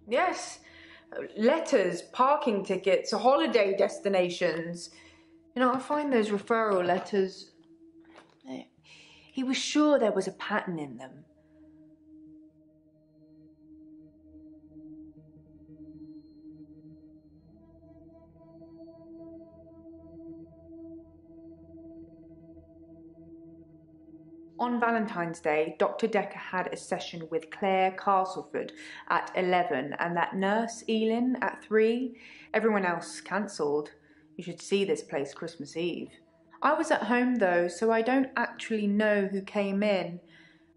Yes, letters, parking tickets, holiday destinations. I find those referral letters... He was sure there was a pattern in them. On Valentine's Day, Dr. Dekker had a session with Claire Castleford at 11 and that nurse, Elin, at 3. Everyone else cancelled. You should see this place Christmas Eve. I was at home though, so I don't actually know who came in.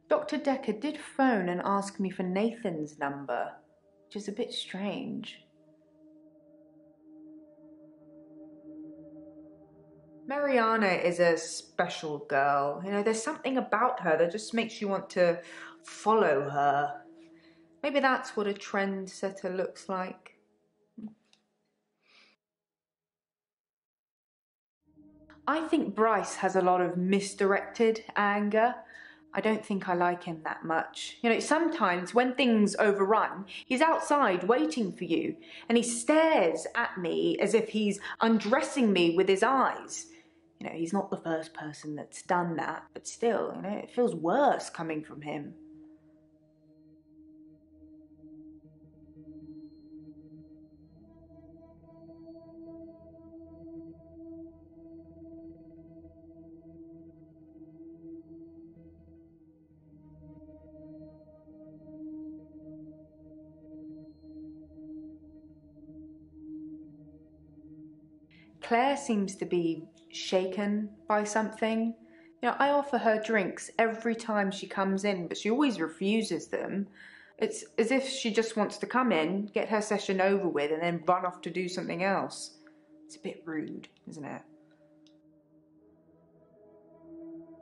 Dr. Dekker did phone and ask me for Nathan's number, which is a bit strange. Mariana is a special girl. There's something about her that just makes you want to follow her. Maybe that's what a trendsetter looks like. I think Bryce has a lot of misdirected anger. I don't think I like him that much. Sometimes when things overrun, he's outside waiting for you, and he stares at me as if he's undressing me with his eyes. He's not the first person that's done that, but still, it feels worse coming from him. Claire seems to be shaken by something. I offer her drinks every time she comes in, but she always refuses them. It's as if she just wants to come in, get her session over with, and then run off to do something else. It's a bit rude, isn't it?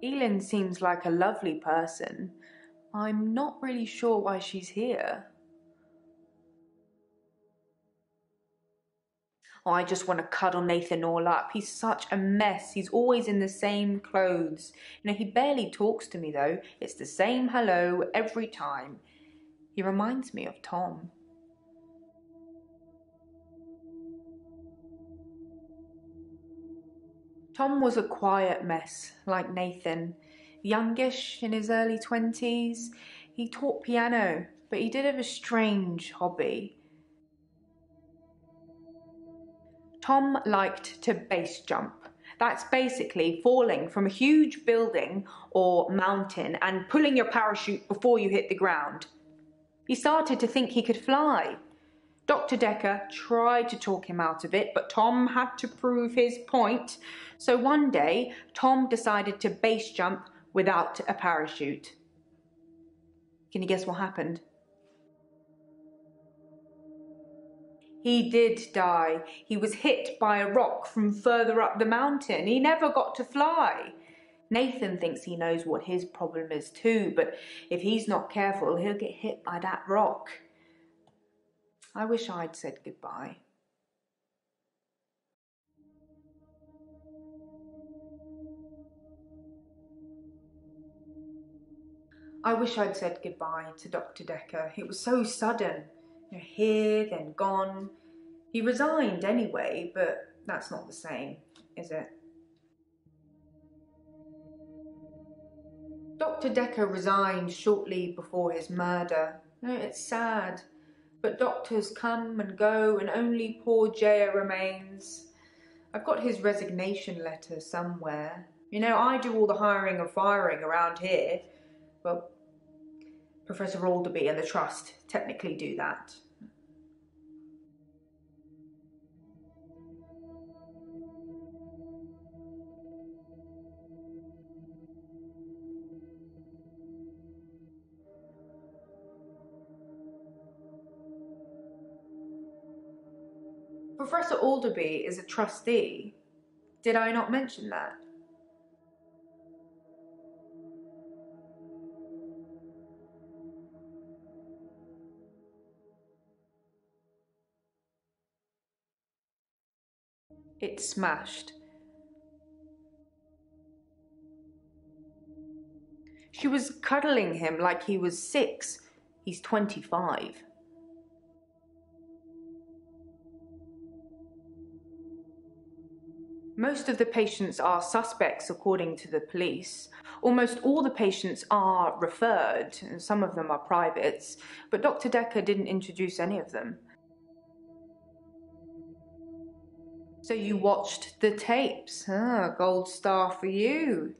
Elin seems like a lovely person. I'm not really sure why she's here. I just want to cuddle Nathan all up. He's such a mess. He's always in the same clothes. He barely talks to me though. It's the same hello every time. He reminds me of Tom. Tom was a quiet mess, like Nathan. Youngish, in his early 20s. He taught piano, but he did have a strange hobby. Tom liked to base jump. That's basically falling from a huge building or mountain and pulling your parachute before you hit the ground. He started to think he could fly. Dr. Dekker tried to talk him out of it, but Tom had to prove his point. So one day, Tom decided to base jump without a parachute. Can you guess what happened? He did die. He was hit by a rock from further up the mountain. He never got to fly. Nathan thinks he knows what his problem is too, but if he's not careful, he'll get hit by that rock. I wish I'd said goodbye. I wish I'd said goodbye to Dr. Dekker. It was so sudden. Here, then gone. He resigned anyway, but that's not the same, is it? Dr. Dekker resigned shortly before his murder. It's sad, but doctors come and go and only poor Jaya remains. I've got his resignation letter somewhere. I do all the hiring and firing around here. Well, Professor Alderby and the Trust technically do that. Professor Alderby is a trustee. Did I not mention that? It smashed. She was cuddling him like he was 6. He's 25. Most of the patients are suspects, according to the police. Almost all the patients are referred, and some of them are privates, but Dr. Dekker didn't introduce any of them. So you watched the tapes. Gold star for you.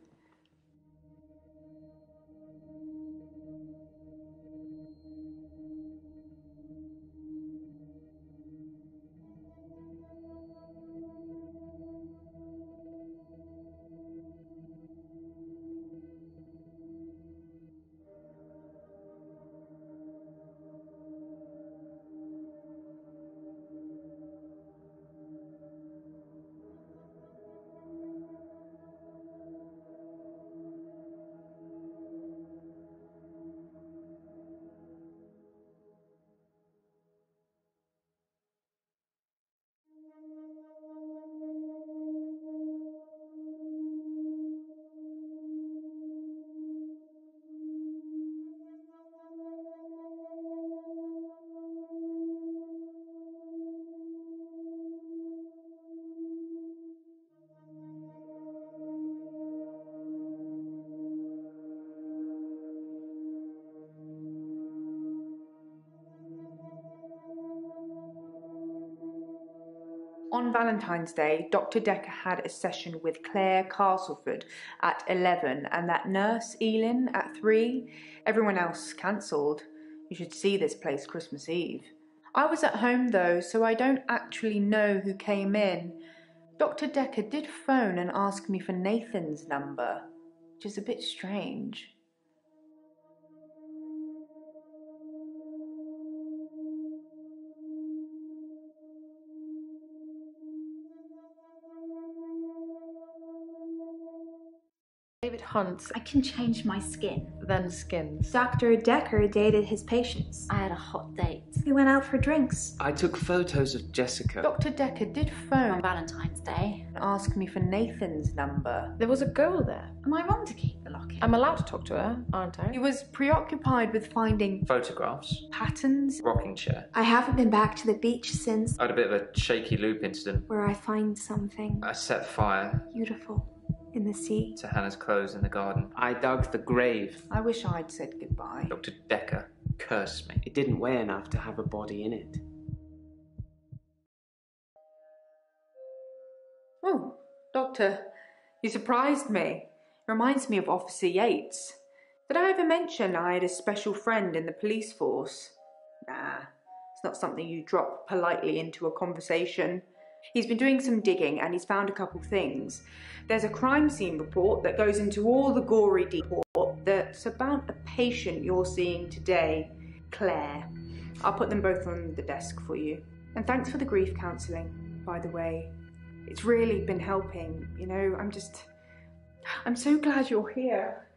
On Valentine's Day, Dr. Dekker had a session with Claire Castleford at 11 and that nurse, Elin, at 3. Everyone else cancelled. You should see this place Christmas Eve. I was at home though, so I don't actually know who came in. Dr. Dekker did phone and ask me for Nathan's number, which is a bit strange. David Hunt. I can change my skin. Then skins. Dr. Dekker dated his patients. I had a hot date. We went out for drinks. I took photos of Jessica. Dr. Dekker did phone On Valentine's Day. and ask me for Nathan's number. There was a girl there. Am I wrong to keep the locket? I'm allowed to talk to her, aren't I? He was preoccupied with finding Photographs, patterns. rocking chair. I haven't been back to the beach since I had a bit of a shaky loop incident. where I find something I set fire beautiful in the sea. to Hannah's clothes in the garden. I dug the grave. I wish I'd said goodbye. Dr. Dekker cursed me. It didn't weigh enough to have a body in it. Oh, Doctor, you surprised me. Reminds me of Officer Yates. Did I ever mention I had a special friend in the police force? Nah, it's not something you drop politely into a conversation. He's been doing some digging and he's found a couple things. There's a crime scene report that goes into all the gory detail that's about a patient you're seeing today, Claire. I'll put them both on the desk for you. And thanks for the grief counselling, by the way. It's really been helping, I'm so glad you're here.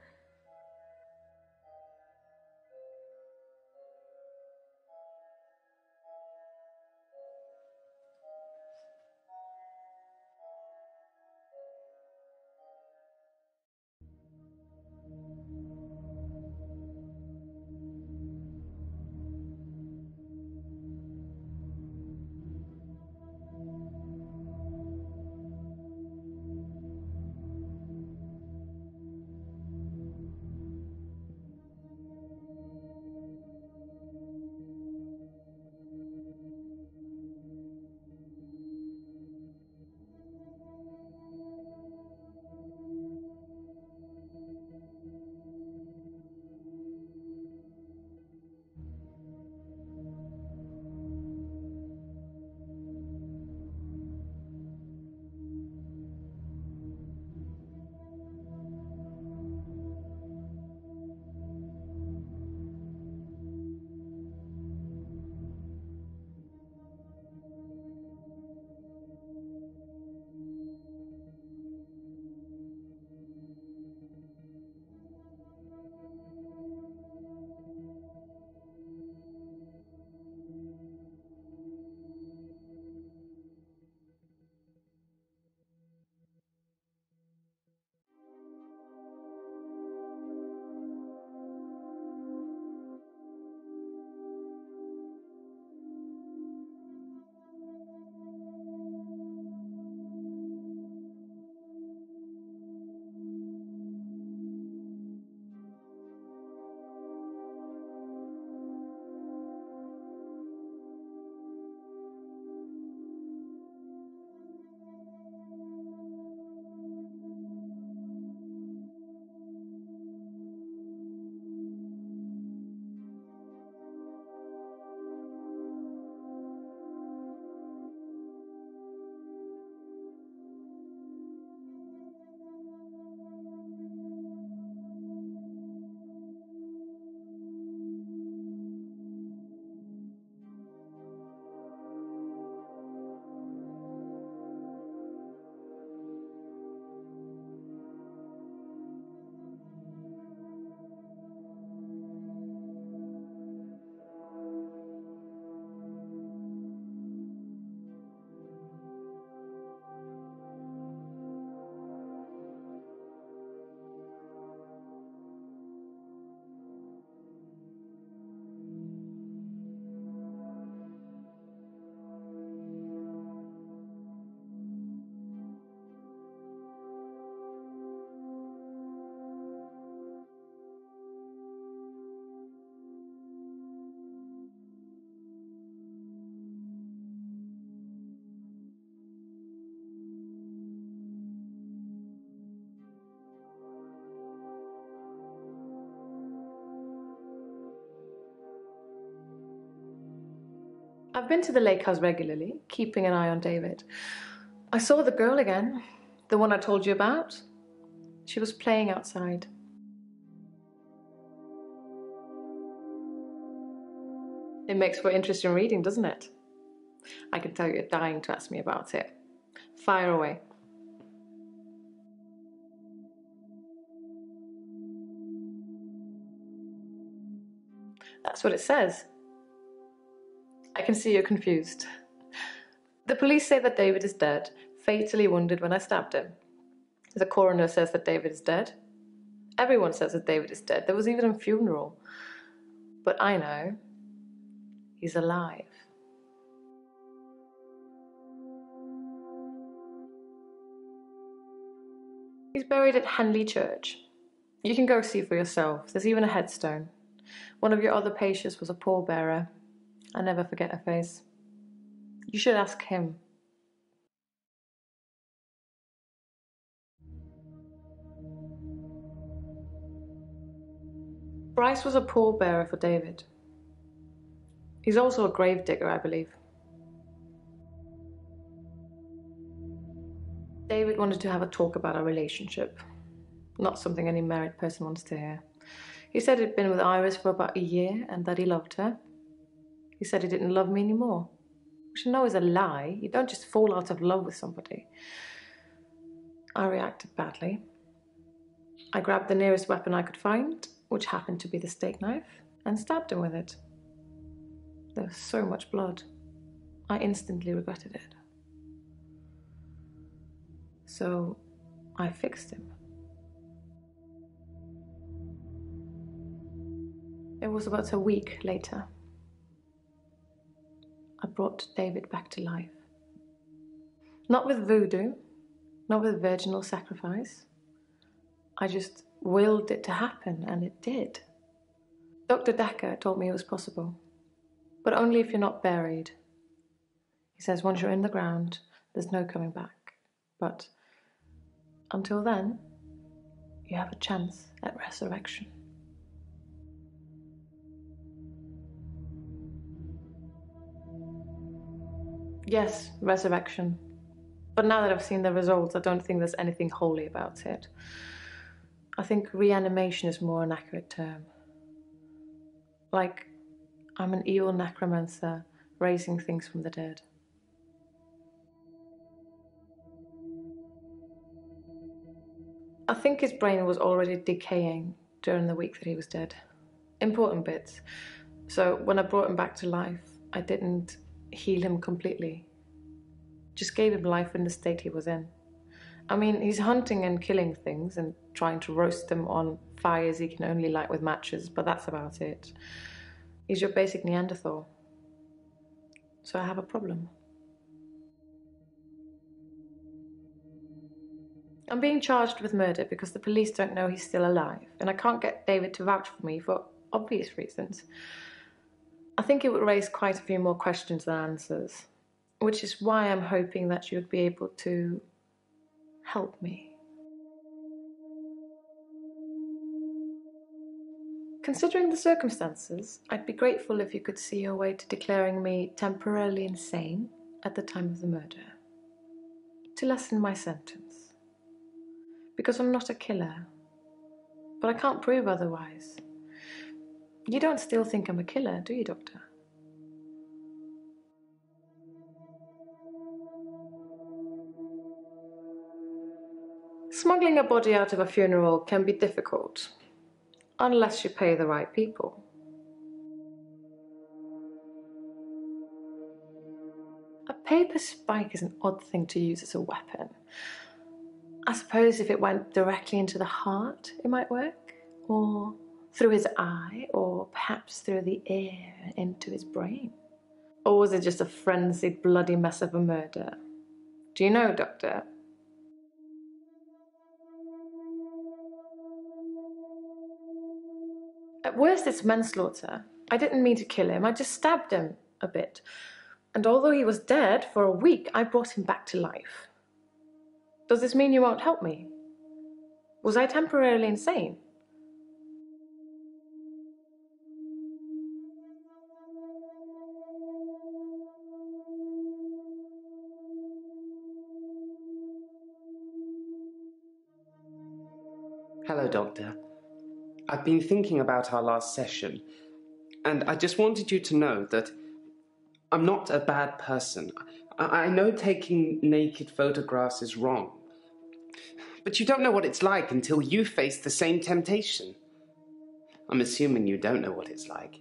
I've been to the lake house regularly, keeping an eye on David. I saw the girl again, the one I told you about. She was playing outside. It makes for interesting reading, doesn't it? I can tell you're dying to ask me about it. Fire away. That's what it says. I can see you're confused. The police say that David is dead, fatally wounded when I stabbed him. The coroner says that David is dead. Everyone says that David is dead. There was even a funeral. But I know he's alive. He's buried at Henley Church. You can go see for yourself. There's even a headstone. One of your other patients was a pallbearer. I never forget her face. You should ask him. Bryce was a pallbearer for David. He's also a grave digger, I believe. David wanted to have a talk about our relationship. Not something any married person wants to hear. He said he'd been with Iris for about a year and that he loved her. He said he didn't love me anymore, which I know is a lie. You don't just fall out of love with somebody. I reacted badly. I grabbed the nearest weapon I could find, which happened to be the steak knife, and stabbed him with it. There was so much blood. I instantly regretted it. So I fixed him. It was about a week later. I brought David back to life. Not with voodoo, not with virginal sacrifice. I just willed it to happen, and it did. Dr. Dekker told me it was possible, but only if you're not buried. He says once you're in the ground, there's no coming back. But until then, you have a chance at resurrection. Yes, resurrection. But now that I've seen the results, I don't think there's anything holy about it. I think reanimation is more an accurate term. Like, I'm an evil necromancer raising things from the dead. I think his brain was already decaying during the week that he was dead. Important bits. So when I brought him back to life, I didn't heal him completely. Just gave him life in the state he was in. I mean, he's hunting and killing things and trying to roast them on fires he can only light with matches, but that's about it. He's your basic Neanderthal. So I have a problem. I'm being charged with murder because the police don't know he's still alive, and I can't get David to vouch for me for obvious reasons. I think it would raise quite a few more questions than answers, which is why I'm hoping that you'd be able to help me. Considering the circumstances, I'd be grateful if you could see your way to declaring me temporarily insane at the time of the murder, to lessen my sentence. Because I'm not a killer, but I can't prove otherwise. You don't still think I'm a killer, do you, Doctor? Smuggling a body out of a funeral can be difficult, unless you pay the right people. A paper spike is an odd thing to use as a weapon. I suppose if it went directly into the heart, it might work. Or through his eye, or perhaps through the ear and into his brain. Or was it just a frenzied, bloody mess of a murder? Do you know, Doctor? At worst, it's manslaughter. I didn't mean to kill him, I just stabbed him a bit. And although he was dead for a week, I brought him back to life. Does this mean you won't help me? Was I temporarily insane? Hello, Doctor. I've been thinking about our last session, and I just wanted you to know that I'm not a bad person. I know taking naked photographs is wrong, but you don't know what it's like until you face the same temptation. I'm assuming you don't know what it's like.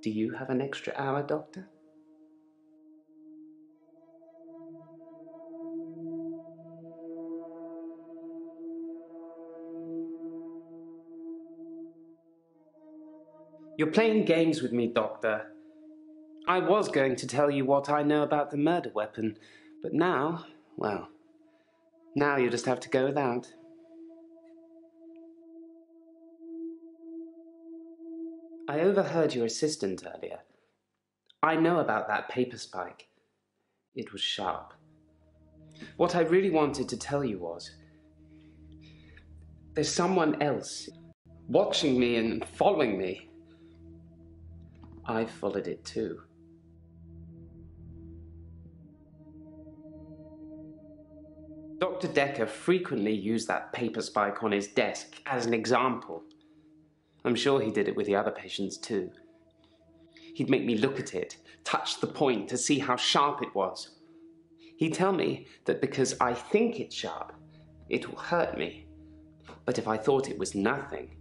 Do you have an extra hour, Doctor? You're playing games with me, Doctor. I was going to tell you what I know about the murder weapon, but now, well, now you just have to go without. I overheard your assistant earlier. I know about that paper spike. It was sharp. What I really wanted to tell you was, there's someone else watching me and following me. I followed it too. Dr. Dekker frequently used that paper spike on his desk as an example. I'm sure he did it with the other patients too. He'd make me look at it, touch the point to see how sharp it was. He'd tell me that because I think it's sharp, it will hurt me. But if I thought it was nothing,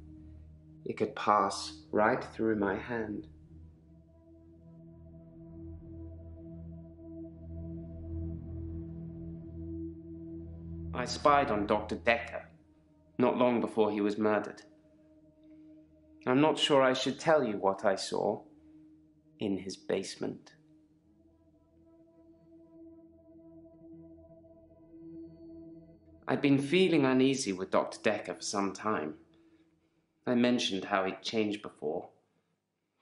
it could pass right through my hand. I spied on Dr. Dekker, not long before he was murdered. I'm not sure I should tell you what I saw in his basement. I'd been feeling uneasy with Dr. Dekker for some time. I mentioned how he'd changed before,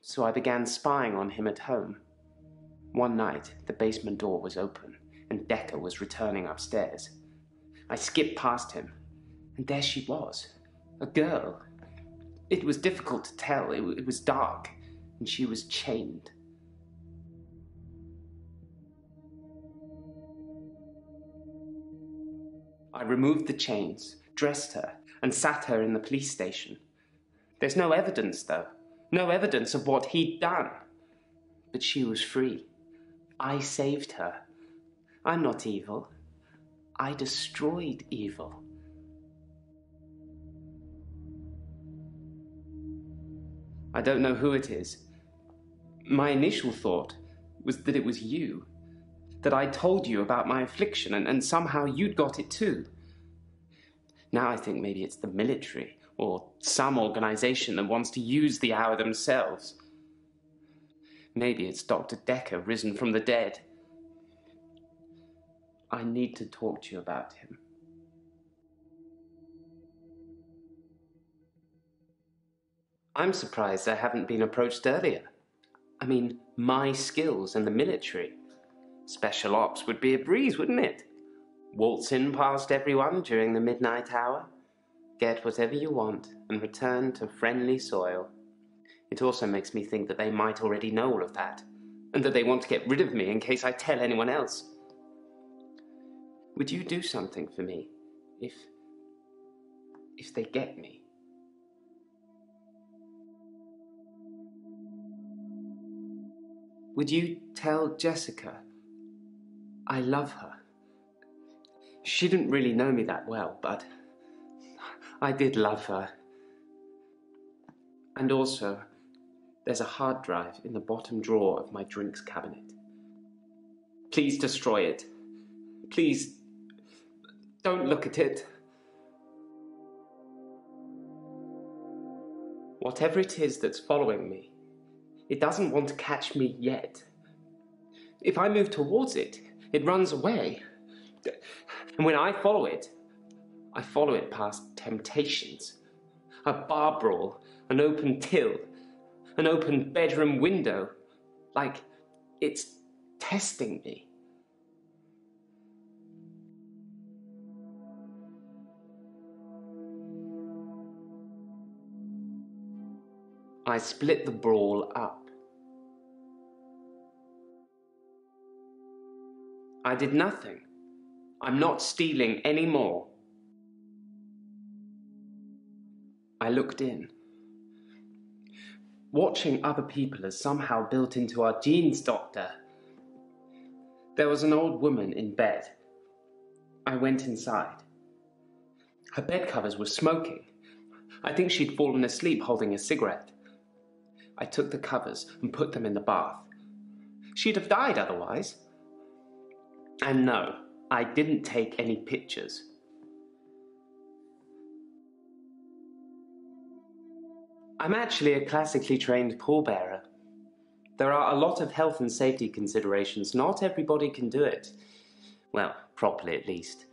so I began spying on him at home. One night, the basement door was open, and Dekker was returning upstairs. I skipped past him, and there she was, a girl. It was difficult to tell. It was dark, and she was chained. I removed the chains, dressed her, and sat her in the police station. There's no evidence, though. No evidence of what he'd done. But she was free. I saved her. I'm not evil. I destroyed evil. I don't know who it is. My initial thought was that it was you. That I told you about my affliction and somehow you'd got it too. Now I think maybe it's the military or some organization that wants to use the hour themselves. Maybe it's Dr. Dekker risen from the dead. I need to talk to you about him. I'm surprised I haven't been approached earlier. I mean, my skills and the military. Special ops would be a breeze, wouldn't it? Waltz in past everyone during the midnight hour, get whatever you want, and return to friendly soil. It also makes me think that they might already know all of that, and that they want to get rid of me in case I tell anyone else. Would you do something for me if they get me? Would you tell Jessica I love her? She didn't really know me that well, but I did love her. And also, there's a hard drive in the bottom drawer of my drinks cabinet. Please destroy it. Please, don't look at it. Whatever it is that's following me, it doesn't want to catch me yet. If I move towards it, it runs away. And when I follow it past temptations. A bar brawl, an open till, an open bedroom window. Like it's testing me. I split the brawl up. I did nothing. I'm not stealing any more. I looked in. Watching other people is somehow built into our genes, Doctor. There was an old woman in bed. I went inside. Her bed covers were smoking. I think she'd fallen asleep holding a cigarette. I took the covers and put them in the bath. She'd have died otherwise. And no, I didn't take any pictures. I'm actually a classically trained pallbearer. There are a lot of health and safety considerations. Not everybody can do it. Well, properly at least.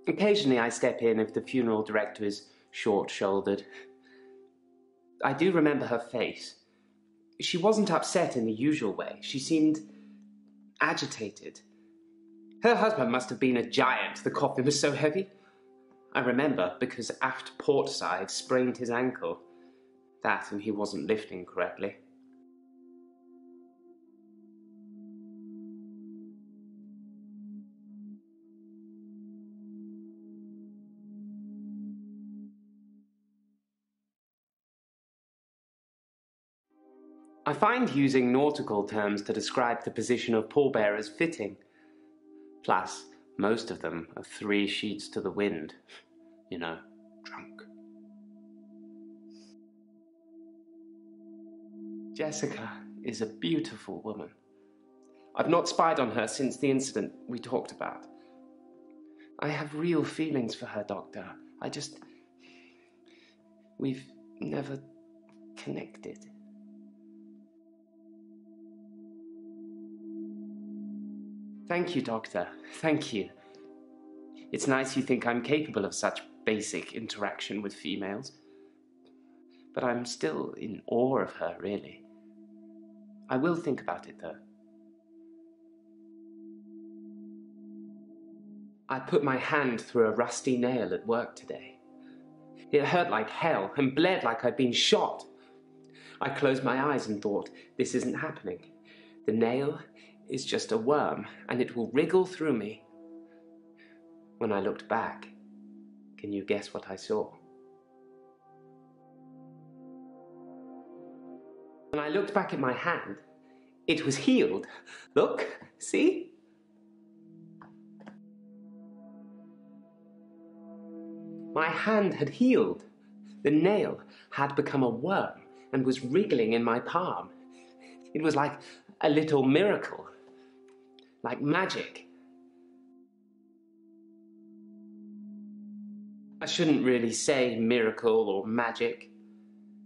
Occasionally I step in if the funeral director is short-shouldered. I do remember her face. She wasn't upset in the usual way. She seemed agitated. Her husband must have been a giant. The coffin was so heavy. I remember because aft port side sprained his ankle. That and he wasn't lifting correctly. I find using nautical terms to describe the position of pallbearers fitting. Plus, most of them are 3 sheets to the wind, you know. drunk. Jessica is a beautiful woman. I've not spied on her since the incident we talked about. I have real feelings for her, Doctor. We've never connected. Thank you, Doctor. Thank you. It's nice you think I'm capable of such basic interaction with females. But I'm still in awe of her, really. I will think about it, though. I put my hand through a rusty nail at work today. It hurt like hell and bled like I'd been shot. I closed my eyes and thought, this isn't happening. The nail is just a worm, and it will wriggle through me. When I looked back, can you guess what I saw? When I looked back at my hand, it was healed. Look, see? My hand had healed. The nail had become a worm and was wriggling in my palm. It was like a little miracle, like magic. I shouldn't really say miracle or magic.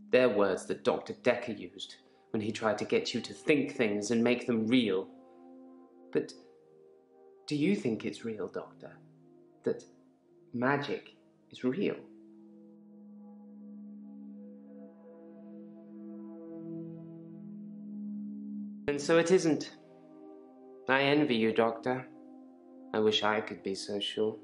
They're words that Dr. Dekker used when he tried to get you to think things and make them real. But do you think it's real, Doctor? That magic is real? And so it isn't. I envy you, Doctor. I wish I could be so sure.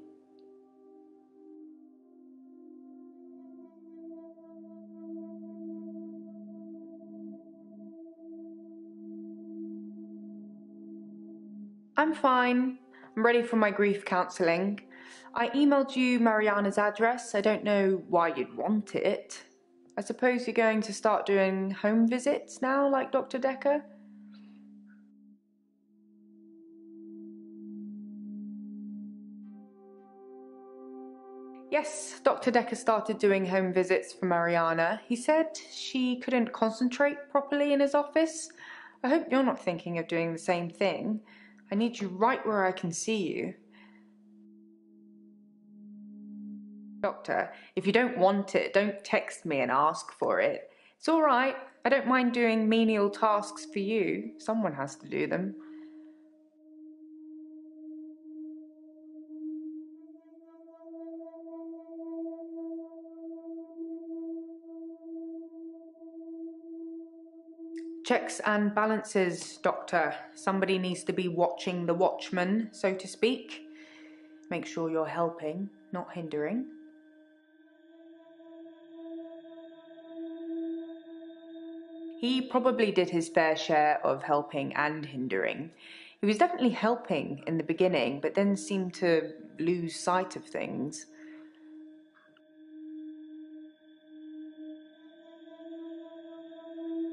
I'm fine. I'm ready for my grief counselling. I emailed you Mariana's address. I don't know why you'd want it. I suppose you're going to start doing home visits now, like Dr. Dekker? Yes, Dr. Dekker started doing home visits for Mariana. He said she couldn't concentrate properly in his office. I hope you're not thinking of doing the same thing. I need you right where I can see you. Doctor, if you don't want it, don't text me and ask for it. It's all right. I don't mind doing menial tasks for you. Someone has to do them. Checks and balances, Doctor. Somebody needs to be watching the watchman, so to speak. Make sure you're helping, not hindering. He probably did his fair share of helping and hindering. He was definitely helping in the beginning, but then seemed to lose sight of things.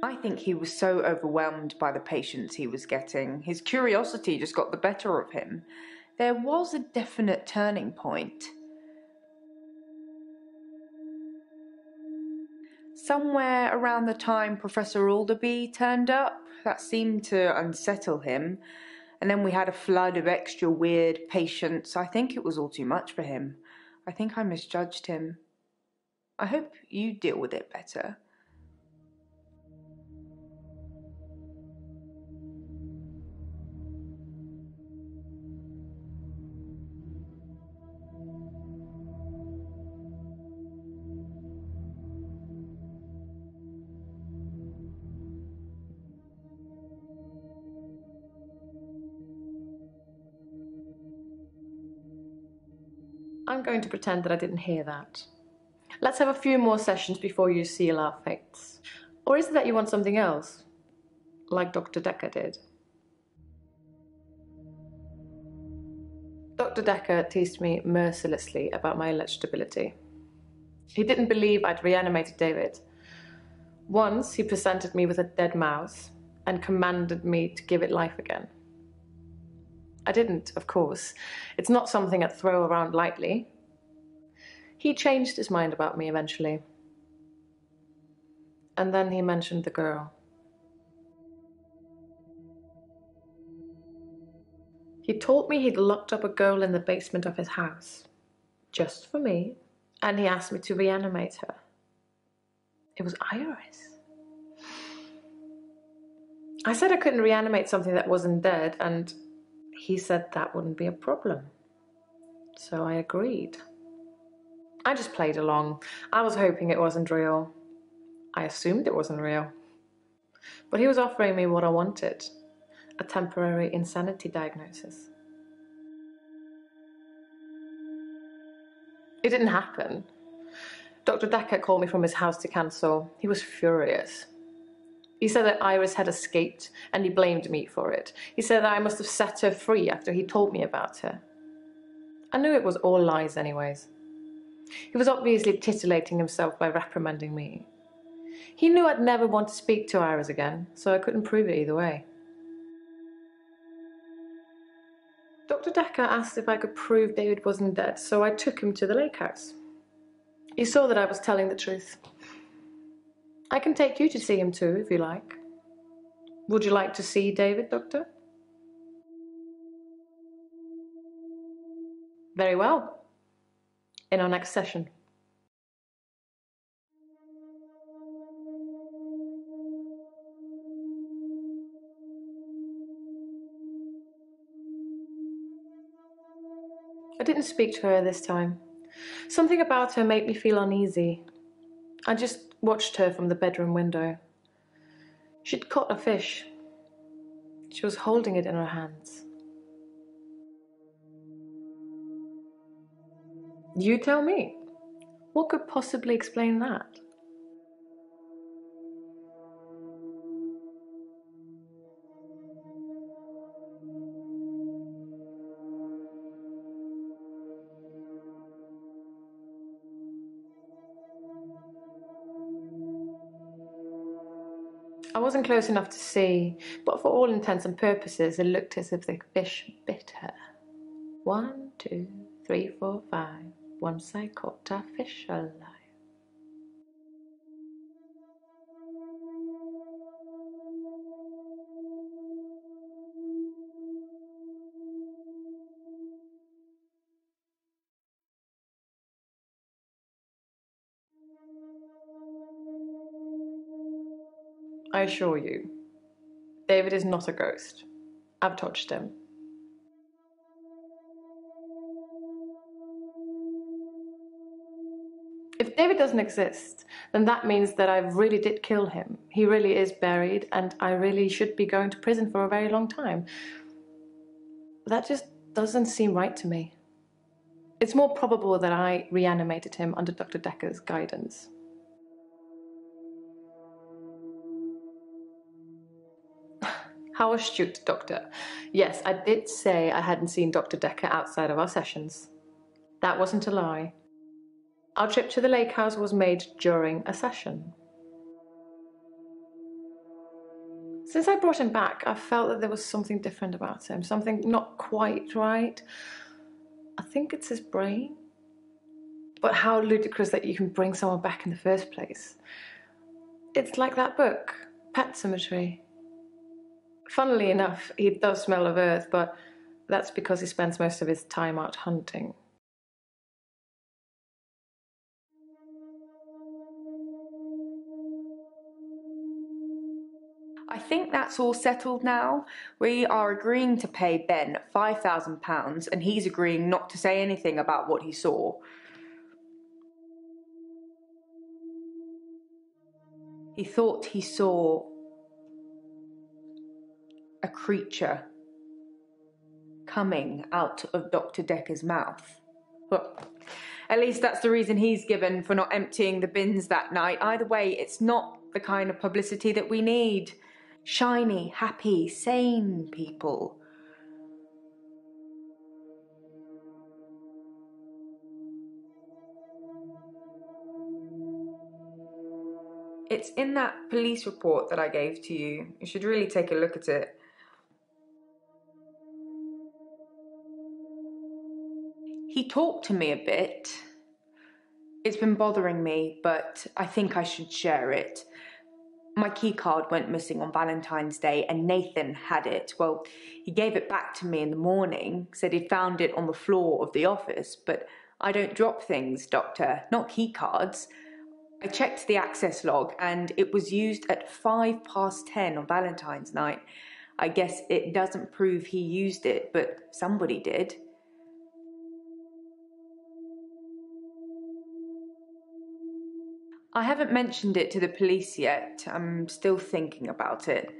I think he was so overwhelmed by the patients he was getting. His curiosity just got the better of him. There was a definite turning point. Somewhere around the time Professor Alderby turned up, that seemed to unsettle him. And then we had a flood of extra weird patients. I think it was all too much for him. I think I misjudged him. I hope you deal with it better. I'm going to pretend that I didn't hear that. Let's have a few more sessions before you seal our fates. Or is it that you want something else? Like Dr. Dekker did? Dr. Dekker teased me mercilessly about my electability. He didn't believe I'd reanimated David. Once he presented me with a dead mouse and commanded me to give it life again. I didn't, of course. It's not something I'd throw around lightly. He changed his mind about me eventually. And then he mentioned the girl. He told me he'd locked up a girl in the basement of his house, just for me, and he asked me to reanimate her. It was Iris. I said I couldn't reanimate something that wasn't dead, and he said that wouldn't be a problem. So I agreed. I just played along. I was hoping it wasn't real. I assumed it wasn't real. But he was offering me what I wanted, a temporary insanity diagnosis. It didn't happen. Dr. Dekker called me from his house to cancel. He was furious. He said that Iris had escaped and he blamed me for it. He said that I must have set her free after he told me about her. I knew it was all lies anyways. He was obviously titillating himself by reprimanding me. He knew I'd never want to speak to Iris again, so I couldn't prove it either way. Dr. Dekker asked if I could prove David wasn't dead, so I took him to the lake house. He saw that I was telling the truth. I can take you to see him too, if you like. Would you like to see David, Doctor? Very well. In our next session. I didn't speak to her this time. Something about her made me feel uneasy. I just watched her from the bedroom window. She'd caught a fish. She was holding it in her hands. You tell me. What could possibly explain that? I wasn't close enough to see, but for all intents and purposes, it looked as if the fish bit her. 1, 2, 3, 4, 5. Once I caught a fish alive. I assure you, David is not a ghost. I've touched him. If David doesn't exist, then that means that I really did kill him. He really is buried, and I really should be going to prison for a very long time. That just doesn't seem right to me. It's more probable that I reanimated him under Dr. Dekker's guidance. How astute, Doctor. Yes, I did say I hadn't seen Dr. Dekker outside of our sessions. That wasn't a lie. Our trip to the lake house was made during a session. Since I brought him back, I felt that there was something different about him, something not quite right. I think it's his brain. But how ludicrous that you can bring someone back in the first place. It's like that book, Pet Cemetery. Funnily enough, he does smell of earth, but that's because he spends most of his time out hunting. I think that's all settled now. We are agreeing to pay Ben £5,000 and he's agreeing not to say anything about what he saw. He thought he saw a creature coming out of Dr. Dekker's mouth. Well, at least that's the reason he's given for not emptying the bins that night. Either way, it's not the kind of publicity that we need. Shiny, happy, sane people. It's in that police report that I gave to you. You should really take a look at it. He talked to me a bit. It's been bothering me, but I think I should share it. My keycard went missing on Valentine's Day and Nathan had it. Well, he gave it back to me in the morning, said he'd found it on the floor of the office, but I don't drop things, Doctor, not keycards. I checked the access log and it was used at 10:05 on Valentine's night. I guess it doesn't prove he used it, but somebody did. I haven't mentioned it to the police yet. I'm still thinking about it.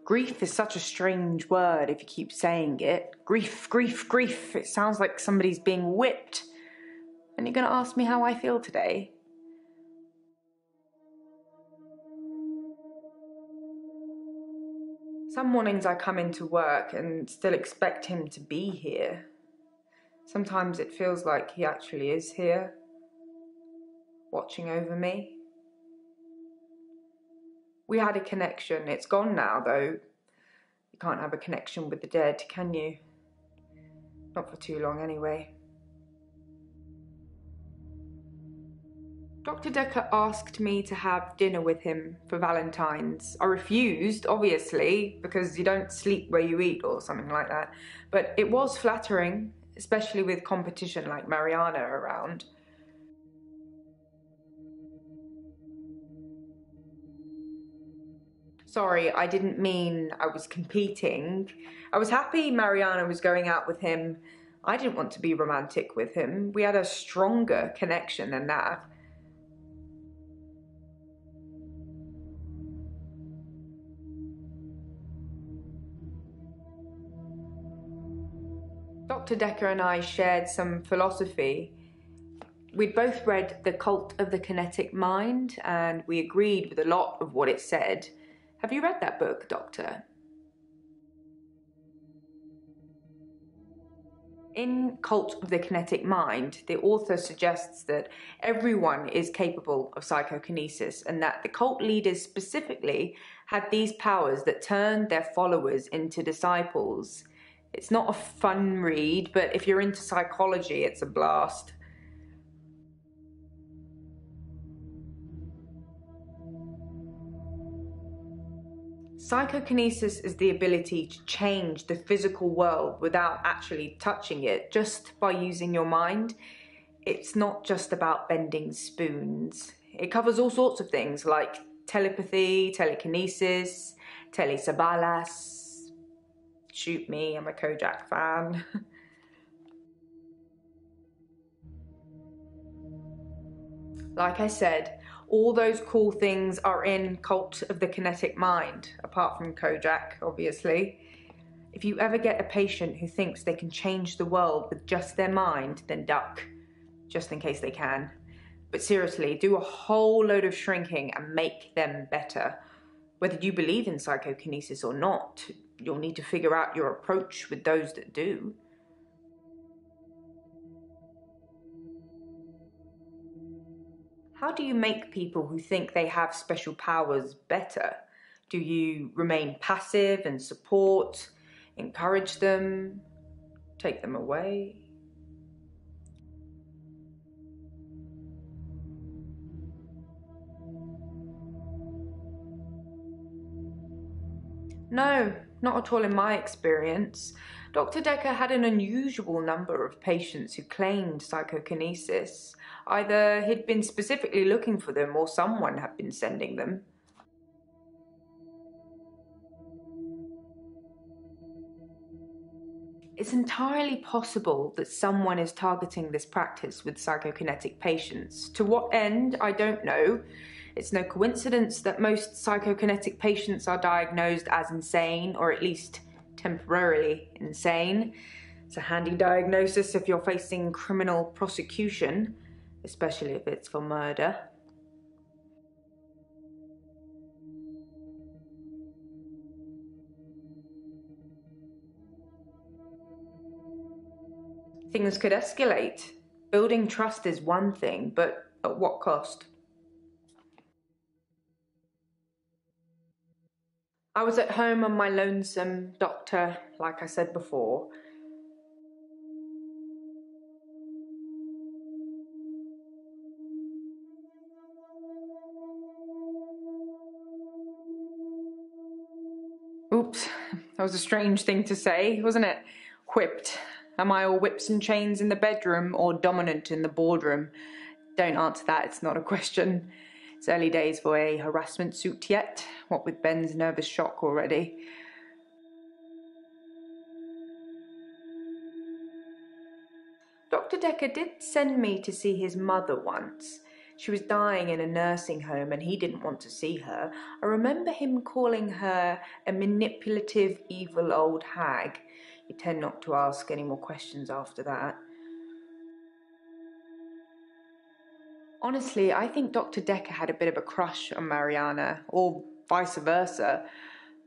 Grief is such a strange word if you keep saying it. Grief, grief, grief. It sounds like somebody's being whipped. And you're going to ask me how I feel today? Some mornings I come into work and still expect him to be here. Sometimes it feels like he actually is here, watching over me. We had a connection. It's gone now, though. You can't have a connection with the dead, can you? Not for too long, anyway. Dr. Dekker asked me to have dinner with him for Valentine's. I refused, obviously, because you don't sleep where you eat or something like that. But it was flattering, especially with competition like Mariana around. Sorry, I didn't mean I was competing. I was happy Mariana was going out with him. I didn't want to be romantic with him. We had a stronger connection than that. Dr. Dekker and I shared some philosophy. We'd both read The Cult of the Kinetic Mind, and we agreed with a lot of what it said. Have you read that book, Doctor? In Cult of the Kinetic Mind, the author suggests that everyone is capable of psychokinesis and that the cult leaders specifically had these powers that turned their followers into disciples. It's not a fun read, but if you're into psychology, it's a blast. Psychokinesis is the ability to change the physical world without actually touching it, just by using your mind. It's not just about bending spoons. It covers all sorts of things like telepathy, telekinesis, telesabalas. Shoot me, I'm a Kojak fan. Like I said, all those cool things are in Cult of the Kinetic Mind, apart from Kojak, obviously. If you ever get a patient who thinks they can change the world with just their mind, then duck, just in case they can. But seriously, do a whole load of shrinking and make them better. Whether you believe in psychokinesis or not, you'll need to figure out your approach with those that do. How do you make people who think they have special powers better? Do you remain passive and support, encourage them, take them away? No, not at all in my experience. Dr. Dekker had an unusual number of patients who claimed psychokinesis. Either he'd been specifically looking for them or someone had been sending them. It's entirely possible that someone is targeting this practice with psychokinetic patients. To what end, I don't know. It's no coincidence that most psychokinetic patients are diagnosed as insane, or at least temporarily insane. It's a handy diagnosis if you're facing criminal prosecution, especially if it's for murder. Things could escalate. Building trust is one thing, but at what cost? I was at home on my lonesome, Doctor, like I said before. Oops, that was a strange thing to say, wasn't it? Whipped. Am I all whips and chains in the bedroom or dominant in the boardroom? Don't answer that, it's not a question. It's early days for a harassment suit yet, what with Ben's nervous shock already. Dr. Dekker did send me to see his mother once. She was dying in a nursing home and he didn't want to see her. I remember him calling her a manipulative, evil old hag. You tend not to ask any more questions after that. Honestly, I think Dr. Dekker had a bit of a crush on Mariana, or vice versa.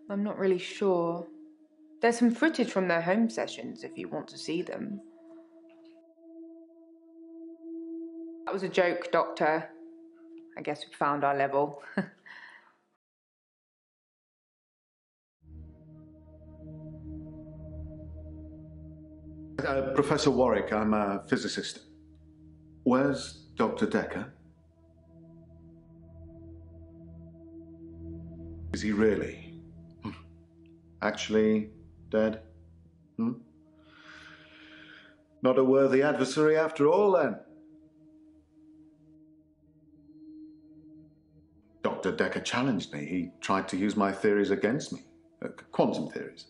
I'm not really sure. There's some footage from their home sessions if you want to see them. That was a joke, Doctor. I guess we found our level. Professor Warwick, I'm a physicist. Where's Dr. Dekker? Is he really? Actually dead? Not a worthy adversary after all, then. Dr. Dekker challenged me. He tried to use my theories against me. Quantum theories.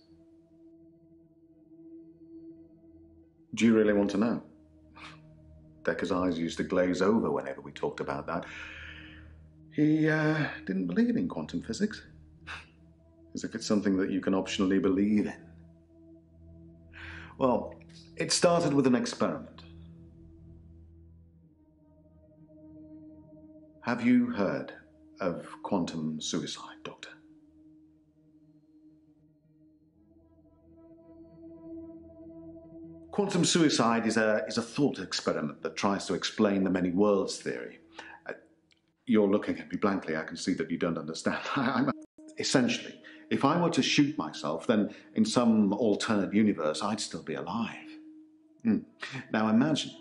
Do you really want to know? Dekker's eyes used to glaze over whenever we talked about that. He didn't believe in quantum physics. As if it's something that you can optionally believe in. Well, it started with an experiment. Have you heard of quantum suicide, Doctor? Quantum suicide is a thought experiment that tries to explain the many worlds theory. You're looking at me blankly. I can see that you don't understand. Essentially, if I were to shoot myself, then in some alternate universe, I'd still be alive. Now imagine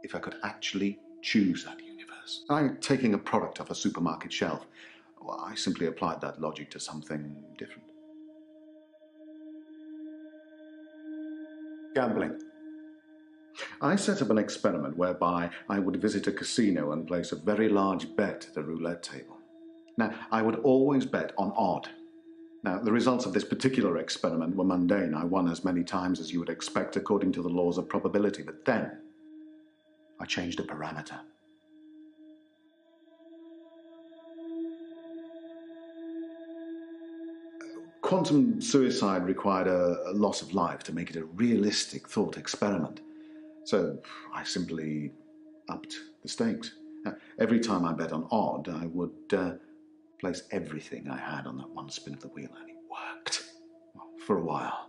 if I could actually choose that universe. I'm taking a product off a supermarket shelf. Well, I simply applied that logic to something different. Gambling. I set up an experiment whereby I would visit a casino and place a very large bet at the roulette table. Now, I would always bet on odd. Now, the results of this particular experiment were mundane. I won as many times as you would expect according to the laws of probability. But then, I changed a parameter. Quantum suicide required a loss of life to make it a realistic thought experiment. So I simply upped the stakes. Every time I bet on odd, I would place everything I had on that one spin of the wheel, and it worked. Well, for a while.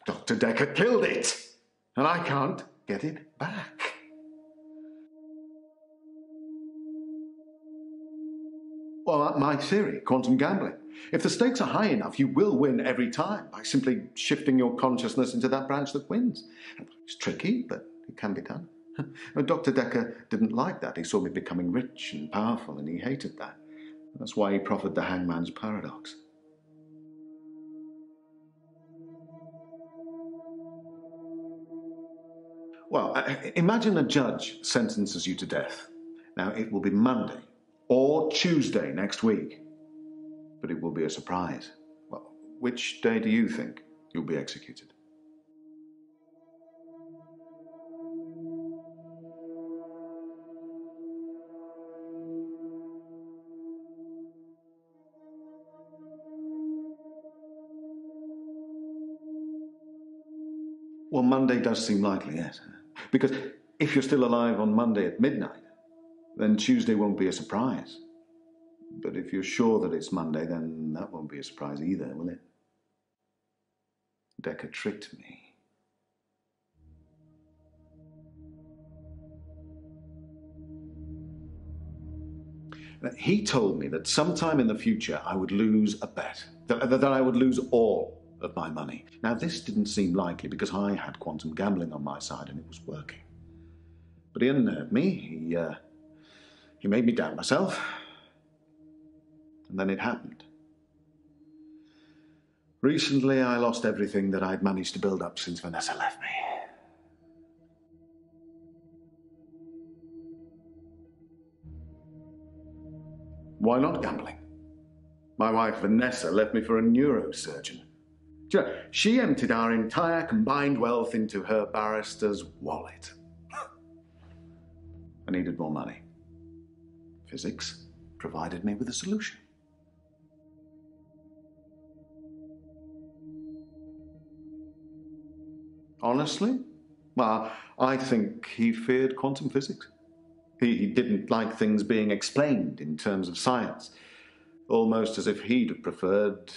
Dr. Dekker killed it, and I can't get it back. Well, my theory, quantum gambling. If the stakes are high enough, you will win every time by simply shifting your consciousness into that branch that wins. It's tricky, but it can be done. Dr. Dekker didn't like that. He saw me becoming rich and powerful, and he hated that. That's why he proffered the hangman's paradox. Well, imagine a judge sentences you to death. Now, it will be Monday or Tuesday next week, but it will be a surprise. Well, which day do you think you'll be executed? Well, Monday does seem likely, yes. Because if you're still alive on Monday at midnight, then Tuesday won't be a surprise. But if you're sure that it's Monday, then that won't be a surprise either, will it? Dekker tricked me. He told me that sometime in the future I would lose a bet, that I would lose all of my money. Now, this didn't seem likely because I had quantum gambling on my side and it was working. But he unnerved me. He made me doubt myself. And then it happened. Recently, I lost everything that I'd managed to build up since Vanessa left me. Why not gambling? My wife Vanessa left me for a neurosurgeon. She emptied our entire combined wealth into her barrister's wallet. I needed more money. Physics provided me with a solution. Honestly? Well, I think he feared quantum physics. He didn't like things being explained in terms of science, almost as if he'd have preferred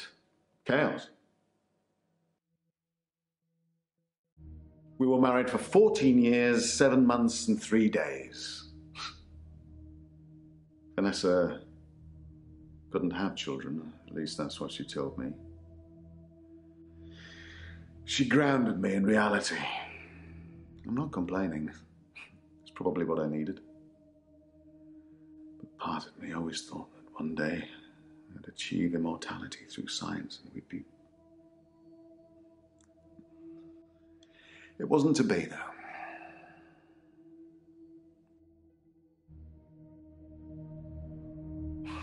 chaos. We were married for 14 years, 7 months and 3 days. Vanessa couldn't have children, at least that's what she told me. She grounded me in reality. I'm not complaining. It's probably what I needed. But part of me always thought that one day I'd achieve immortality through science and we'd be... It wasn't to be, though.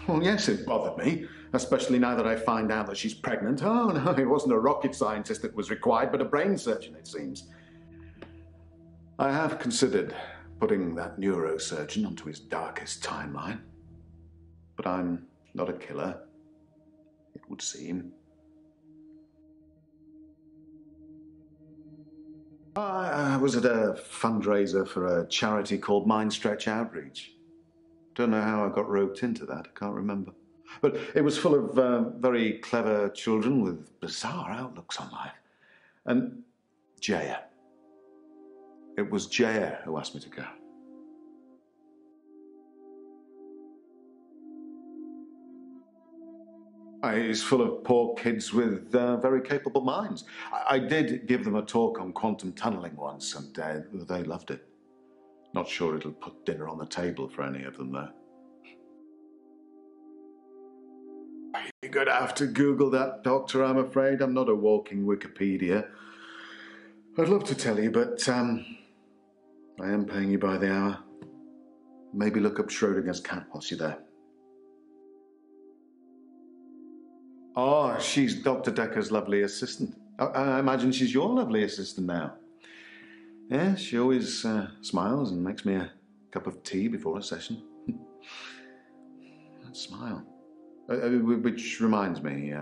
Well, yes, it bothered me, especially now that I find out that she's pregnant. Oh, no, it wasn't a rocket scientist that was required, but a brain surgeon, it seems. I have considered putting that neurosurgeon onto his darkest timeline. But I'm not a killer, it would seem. I was at a fundraiser for a charity called Mindstretch Outreach. Don't know how I got roped into that, I can't remember. But it was full of very clever children with bizarre outlooks on life. And Jaya. It was Jaya who asked me to go. It's full of poor kids with very capable minds. I did give them a talk on quantum tunneling once, and they loved it. Not sure it'll put dinner on the table for any of them, though. You're going to have to Google that, Doctor, I'm afraid. I'm not a walking Wikipedia. I'd love to tell you, but I am paying you by the hour. Maybe look up Schrodinger's cat whilst you're there. Oh, she's Dr. Dekker's lovely assistant. I imagine she's your lovely assistant now. Yeah, she always smiles and makes me a cup of tea before a session. That smile. Which reminds me,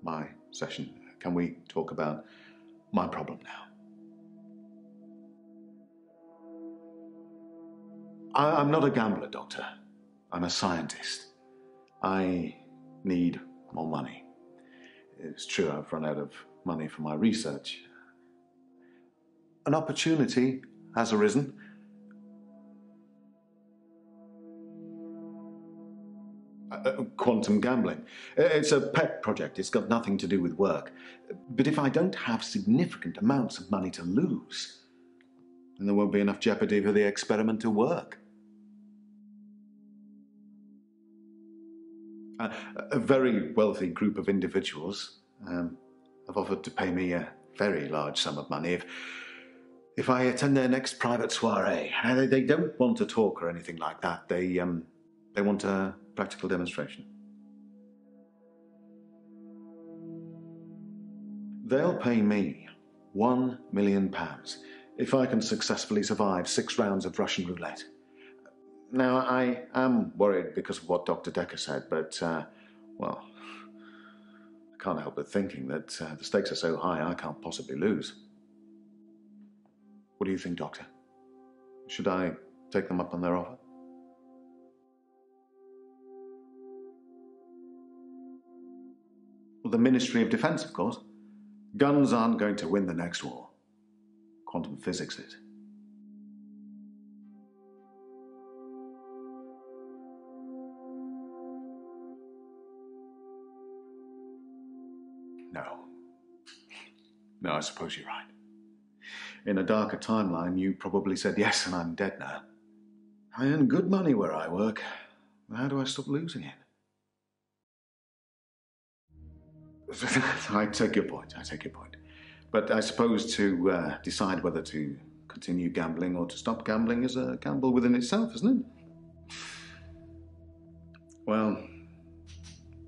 my session. Can we talk about my problem now? I'm not a gambler, Doctor. I'm a scientist. I need more money. It's true I've run out of money for my research. An opportunity has arisen. Quantum gambling. It's a pet project. It's got nothing to do with work. But if I don't have significant amounts of money to lose, then there won't be enough jeopardy for the experiment to work. A very wealthy group of individuals have offered to pay me a very large sum of money if I attend their next private soiree. They don't want a talk or anything like that. They want a practical demonstration. They'll pay me £1 million if I can successfully survive 6 rounds of Russian roulette. Now, I am worried because of what Dr. Dekker said, but, well, I can't help but thinking that the stakes are so high I can't possibly lose. What do you think, Doctor? Should I take them up on their offer? Well, the Ministry of Defence, of course. Guns aren't going to win the next war. Quantum physics is. No. No, I suppose you're right. In a darker timeline, you probably said yes and I'm dead now. I earn good money where I work. How do I stop losing it? I take your point. But I suppose to decide whether to continue gambling or to stop gambling is a gamble within itself, isn't it? Well,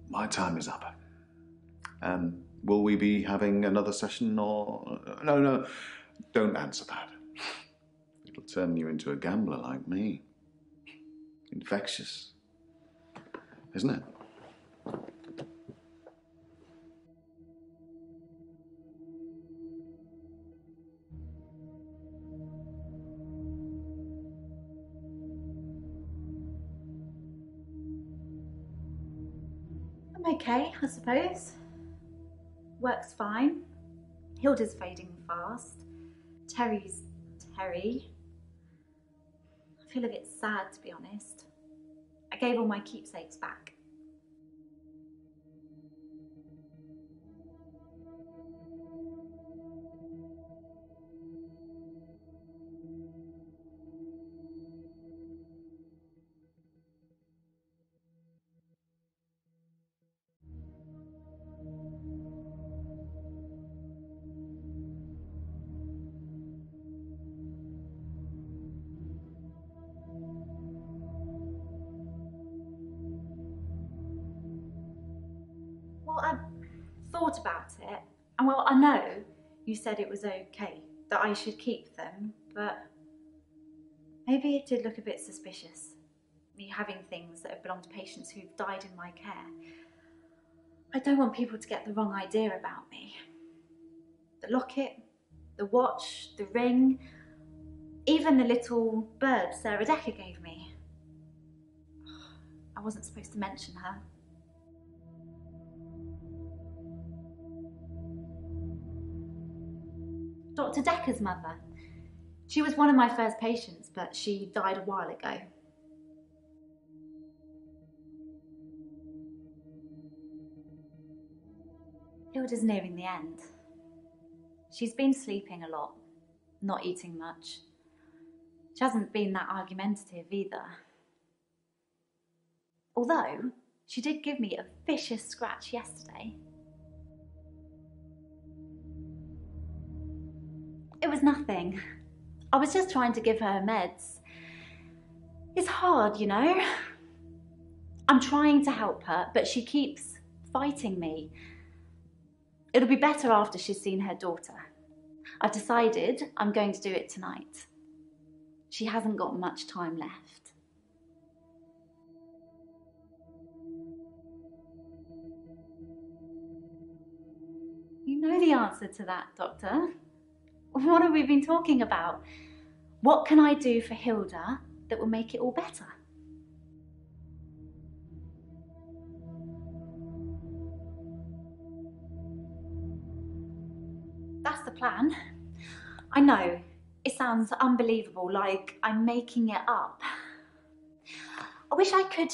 my time is up. Will we be having another session or... No, don't answer that. It'll turn you into a gambler like me. Infectious. Isn't it? I'm okay, I suppose. Work's fine. Hilda's fading fast. Terry's Terry. I feel a bit sad, to be honest. I gave all my keepsakes back. Well, I've thought about it, and well, I know you said it was okay that I should keep them, but maybe it did look a bit suspicious, me having things that have belonged to patients who've died in my care. I don't want people to get the wrong idea about me. The locket, the watch, the ring, even the little bird Sarah Dekker gave me. I wasn't supposed to mention her. Dr. Dekker's mother. She was one of my first patients, but she died a while ago. Hilda's nearing the end. She's been sleeping a lot, not eating much. She hasn't been that argumentative either. Although, she did give me a vicious scratch yesterday. It was nothing. I was just trying to give her meds. It's hard, you know. I'm trying to help her, but she keeps fighting me. It'll be better after she's seen her daughter. I've decided I'm going to do it tonight. She hasn't got much time left. You know the answer to that, Doctor. What have we been talking about? What can I do for Hilda that will make it all better? That's the plan. I know, it sounds unbelievable, like I'm making it up. I wish I could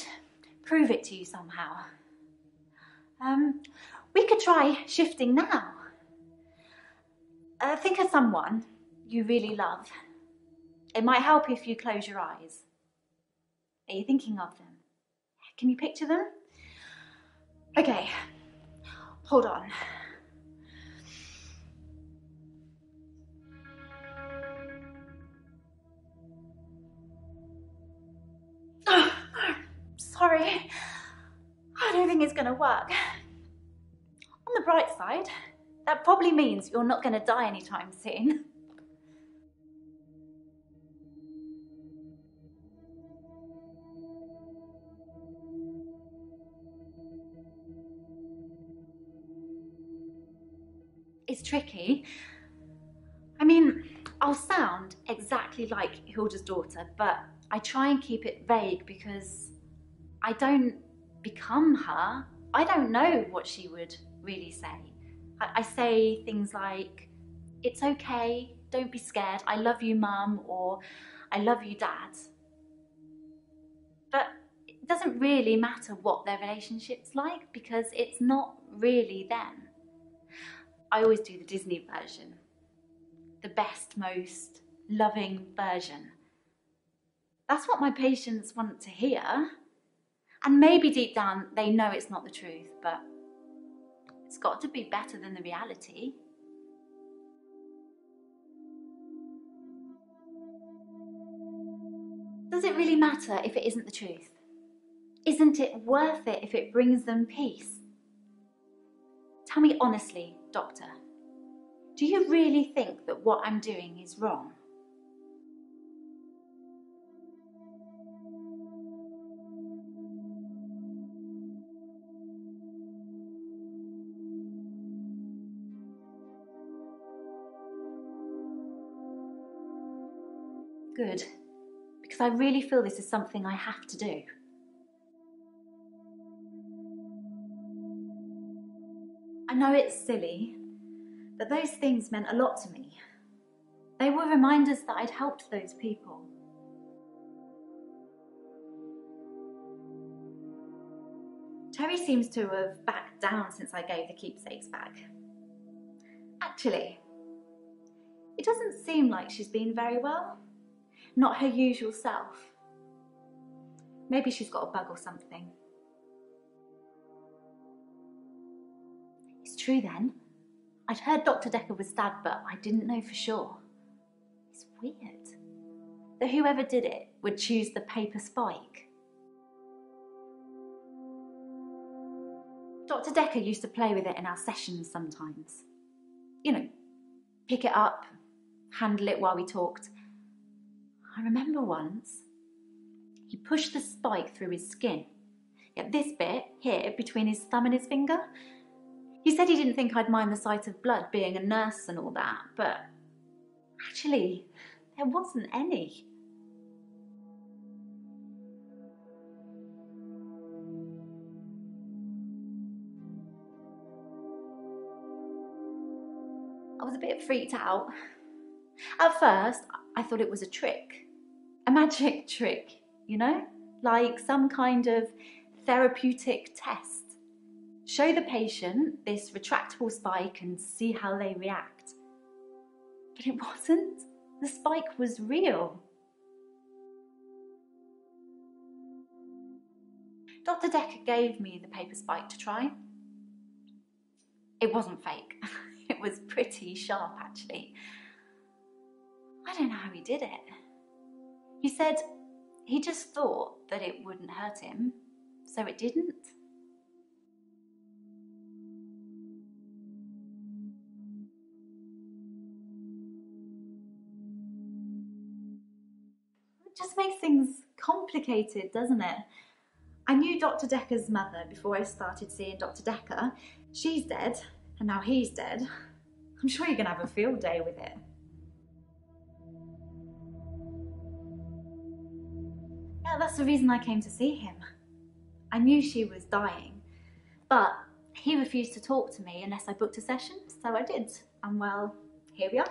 prove it to you somehow. We could try shifting now. Think of someone you really love. It might help if you close your eyes. Are you thinking of them? Can you picture them? Okay, hold on. Oh, sorry, I don't think it's going to work. On the bright side, that probably means you're not going to die anytime soon. It's tricky. I mean, I'll sound exactly like Hilda's daughter, but I try and keep it vague because I don't become her. I don't know what she would really say. I say things like, "It's okay, don't be scared, I love you, Mum," or "I love you, Dad." But it doesn't really matter what their relationship's like because it's not really them. I always do the Disney version. The best, most loving version. That's what my patients want to hear. And maybe deep down they know it's not the truth, but it's got to be better than the reality. Does it really matter if it isn't the truth? Isn't it worth it if it brings them peace? Tell me honestly, doctor, do you really think that what I'm doing is wrong? Good, because I really feel this is something I have to do. I know it's silly, but those things meant a lot to me. They were reminders that I'd helped those people. Terry seems to have backed down since I gave the keepsakes back. Actually, it doesn't seem like she's been very well. Not her usual self. Maybe she's got a bug or something. It's true then. I'd heard Dr. Dekker was stabbed, but I didn't know for sure. It's weird that whoever did it would choose the paper spike. Dr. Dekker used to play with it in our sessions sometimes. You know, pick it up, handle it while we talked. I remember once, he pushed the spike through his skin. Yet this bit, here, between his thumb and his finger. He said he didn't think I'd mind the sight of blood, being a nurse and all that, but actually, there wasn't any. I was a bit freaked out. At first, I thought it was a trick. A magic trick, you know? Like some kind of therapeutic test. Show the patient this retractable spike and see how they react. But it wasn't. The spike was real. Dr. Dekker gave me the paper spike to try. It wasn't fake. It was pretty sharp, actually. I don't know how he did it. He said he just thought that it wouldn't hurt him, so it didn't. It just makes things complicated, doesn't it? I knew Dr. Dekker's mother before I started seeing Dr. Dekker. She's dead, and now he's dead. I'm sure you're going to have a field day with it. Yeah, that's the reason I came to see him. I knew she was dying, but he refused to talk to me unless I booked a session, so I did. And well, here we are.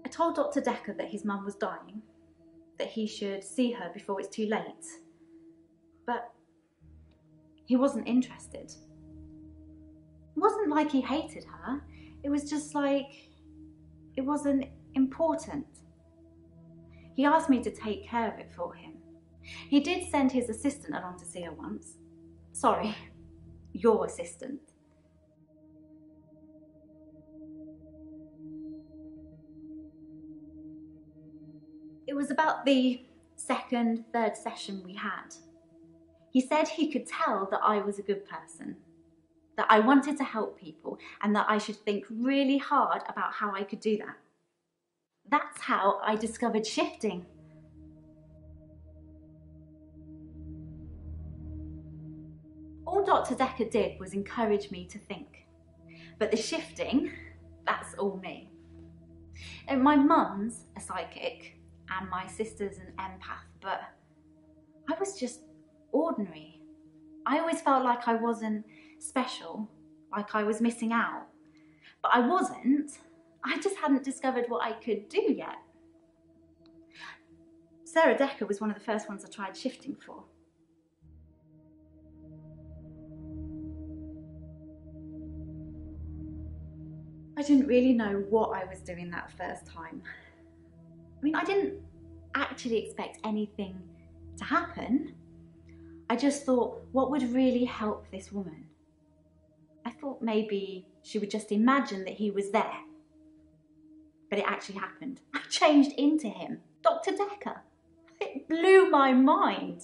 I told Dr. Dekker that his mum was dying, that he should see her before it's too late. But he wasn't interested. It wasn't like he hated her, it was just like it wasn't important. He asked me to take care of it for him. He did send his assistant along to see her once. Sorry, your assistant. It was about the second, third session we had. He said he could tell that I was a good person, that I wanted to help people, and that I should think really hard about how I could do that. That's how I discovered shifting. All Dr. Dekker did was encourage me to think. But the shifting, that's all me. And my mum's a psychic, and my sister's an empath, but I was just ordinary. I always felt like I wasn't special, like I was missing out. But I wasn't. I just hadn't discovered what I could do yet. Sarah Dekker was one of the first ones I tried shifting for. I didn't really know what I was doing that first time. I mean, I didn't actually expect anything to happen. I just thought, what would really help this woman? I thought maybe she would just imagine that he was there. But it actually happened. I changed into him, Dr. Dekker. It blew my mind.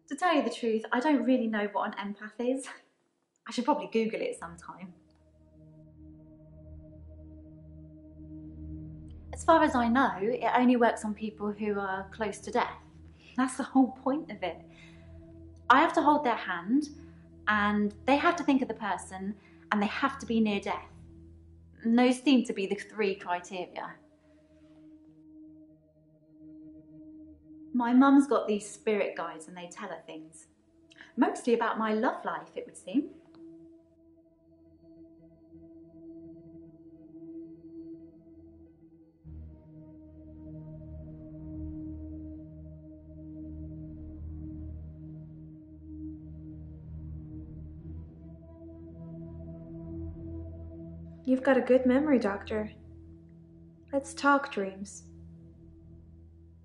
To tell you the truth, I don't really know what an empath is. I should probably Google it sometime. As far as I know, it only works on people who are close to death. That's the whole point of it. I have to hold their hand, and they have to think of the person, and they have to be near death. And those seem to be the 3 criteria. My mum's got these spirit guides and they tell her things. Mostly about my love life, it would seem. You've got a good memory, Doctor. Let's talk dreams.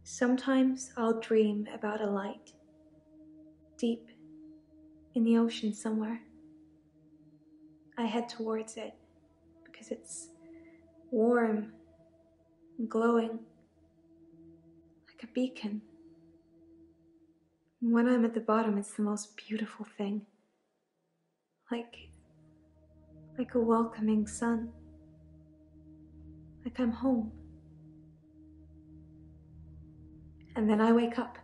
Sometimes I'll dream about a light, deep in the ocean somewhere. I head towards it because it's warm and glowing, like a beacon. And when I'm at the bottom, it's the most beautiful thing, like a welcoming sun, like I'm home. And then I wake up.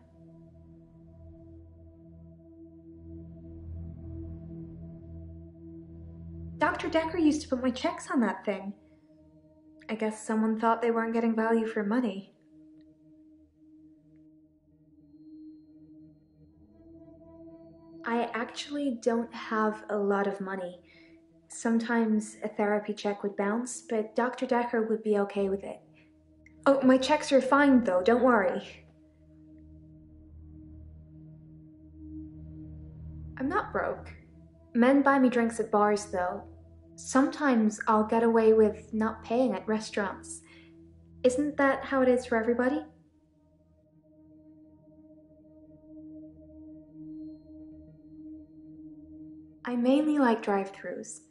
Dr. Dekker used to put my checks on that thing. I guess someone thought they weren't getting value for money. I actually don't have a lot of money. Sometimes a therapy check would bounce, but Dr. Dekker would be okay with it. Oh, my checks are fine though, don't worry. I'm not broke. Men buy me drinks at bars though. Sometimes I'll get away with not paying at restaurants. Isn't that how it is for everybody? I mainly like drive-thrus.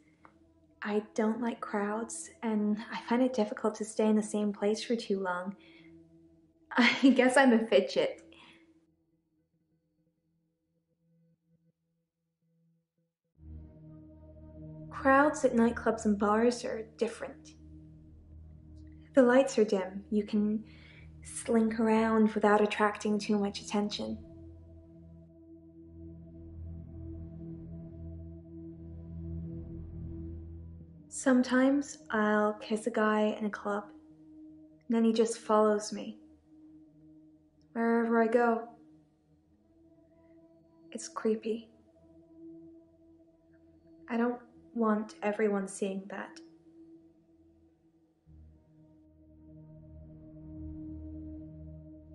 I don't like crowds, and I find it difficult to stay in the same place for too long. I guess I'm a fidget. Crowds at nightclubs and bars are different. The lights are dim. You can slink around without attracting too much attention. Sometimes I'll kiss a guy in a club, and then he just follows me wherever I go. It's creepy. I don't want everyone seeing that.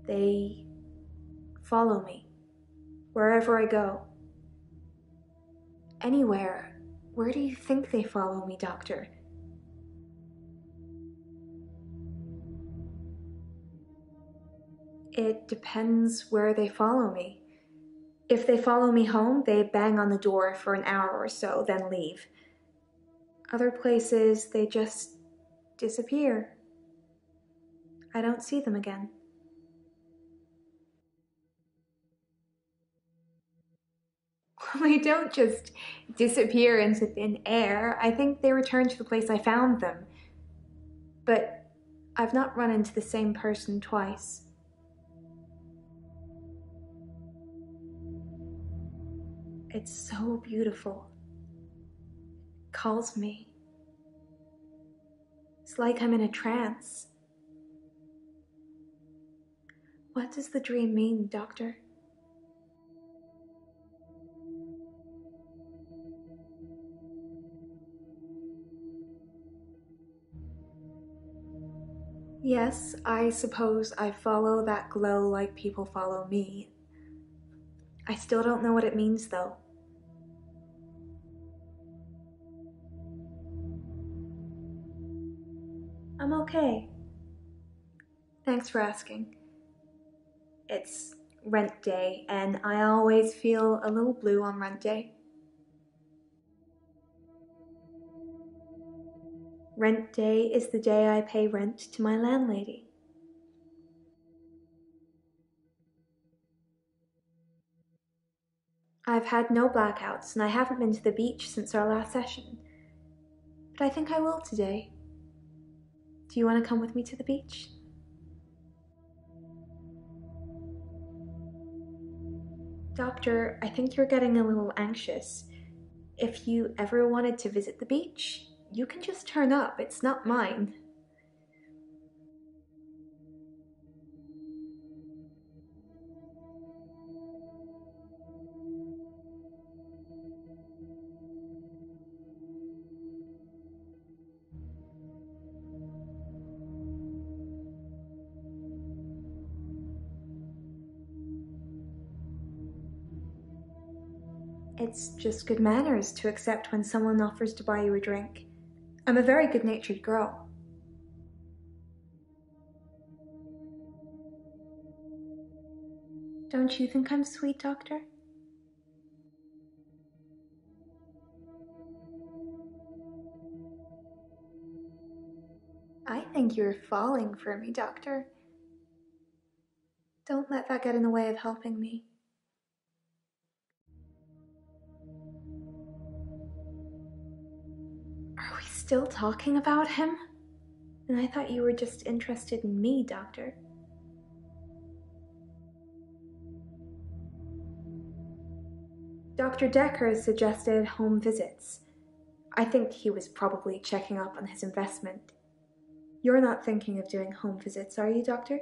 They follow me wherever I go. Anywhere. Where do you think they follow me, Doctor? It depends where they follow me. If they follow me home, they bang on the door for an hour or so, then leave. Other places, they just disappear. I don't see them again. They don't just disappear into thin air. I think they return to the place I found them. But I've not run into the same person twice. It's so beautiful. It calls me. It's like I'm in a trance. What does the dream mean, Doctor? Yes, I suppose I follow that glow like people follow me. I still don't know what it means, though. I'm okay. Thanks for asking. It's rent day, and I always feel a little blue on rent day. Rent day is the day I pay rent to my landlady. I've had no blackouts, and I haven't been to the beach since our last session. But I think I will today. Do you want to come with me to the beach? Doctor, I think you're getting a little anxious. If you ever wanted to visit the beach, you can just turn up. It's not mine. It's just good manners to accept when someone offers to buy you a drink. I'm a very good-natured girl. Don't you think I'm sweet, Doctor? I think you're falling for me, Doctor. Don't let that get in the way of helping me. Are we still talking about him? And I thought you were just interested in me, Doctor. Dr. Dekker suggested home visits. I think he was probably checking up on his investment. You're not thinking of doing home visits, are you, Doctor?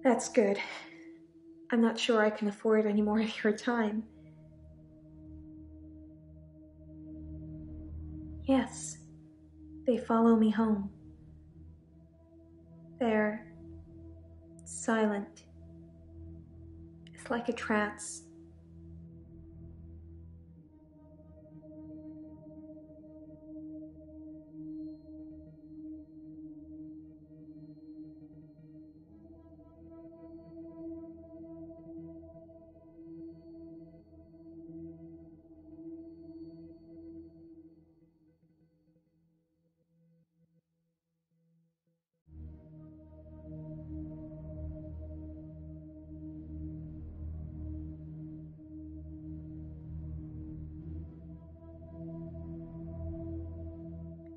That's good. I'm not sure I can afford any more of your time. Yes, they follow me home. They're silent. It's like a trance.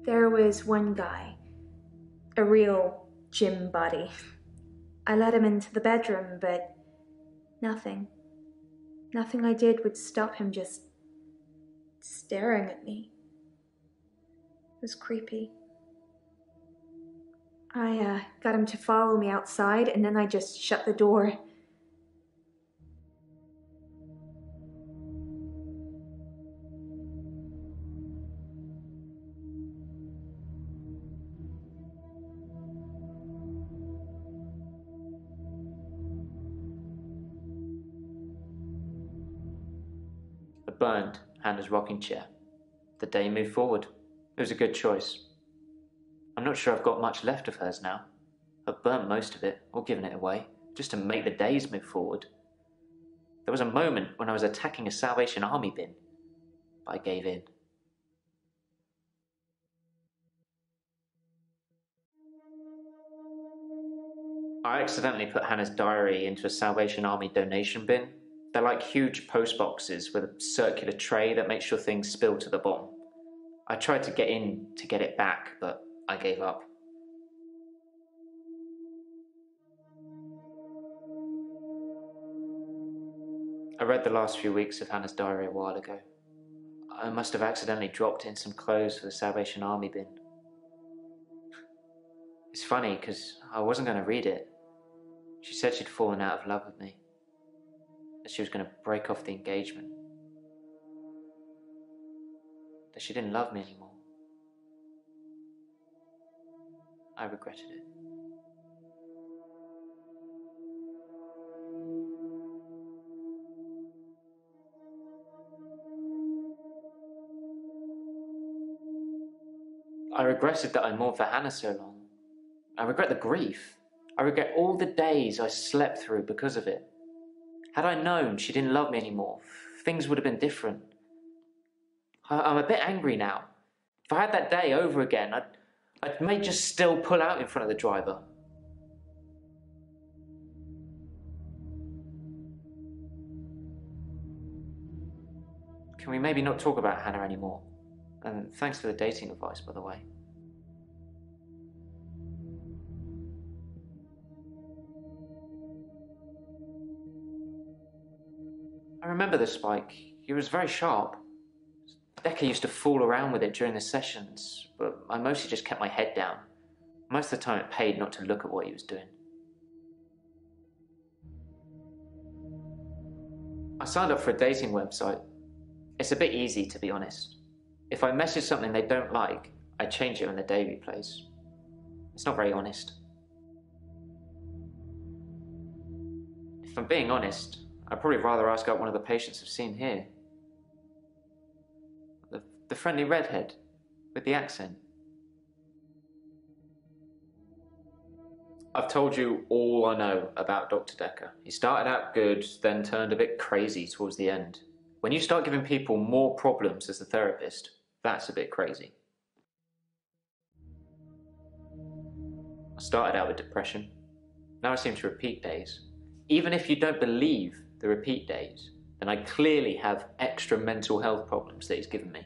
There was one guy, a real gym buddy. I let him into the bedroom, but nothing I did would stop him just staring at me. It was creepy. I got him to follow me outside, and then I just shut the door. I burned Hannah's rocking chair. The day moved forward. It was a good choice. I'm not sure I've got much left of hers now. I've burnt most of it, or given it away, just to make the days move forward. There was a moment when I was attacking a Salvation Army bin, but I gave in. I accidentally put Hannah's diary into a Salvation Army donation bin. They're like huge post boxes with a circular tray that makes sure things spill to the bottom. I tried to get in to get it back, but I gave up. I read the last few weeks of Hannah's diary a while ago. I must have accidentally dropped in some clothes for the Salvation Army bin. It's funny, because I wasn't going to read it. She said she'd fallen out of love with me, that she was going to break off the engagement, that she didn't love me anymore. I regretted it. I regretted that I mourned for Hannah so long. I regret the grief. I regret all the days I slept through because of it. Had I known she didn't love me anymore, things would have been different. I'm a bit angry now. If I had that day over again, I may just still pull out in front of the driver. Can we maybe not talk about Hannah anymore? And thanks for the dating advice, by the way. I remember the spike. It was very sharp. Dekker used to fool around with it during the sessions, but I mostly just kept my head down. Most of the time it paid not to look at what he was doing. I signed up for a dating website. It's a bit easy, to be honest. If I message something they don't like, I change it when the day replays. It's not very honest. If I'm being honest, I'd probably rather ask out one of the patients I've seen here. The friendly redhead with the accent. I've told you all I know about Dr. Dekker. He started out good, then turned a bit crazy towards the end. When you start giving people more problems as a therapist, that's a bit crazy. I started out with depression. Now I seem to repeat days. Even if you don't believe the repeat days, then I clearly have extra mental health problems that he's given me.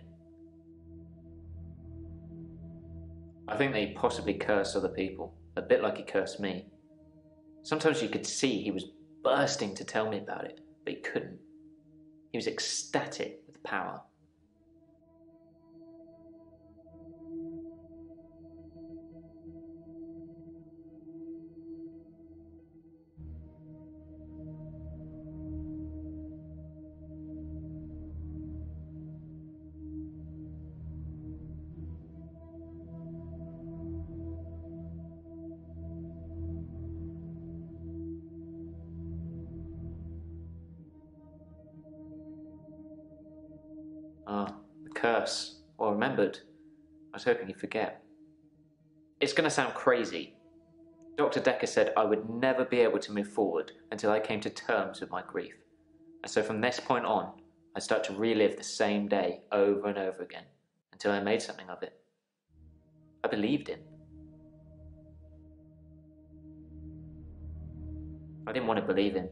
I think that he possibly cursed other people, a bit like he cursed me. Sometimes you could see he was bursting to tell me about it, but he couldn't. He was ecstatic with power. The curse. Well, remembered. I was hoping you'd forget. It's going to sound crazy. Dr. Dekker said I would never be able to move forward until I came to terms with my grief. And so from this point on, I start to relive the same day over and over again until I made something of it. I believed him. I didn't want to believe him.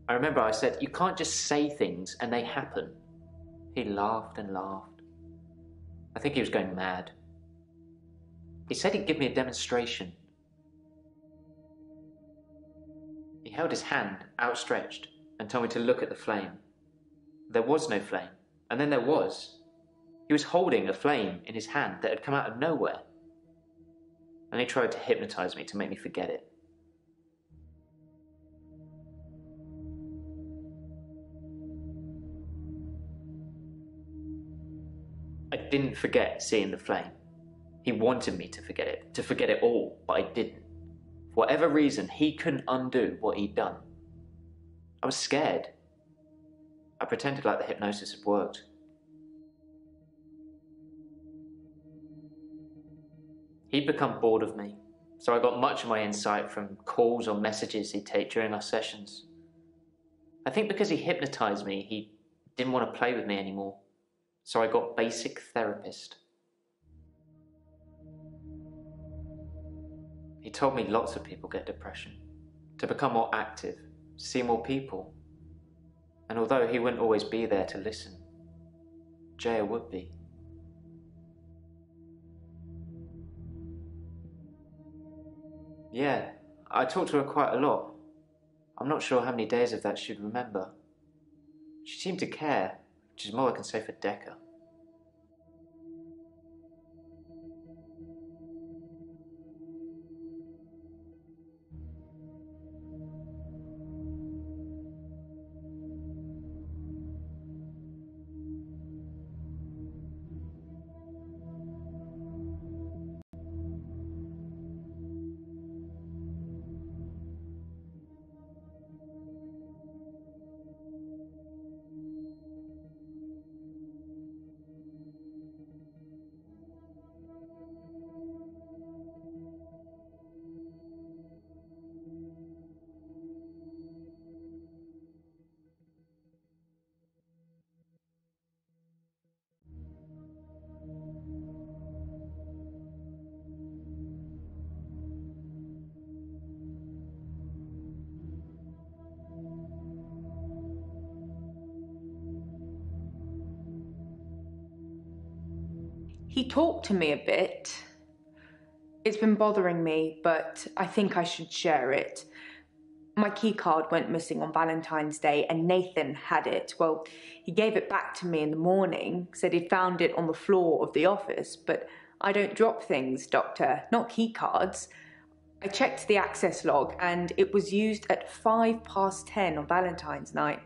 I remember I said, you can't just say things and they happen. He laughed and laughed. I think he was going mad. He said he'd give me a demonstration. He held his hand outstretched and told me to look at the flame. There was no flame, and then there was. He was holding a flame in his hand that had come out of nowhere. And he tried to hypnotize me to make me forget it. I didn't forget seeing the flame. He wanted me to forget it all, but I didn't. For whatever reason, he couldn't undo what he'd done. I was scared. I pretended like the hypnosis had worked. He'd become bored of me, so I got much of my insight from calls or messages he'd take during our sessions. I think because he hypnotized me, he didn't want to play with me anymore. So I got basic therapist. He told me lots of people get depression, to become more active, to see more people. And although he wouldn't always be there to listen, Jaya would be. Yeah, I talked to her quite a lot. I'm not sure how many days of that she'd remember. She seemed to care, which is more I can say for Dekker. He talked to me a bit. It's been bothering me, but I think I should share it. My keycard went missing on Valentine's Day and Nathan had it. Well, he gave it back to me in the morning, said he'd found it on the floor of the office, but I don't drop things, Doctor, not keycards. I checked the access log and it was used at 10:05 on Valentine's night.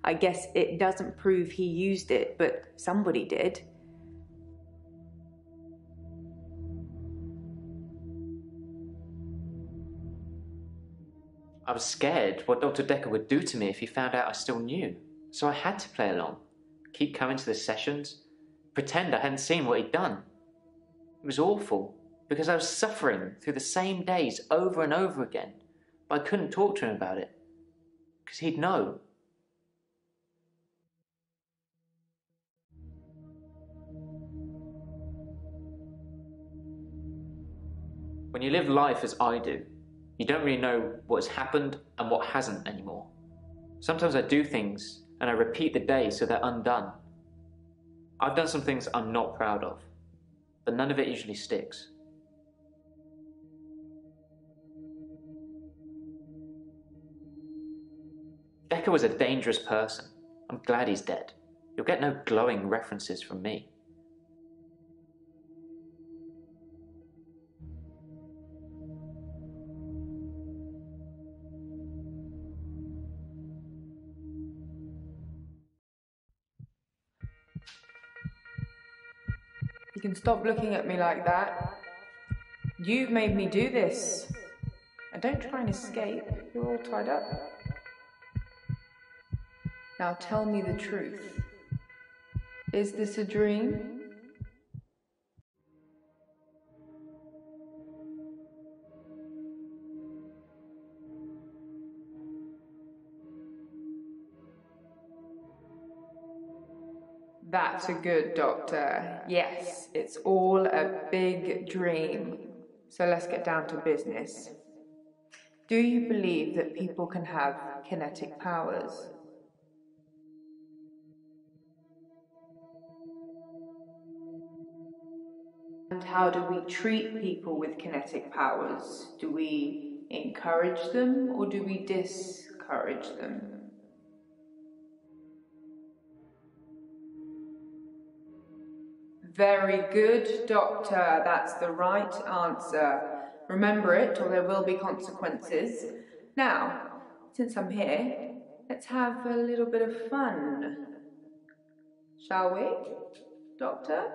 I guess it doesn't prove he used it, but somebody did. I was scared what Dr. Dekker would do to me if he found out I still knew. So I had to play along. Keep coming to the sessions. Pretend I hadn't seen what he'd done. It was awful, because I was suffering through the same days over and over again. But I couldn't talk to him about it. Because he'd know. When you live life as I do, you don't really know what has happened and what hasn't anymore. Sometimes I do things and I repeat the day so they're undone. I've done some things I'm not proud of, but none of it usually sticks. Dekker was a dangerous person. I'm glad he's dead. You'll get no glowing references from me. You can stop looking at me like that. You've made me do this. And don't try and escape. You're all tied up. Now tell me the truth. Is this a dream? That's a good doctor. Yes, it's all a big dream. So let's get down to business. Do you believe that people can have kinetic powers? And how do we treat people with kinetic powers? Do we encourage them or do we discourage them? Very good, Doctor. That's the right answer. Remember it, or there will be consequences. Now, since I'm here, let's have a little bit of fun. Shall we, Doctor?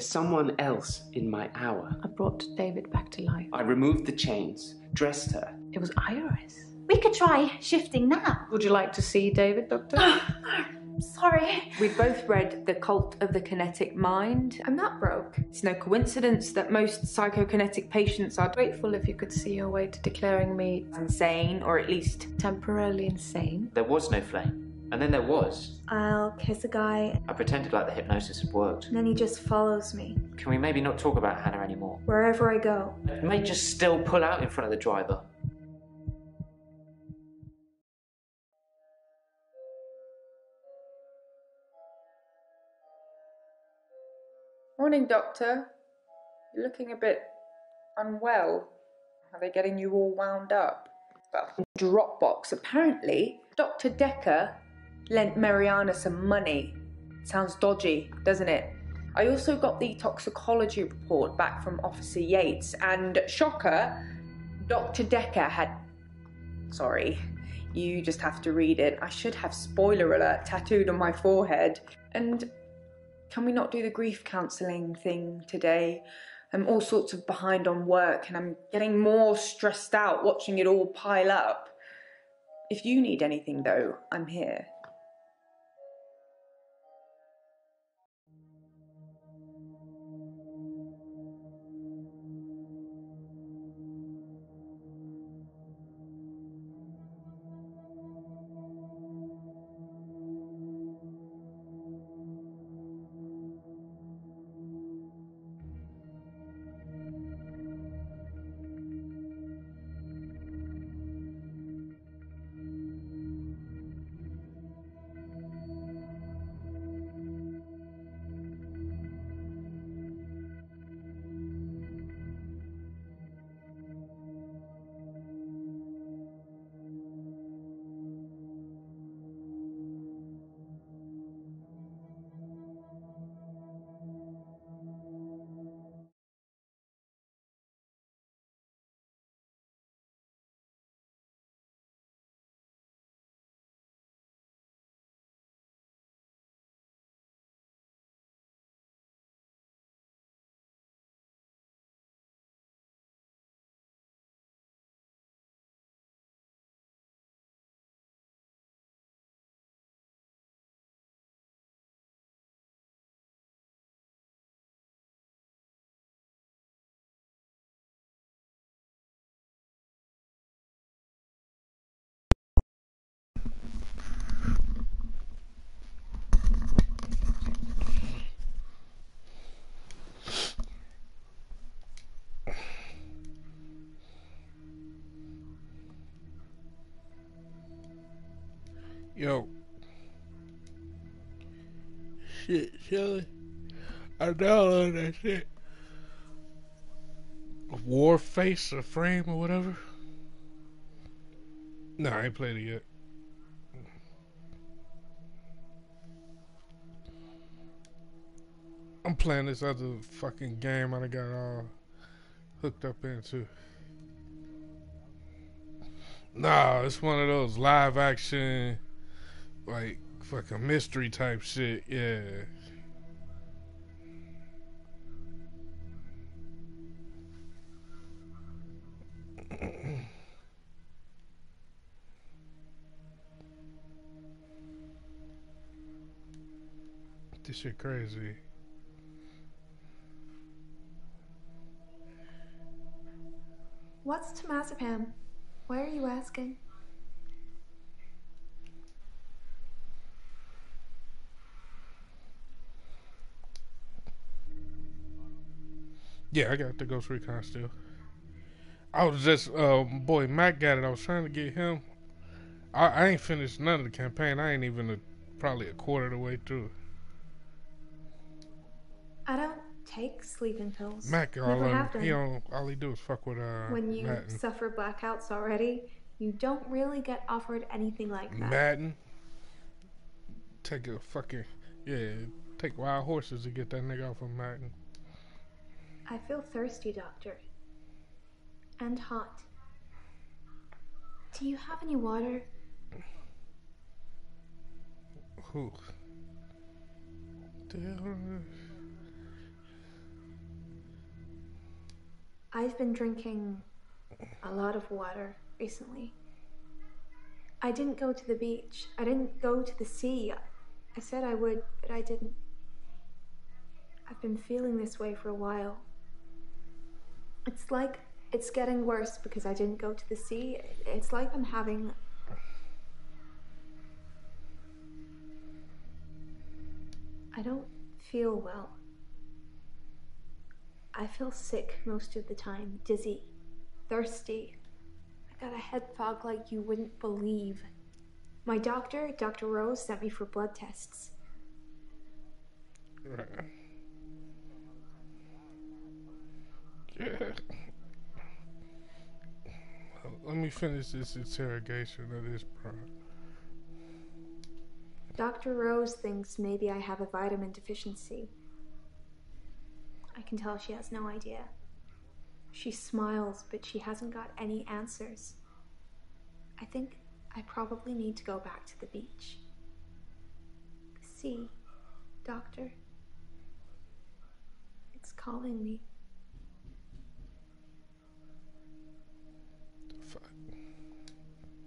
There's someone else in my hour. I brought David back to life. I removed the chains, dressed her. It was Iris. We could try shifting now. Would you like to see David, Doctor? Sorry. We've both read The Cult of the Kinetic Mind. I'm not broke. It's no coincidence that most psychokinetic patients are Grateful if you could see your way to declaring me insane, or at least temporarily insane. There was no flame. And then there was. I'll kiss a guy, I pretended like the hypnosis had worked. and then he just follows me Can we maybe not talk about Hannah anymore? wherever I go. I may just still pull out in front of the driver. Morning, Doctor. You're looking a bit unwell. Are they getting you all wound up? Well, Dropbox. Apparently, Dr. Dekker lent Mariana some money. Sounds dodgy, doesn't it? I also got the toxicology report back from Officer Yates, and shocker, Dr. Dekker had... Sorry, you just have to read it. I should have spoiler alert tattooed on my forehead. And can we not do the grief counselling thing today? I'm all sorts of behind on work and I'm getting more stressed out watching it all pile up. If you need anything though, I'm here. Yo. Shit, Shelly. I downloaded that shit. Warface or Frame or whatever. No, I ain't played it yet. I'm playing this other fucking game I got all hooked up into. Nah, it's one of those live action, like, fucking mystery type shit, yeah. This shit crazy. What's temazepam? Why are you asking? Yeah, I got the Ghost Recon still. I was just, boy, Mac got it. I was trying to get him. I ain't finished none of the campaign. I ain't even probably a quarter of the way through. I don't take sleeping pills. Mac, Never have done. all he do is fuck with When you Madden. suffer blackouts already, you don't really get offered anything like that. Madden. Take a fucking, take wild horses to get that nigga off of Madden. I feel thirsty, Doctor. And hot. Do you have any water? Who? I've been drinking a lot of water recently. I didn't go to the beach. I didn't go to the sea. I said I would, but I didn't. I've been feeling this way for a while. It's like it's getting worse because I didn't go to the sea. It's like I'm having... I don't feel well. I feel sick most of the time, dizzy, thirsty. I got a head fog like you wouldn't believe. My doctor, Dr. Rose, sent me for blood tests. Yeah. Let me finish this interrogation of this bro. Dr. Rose thinks maybe I have a vitamin deficiency. I can tell she has no idea. She smiles, but she hasn't got any answers. I think I probably need to go back to the beach. The sea, Doctor. It's calling me. Fuck.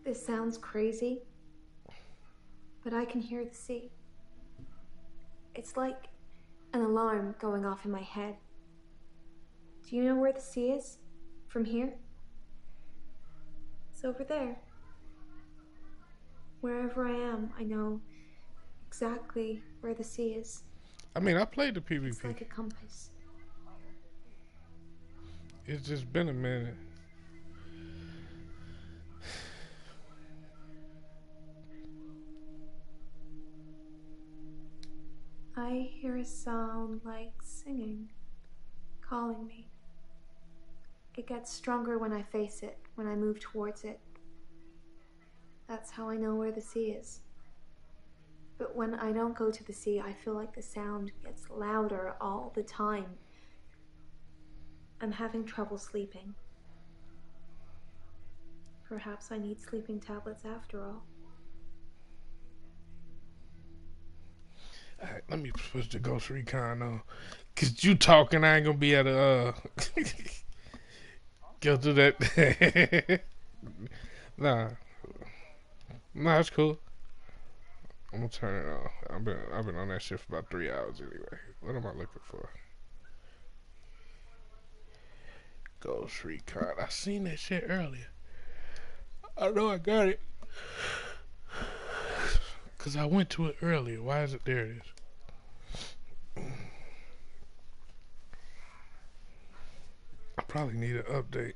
This sounds crazy, but I can hear the sea. It's like an alarm going off in my head. Do you know where the sea is? From here? It's over there. Wherever I am, I know exactly where the sea is. I mean, I played the PvP. It's like a compass. It's just been a minute. I hear a sound like singing, calling me. It gets stronger when I face it, when I move towards it. That's how I know where the sea is. But when I don't go to the sea, I feel like the sound gets louder all the time. I'm having trouble sleeping. Perhaps I need sleeping tablets after all. Alright, let me switch to Ghost Recon on. Cause you talking, I ain't gonna be able to go through that. Nah, it's cool. I'm gonna turn it on. I've been on that shit for about 3 hours anyway. What am I looking for? Ghost Recon. I seen that shit earlier. I know I got it. Cause I went to it earlier. Why is it there? It is. I probably need an update.